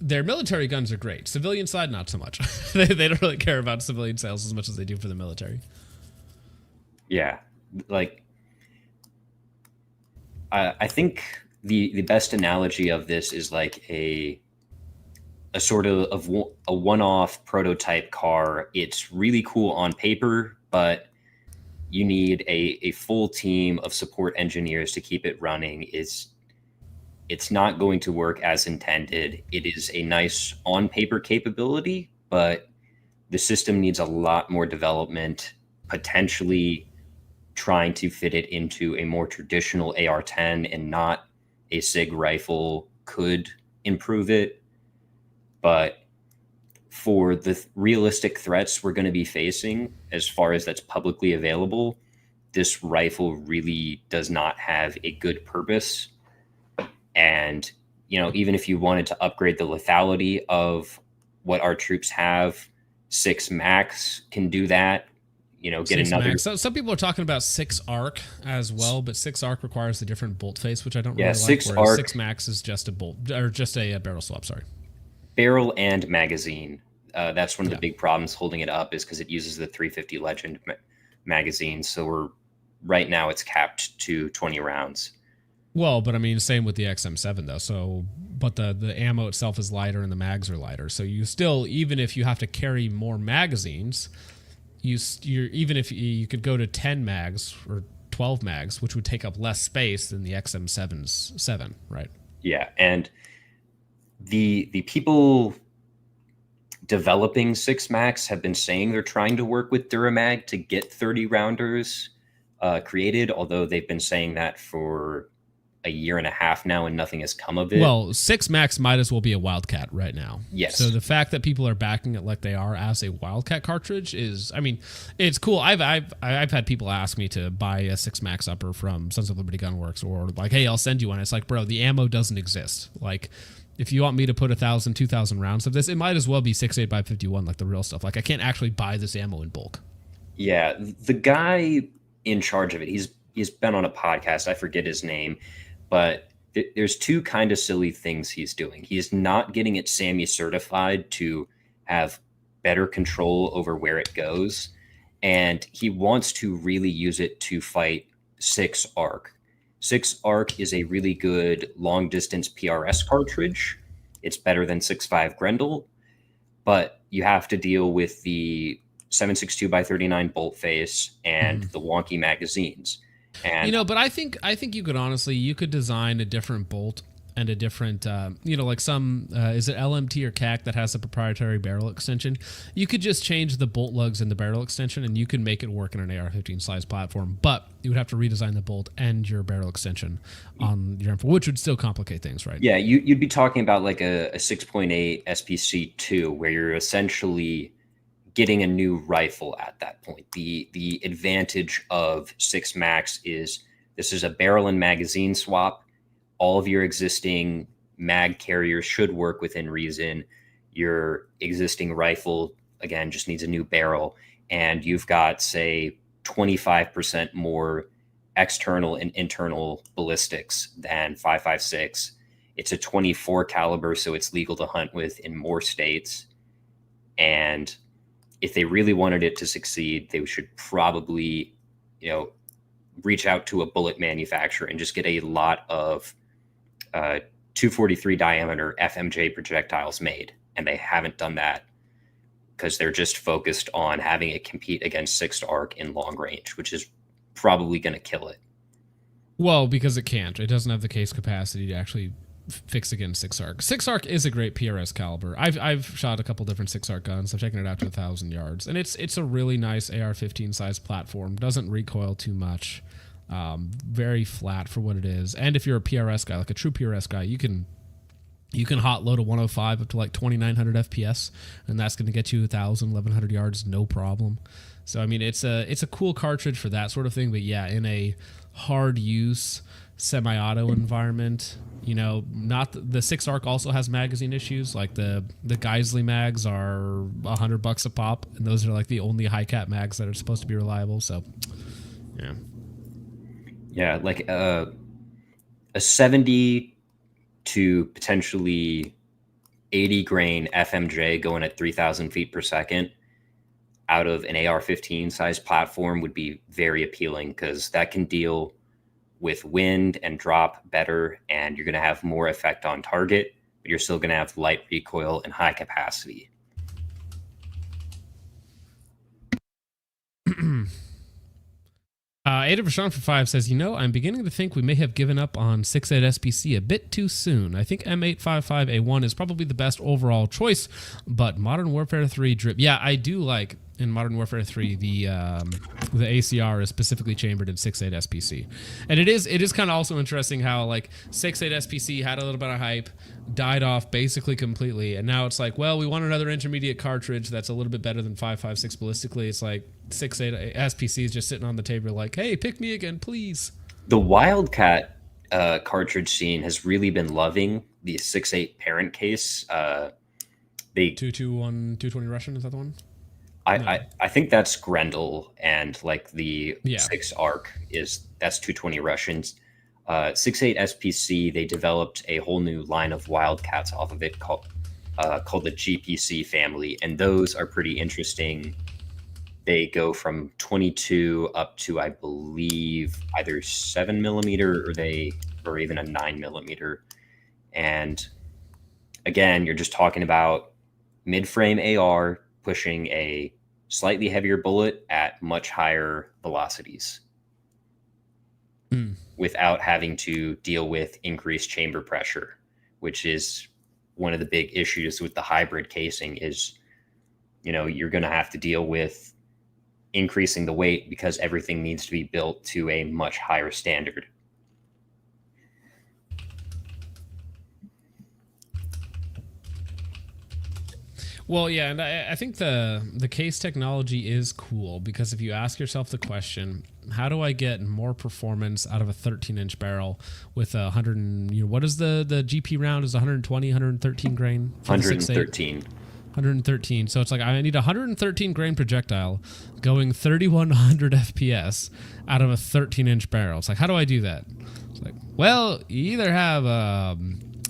Speaker 2: their military guns are great. Civilian side, not so much. They don't really care about civilian sales as much as they do for the military.
Speaker 9: Yeah, like, I think the best analogy of this is like a sort of a one-off prototype car. It's really cool on paper, but you need a full team of support engineers to keep it running. It's not going to work as intended. It is a nice on-paper capability, but the system needs a lot more development, potentially trying to fit it into a more traditional AR-10 and not a SIG rifle could improve it. But for the realistic threats we're going to be facing, as far as that's publicly available, this rifle really does not have a good purpose. And, even if you wanted to upgrade the lethality of what our troops have, 6 Max can do that. Get another. Max.
Speaker 2: So some people are talking about 6 ARC as well, but 6 ARC requires a different bolt face, which I don't really like.
Speaker 9: 6 ARC,
Speaker 2: 6 Max is just a bolt, or just a barrel swap. Sorry,
Speaker 9: barrel and magazine. That's one of the big problems holding it up, is because it uses the 350 Legend magazine. So right now it's capped to 20 rounds.
Speaker 2: Well, but I mean, same with the XM7 though. So, but the ammo itself is lighter and the mags are lighter. So you still, even if you have to carry more magazines, even if you could go to 10 mags or 12 mags, which would take up less space than the XM7's 7, right?
Speaker 9: Yeah, and the people developing 6 Max have been saying they're trying to work with Duramag to get 30 rounders created, although they've been saying that for a year and a half now and nothing has come of it.
Speaker 2: Well, 6 Max might as well be a Wildcat right now.
Speaker 9: Yes.
Speaker 2: So the fact that people are backing it like they are as a Wildcat cartridge is, I mean, it's cool. I've had people ask me to buy a 6 Max upper from Sons of Liberty Gunworks, or like, hey, I'll send you one. It's like, bro, the ammo doesn't exist. Like, if you want me to put 1,000, 2,000 rounds of this, it might as well be 6.8x51, like the real stuff. Like, I can't actually buy this ammo in bulk.
Speaker 9: Yeah, the guy in charge of it, he's been on a podcast. I forget his name. But there's 2 kind of silly things he's doing. He's not getting it SAMI certified to have better control over where it goes. And he wants to really use it to fight 6 ARC. 6 ARC is a really good long distance PRS cartridge, it's better than 6.5 Grendel, but you have to deal with the 7.62x39 bolt face and the wonky magazines. And
Speaker 2: but I think you could design a different bolt and a different, like some, is it LMT or CAC that has a proprietary barrel extension? You could just change the bolt lugs and the barrel extension, and you can make it work in an AR-15 size platform. But you would have to redesign the bolt and your barrel extension on your M4, which would still complicate things, right?
Speaker 9: Yeah, you'd be talking about like a 6.8 SPC2, where you're essentially getting a new rifle at that point. The advantage of 6 Max is this is a barrel and magazine swap. All of your existing mag carriers should work within reason. Your existing rifle, again, just needs a new barrel. And you've got, say, 25% more external and internal ballistics than 5.56. It's a 24 caliber, so it's legal to hunt with in more states. And if they really wanted it to succeed, they should probably, reach out to a bullet manufacturer and just get a lot of 243 diameter FMJ projectiles made. And they haven't done that because they're just focused on having it compete against 6 ARC in long range, which is probably going to kill it.
Speaker 2: Well, because it can't. It doesn't have the case capacity to actually fix against 6 ARC. 6 ARC is a great PRS caliber. I've shot a couple different 6 ARC guns. I've taken it out to 1,000 yards, and it's a really nice AR-15 size platform. Doesn't recoil too much. Very flat for what it is. And if you're a PRS guy, like a true PRS guy, you can hot load a 105 up to like 2,900 FPS, and that's going to get you 1,000, 1,100 yards, no problem. So I mean, it's a cool cartridge for that sort of thing. But yeah, in a hard use semi-auto environment, not the 6 ARC also has magazine issues. Like the Geisley mags are $100 a pop, and those are like the only high cap mags that are supposed to be reliable. So
Speaker 9: yeah, like a 70 to potentially 80 grain FMJ going at 3,000 feet per second out of an AR-15 size platform would be very appealing, because that can deal with wind and drop better, and you're going to have more effect on target, but you're still going to have light recoil and high capacity.
Speaker 2: Ada Vashon for 5 says, I'm beginning to think we may have given up on 6.8 SPC a bit too soon. I think M855A1 is probably the best overall choice, but Modern Warfare 3 drip. Yeah, I do like in Modern Warfare 3 the ACR is specifically chambered in 6.8 SPC. And it is kind of also interesting how like 6.8 SPC had a little bit of hype, died off basically completely, and now it's like, well, we want another intermediate cartridge that's a little bit better than 5.56 ballistically. It's like 6.8 SPC is just sitting on the table like, hey, pick me again, please.
Speaker 9: The Wildcat cartridge scene has really been loving the 6.8 parent case. They
Speaker 2: 221 220 Russian, is that the one?
Speaker 9: I think that's Grendel, and like the 6 ARC that's 220 Russians. 6.8 SPC, they developed a whole new line of Wildcats off of it called the GPC family, and those are pretty interesting. They go from 22 up to, I believe, either 7mm or even a 9mm. And again, you're just talking about mid-frame AR pushing a slightly heavier bullet at much higher velocities without having to deal with increased chamber pressure, which is one of the big issues with the hybrid casing is, you're going to have to deal with increasing the weight because everything needs to be built to a much higher standard.
Speaker 2: Well, yeah, and I think the case technology is cool, because if you ask yourself the question, how do I get more performance out of a 13-inch barrel with 100 and, what is the GP round is 120, 113 grain?
Speaker 9: 113.
Speaker 2: 113. So it's like I need a 113 grain projectile going 3,100 FPS out of a 13-inch barrel. It's like, how do I do that? It's like, well, you either have a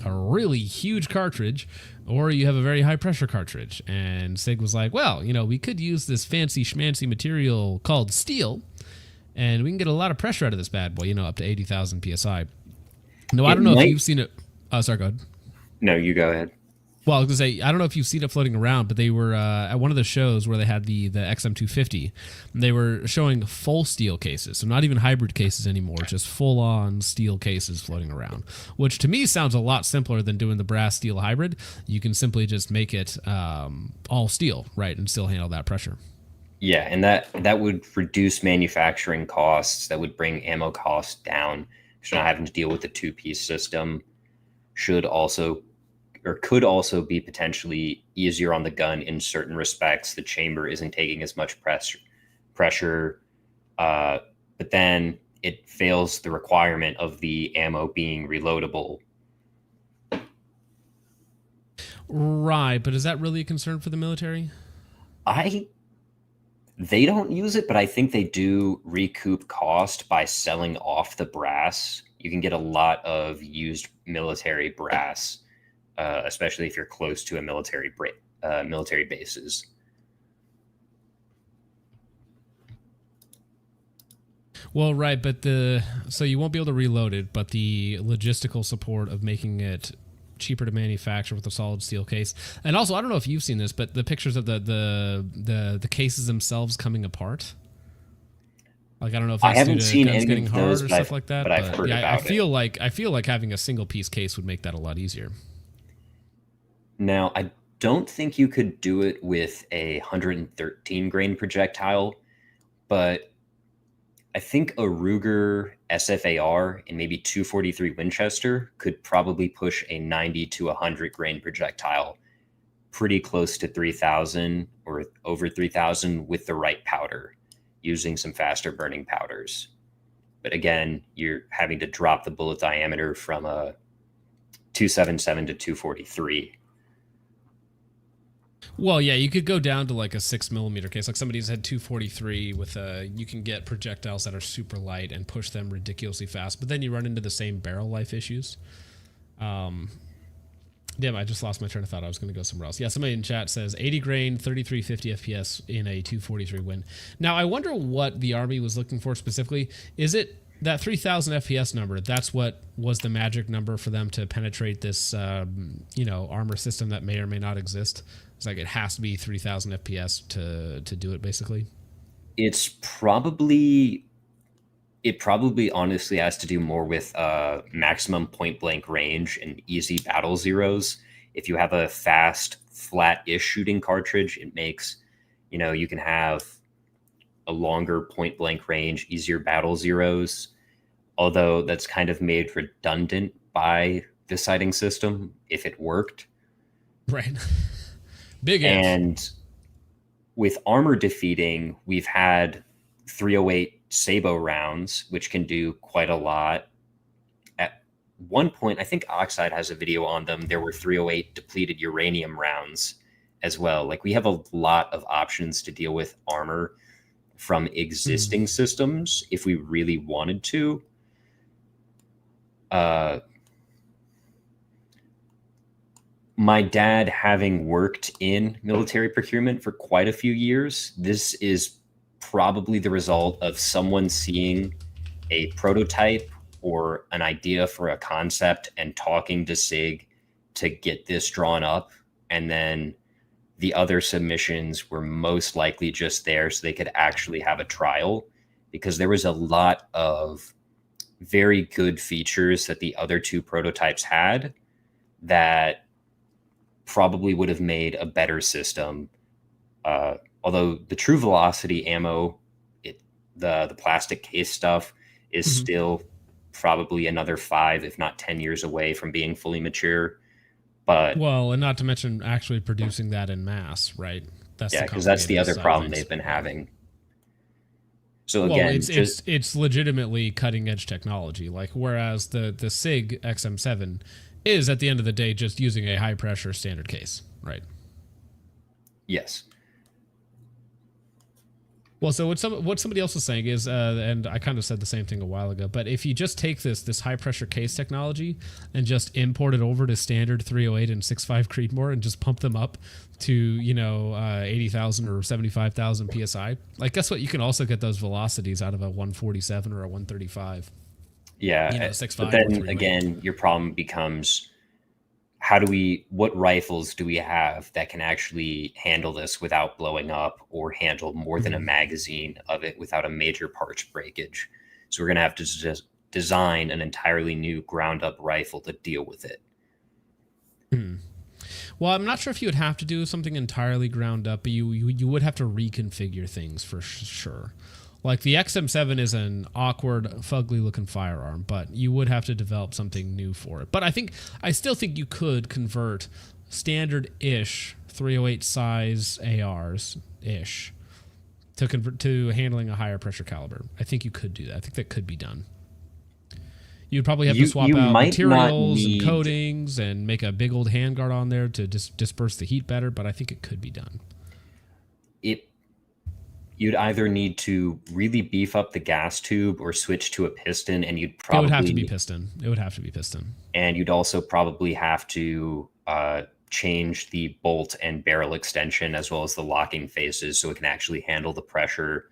Speaker 2: really huge cartridge, or you have a very high pressure cartridge. And Sig was like, well, we could use this fancy schmancy material called steel, and we can get a lot of pressure out of this bad boy, up to 80,000 PSI. No, I don't know if you've seen it. Oh, sorry, go ahead.
Speaker 9: No, you go ahead.
Speaker 2: Well, I was gonna say, I don't know if you've seen it floating around, but they were at one of the shows where they had the XM250. They were showing full steel cases, so not even hybrid cases anymore, just full-on steel cases floating around. Which to me sounds a lot simpler than doing the brass steel hybrid. You can simply just make it all steel, right, and still handle that pressure.
Speaker 9: Yeah, and that would reduce manufacturing costs. That would bring ammo costs down. So not having to deal with the two-piece system should also, or could also be potentially easier on the gun in certain respects. The chamber isn't taking as much pressure, but then it fails the requirement of the ammo being reloadable.
Speaker 2: Right, but is that really a concern for the military?
Speaker 9: They don't use it, but I think they do recoup cost by selling off the brass. You can get a lot of used military brass, especially if you're close to a military bases.
Speaker 2: Well, right, but so you won't be able to reload it, but the logistical support of making it cheaper to manufacture with a solid steel case. And also, I don't know if you've seen this, but the pictures of the cases themselves coming apart. Like, I don't know if that's
Speaker 9: I haven't seen
Speaker 2: guns
Speaker 9: any
Speaker 2: getting
Speaker 9: of
Speaker 2: hard
Speaker 9: those,
Speaker 2: or stuff like that.
Speaker 9: but I've heard about
Speaker 2: I feel like having a single piece case would make that a lot easier.
Speaker 9: Now, I don't think you could do it with a 113 grain projectile, but I think a Ruger SFAR and maybe 243 Winchester could probably push a 90 to 100 grain projectile pretty close to 3,000 or over 3,000 with the right powder, using some faster burning powders. But again, you're having to drop the bullet diameter from a 277 to 243.
Speaker 2: Well, yeah, you could go down to like a 6mm case. Like somebody's had 243 with you can get projectiles that are super light and push them ridiculously fast, but then you run into the same barrel life issues. Damn, I just lost my train of thought. I was going to go somewhere else. Yeah, somebody in chat says 80 grain, 3350 FPS in a 243 win. Now, I wonder what the Army was looking for specifically. Is it that 3,000 FPS number? That's what was the magic number for them to penetrate this, armor system that may or may not exist. It's like it has to be 3,000 FPS to do it, basically.
Speaker 9: It probably honestly has to do more with maximum point blank range and easy battle zeros. If you have a fast, flat-ish shooting cartridge, it makes, you can have a longer point blank range, easier battle zeros. Although that's kind of made redundant by the sighting system if it worked.
Speaker 2: Right. Big if.
Speaker 9: And with armor defeating, we've had 308 Sabo rounds, which can do quite a lot. At one point, I think Oxide has a video on them. There were 308 depleted uranium rounds as well. Like, we have a lot of options to deal with armor from existing systems if we really wanted to. My dad, having worked in military procurement for quite a few years, this is probably the result of someone seeing a prototype or an idea for a concept and talking to SIG to get this drawn up. And then the other submissions were most likely just there so they could actually have a trial, because there was a lot of very good features that the other two prototypes had that probably would have made a better system. Although the true velocity ammo, the plastic case stuff is still probably another 5, if not 10 years away from being fully mature. But
Speaker 2: well, and not to mention actually producing that in mass, right?
Speaker 9: Because that's the other problem they've been having. So again,
Speaker 2: it's legitimately cutting edge technology. Like, whereas the Sig XM7 is at the end of the day just using a high pressure standard case, right?
Speaker 9: Yes.
Speaker 2: Well, so what somebody else was saying is, and I kind of said the same thing a while ago, but if you just take this high pressure case technology and just import it over to standard 308 and 6.5 Creedmoor and just pump them up to 80,000 or 75,000 psi, like, guess what? You can also get those velocities out of a 147 or a 135.
Speaker 9: Yeah, but then again, your problem becomes what rifles do we have that can actually handle this without blowing up or handle more than a magazine of it without a major parts breakage? So we're going to have to just design an entirely new ground up rifle to deal with it.
Speaker 2: Well, I'm not sure if you would have to do something entirely ground up, but you would have to reconfigure things for sure. Like the XM7 is an awkward, fugly looking firearm, but you would have to develop something new for it. But I still think you could convert standard-ish 308 size ARs-ish to handling a higher pressure caliber. I think you could do that. I think that could be done. You'd probably have to swap out materials and coatings and make a big old handguard on there to disperse the heat better, but I think it could be done.
Speaker 9: You'd either need to really beef up the gas tube or switch to a piston, and you'd probably...
Speaker 2: It would have to be piston. It would have to be piston.
Speaker 9: And you'd also probably have to change the bolt and barrel extension as well as the locking faces so it can actually handle the pressure.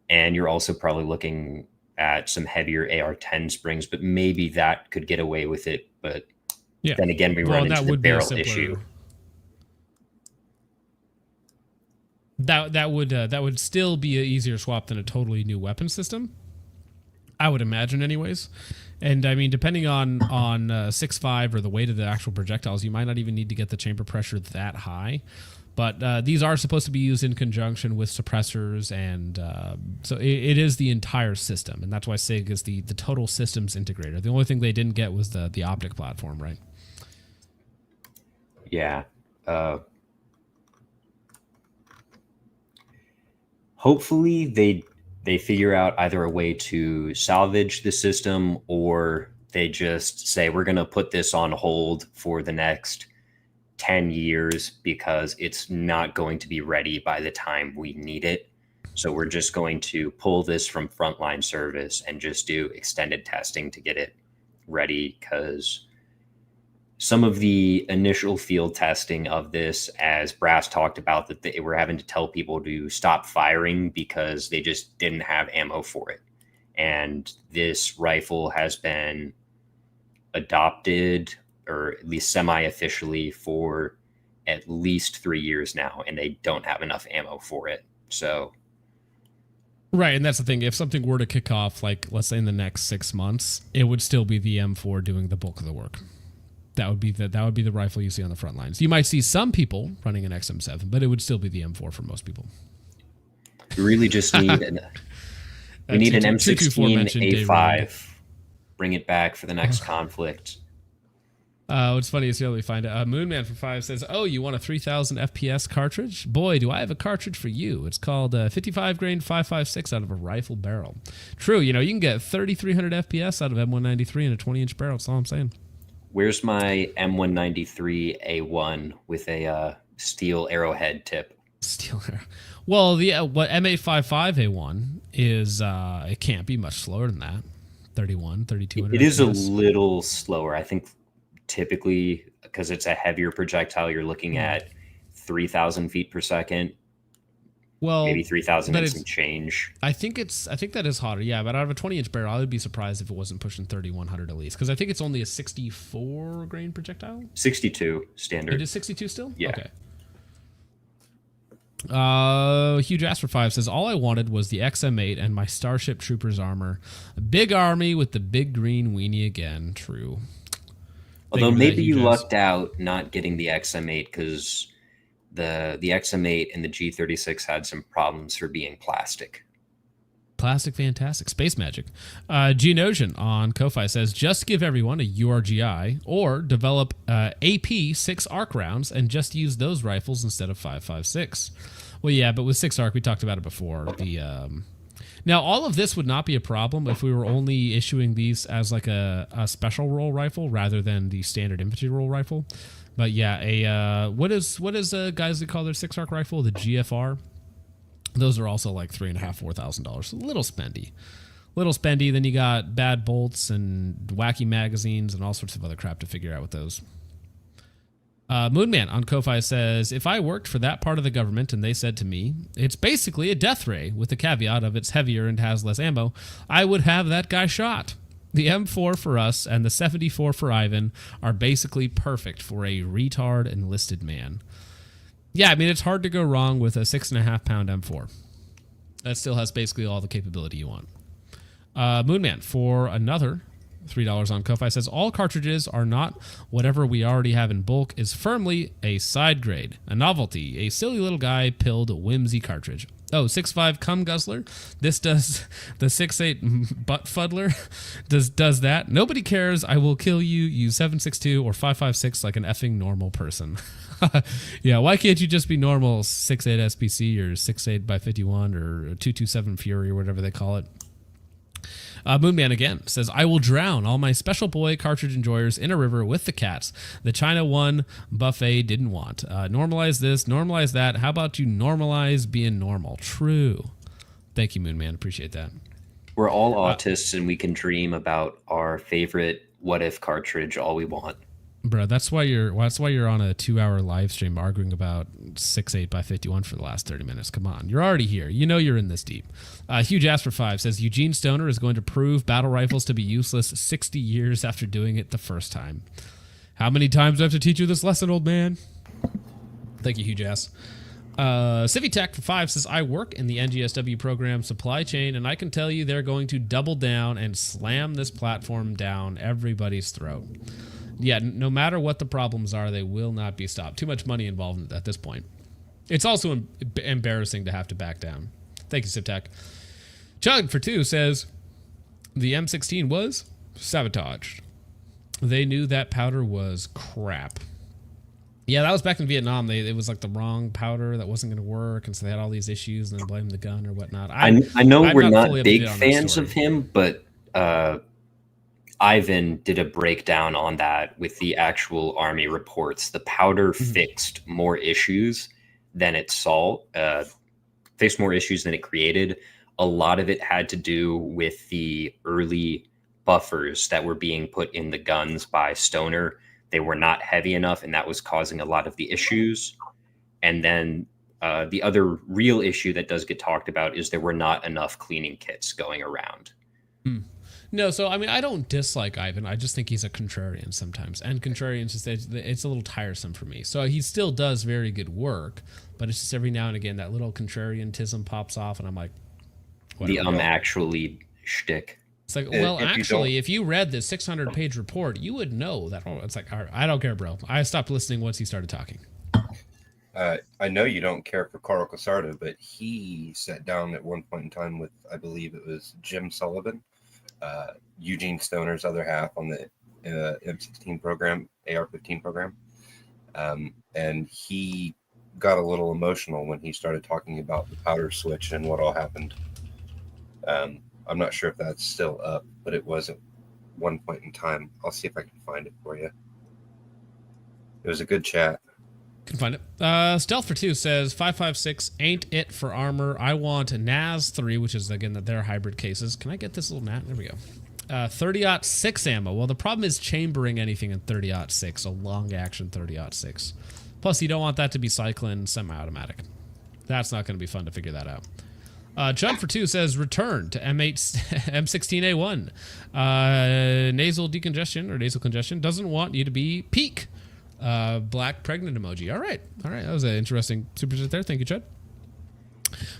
Speaker 9: And you're also probably looking at some heavier AR-10 springs, but maybe that could get away with it. But then again, we run into the barrel issue.
Speaker 2: That would still be an easier swap than a totally new weapon system, I would imagine, anyways. And I mean, depending on 6.5 or the weight of the actual projectiles, you might not even need to get the chamber pressure that high. But these are supposed to be used in conjunction with suppressors, and so it is the entire system, and that's why SIG is the total systems integrator. The only thing they didn't get was the optic platform, right?
Speaker 9: Yeah. Hopefully they figure out either a way to salvage the system, or they just say, we're going to put this on hold for the next 10 years because it's not going to be ready by the time we need it. So we're just going to pull this from frontline service and just do extended testing to get it ready, because some of the initial field testing of this, as Brass talked about, that they were having to tell people to stop firing because they just didn't have ammo for it. And this rifle has been adopted, or at least semi-officially, for at least 3 years now, and they don't have enough ammo for it. So,
Speaker 2: right, and that's the thing. If something were to kick off, like let's say in the next 6 months, it would still be the M4 doing the bulk of the work. That would be the rifle you see on the front lines. You might see some people running an XM7, but it would still be the M4 for most people.
Speaker 9: We really just need an M16 A5. Bring it back for the next conflict.
Speaker 2: What's funny is here we find out. Moonman for 5 says, "Oh, you want a 3000 FPS cartridge? Boy, do I have a cartridge for you. It's called 55 grain 5.56 out of a rifle barrel. True, you can get 3300 FPS out of M193 in a 20-inch barrel. That's all I'm saying."
Speaker 9: Where's my M193 A1 with a steel arrowhead tip?
Speaker 2: Steel arrow. Well, what M855 A1 is, it can't be much slower than that. 3200.
Speaker 9: It is a little slower. I think typically, because it's a heavier projectile, you're looking at 3,000 feet per second. Well, maybe 3,000 and some change.
Speaker 2: I think that is hotter, yeah. But out of a 20-inch barrel, I would be surprised if it wasn't pushing 3,100 at least, because I think it's only a 64 grain projectile.
Speaker 9: 62 standard.
Speaker 2: It is 62 still.
Speaker 9: Yeah.
Speaker 2: Okay. Huge Ass for 5 says, "All I wanted was the XM8 and my Starship Troopers armor. A big army with the big green weenie again." True.
Speaker 9: Although maybe you lucked out not getting the XM8, because the XM8 and the G36 had some problems for being plastic.
Speaker 2: Plastic, fantastic. Space magic. Geonosian on Ko-Fi says, "Just give everyone a URGI or develop AP 6 arc rounds and just use those rifles instead of 5.56. Well, yeah, but with 6 arc, we talked about it before. Now, all of this would not be a problem if we were only issuing these as like a special roll rifle rather than the standard infantry roll rifle. But yeah, what is guys that call their 6 arc rifle? The GFR. Those are also like $3,500–4,000. A little spendy. Then you got bad bolts and wacky magazines and all sorts of other crap to figure out with those. Moonman on Ko-Fi says, "If I worked for that part of the government and they said to me, it's basically a death ray with the caveat of it's heavier and has less ammo, I would have that guy shot." The M4 for us and the 74 for Ivan are basically perfect for a retard enlisted man. Yeah, I mean, it's hard to go wrong with a 6.5 pound M4. That still has basically all the capability you want. Moonman for another $3 on Ko-Fi says, all cartridges are not whatever we already have in bulk, is firmly a side grade, a novelty, a silly little guy pilled whimsy cartridge. Oh, 6.5 cum guzzler. This does the 6.8 butt fuddler. Does that. Nobody cares. I will kill you. Use 7.62 or 5.56 like an effing normal person. Yeah, why can't you just be normal 6.8 SPC or 6.8 by 51 or 227 Fury or whatever they call it? Moonman again says, I will drown all my special boy cartridge enjoyers in a river with the cats. The China 1 buffet didn't want. Normalize this, normalize that. How about you normalize being normal? True. Thank you, Moonman. Appreciate that.
Speaker 9: We're all autists and we can dream about our favorite what if cartridge all we want.
Speaker 2: Bro, that's why you're on a 2-hour live stream arguing about 6.8 by 51 for the last 30 minutes. Come on, you're already here. You know you're in this deep. Huge Ass for 5 says Eugene Stoner is going to prove battle rifles to be useless 60 years after doing it the first time. How many times do I have to teach you this lesson, old man? Thank you, Huge Ass. Civitech for 5 says, I work in the NGSW program supply chain, and I can tell you they're going to double down and slam this platform down everybody's throat. Yeah, no matter what the problems are, they will not be stopped. Too much money involved at this point. It's also embarrassing to have to back down. Thank you, Civtech. Chug for 2 says, the M16 was sabotaged. They knew that powder was crap. Yeah, that was back in Vietnam. It was like the wrong powder that wasn't going to work, and so they had all these issues and then blamed the gun or whatnot.
Speaker 9: I know we're not big fans of him, but Ivan did a breakdown on that with the actual Army reports. The powder fixed more issues than it solved, fixed more issues than it created. A lot of it had to do with the early buffers that were being put in the guns by Stoner. They were not heavy enough, and that was causing a lot of the issues. And then the other real issue that does get talked about is there were not enough cleaning kits going around.
Speaker 2: No, so I mean, I don't dislike Ivan. I just think he's a contrarian sometimes, and contrarians just it's a little tiresome for me. So he still does very good work, but it's just every now and again that little contrarianism pops off, and I'm like, whatever.
Speaker 9: The actually shtick.
Speaker 2: It's like, well, actually, if you read this 600-page report, you would know that. Oh, it's like, all right, I don't care, bro. I stopped listening once he started talking.
Speaker 3: I know you don't care for Carl Casardo, but he sat down at one point in time with, I believe it was Jim Sullivan, Eugene Stoner's other half on the M16 program, AR-15 program. And he got a little emotional when he started talking about the powder switch and what all happened. I'm not sure if that's still up, but it was at one point in time. I'll see if I can find it for you. It was a good chat.
Speaker 2: Can find it. Stealth for 2 says 5.56 ain't it for armor. I want a NAS 3, which is again that they're hybrid cases. Can I get this little mat? There we go. 30-06 ammo. Well, the problem is chambering anything in 30-06, a long action 30-06. Plus, you don't want that to be cycling semi-automatic. That's not going to be fun to figure that out. Chud for 2 says return to M16A1. Nasal decongestion or nasal congestion doesn't want you to be peak. Black pregnant emoji. All right. That was an interesting super chat there. Thank you, Chud.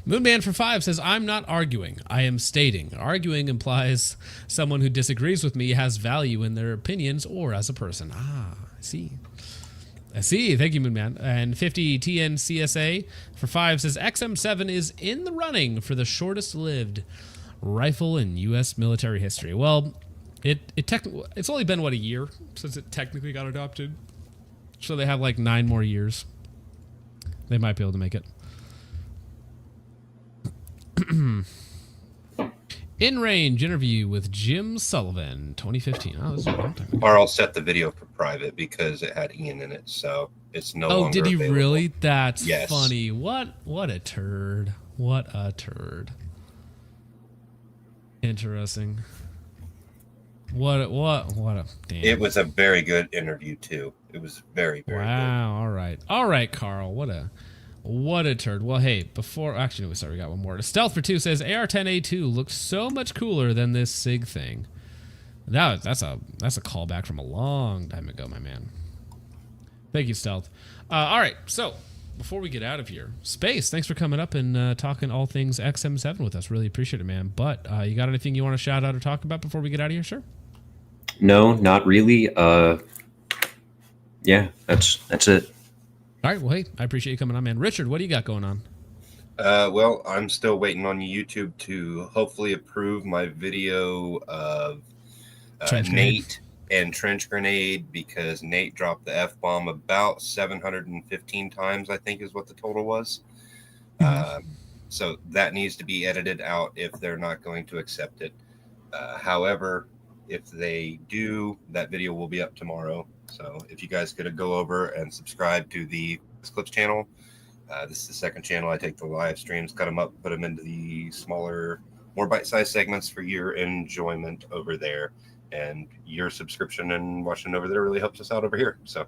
Speaker 2: Moonman for 5 says, I'm not arguing. I am stating. Arguing implies someone who disagrees with me has value in their opinions or as a person. I see. Thank you, Moonman. And 50 TNCSA for 5 says, XM7 is in the running for the shortest lived rifle in U.S. military history. Well, it's only been, a year since it technically got adopted. So they have like 9 more years. They might be able to make it. In-range interview with Jim Sullivan, 2015. Oh, this is a long time ago.
Speaker 3: Or I'll set the video for private because it had Ian in it, so it's no longer
Speaker 2: did he
Speaker 3: available.
Speaker 2: Really? That's
Speaker 3: yes.
Speaker 2: Funny. What a turd. What a turd. Interesting. What a damn.
Speaker 3: It was a very good interview too. It was very, very good.
Speaker 2: Wow. All right, Carl. What a turd. Well, hey, we got one more. Stealth for 2 says AR-10A2 looks so much cooler than this SIG thing. That's a callback from a long time ago, my man. Thank you, Stealth. All right, so before we get out of here, Space, thanks for coming up and talking all things XM7 with us. Really appreciate it, man. But you got anything you want to shout out or talk about before we get out of here, sir?
Speaker 9: No, not really. Yeah, that's it.
Speaker 2: All right, well, hey, I appreciate you coming on, man. Richard, what do you got going on?
Speaker 3: Well, I'm still waiting on YouTube to hopefully approve my video of Nate and Trench Grenade, because Nate dropped the F-bomb about 715 times, I think is what the total was. So that needs to be edited out if they're not going to accept it. However, if they do, that video will be up tomorrow. So if you guys could go over and subscribe to the Clips channel. This is the second channel. I take the live streams, cut them up, put them into the smaller, more bite-sized segments for your enjoyment over there. And your subscription and watching over there really helps us out over here. So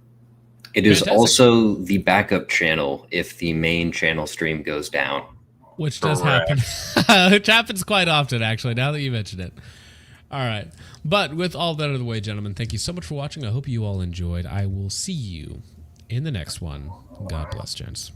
Speaker 9: it is also the backup channel if the main channel stream goes down.
Speaker 2: Which does happen. Which happens quite often, actually, now that you mention it. All right. But with all that out of the way, gentlemen, thank you so much for watching. I hope you all enjoyed. I will see you in the next one. God bless, gents.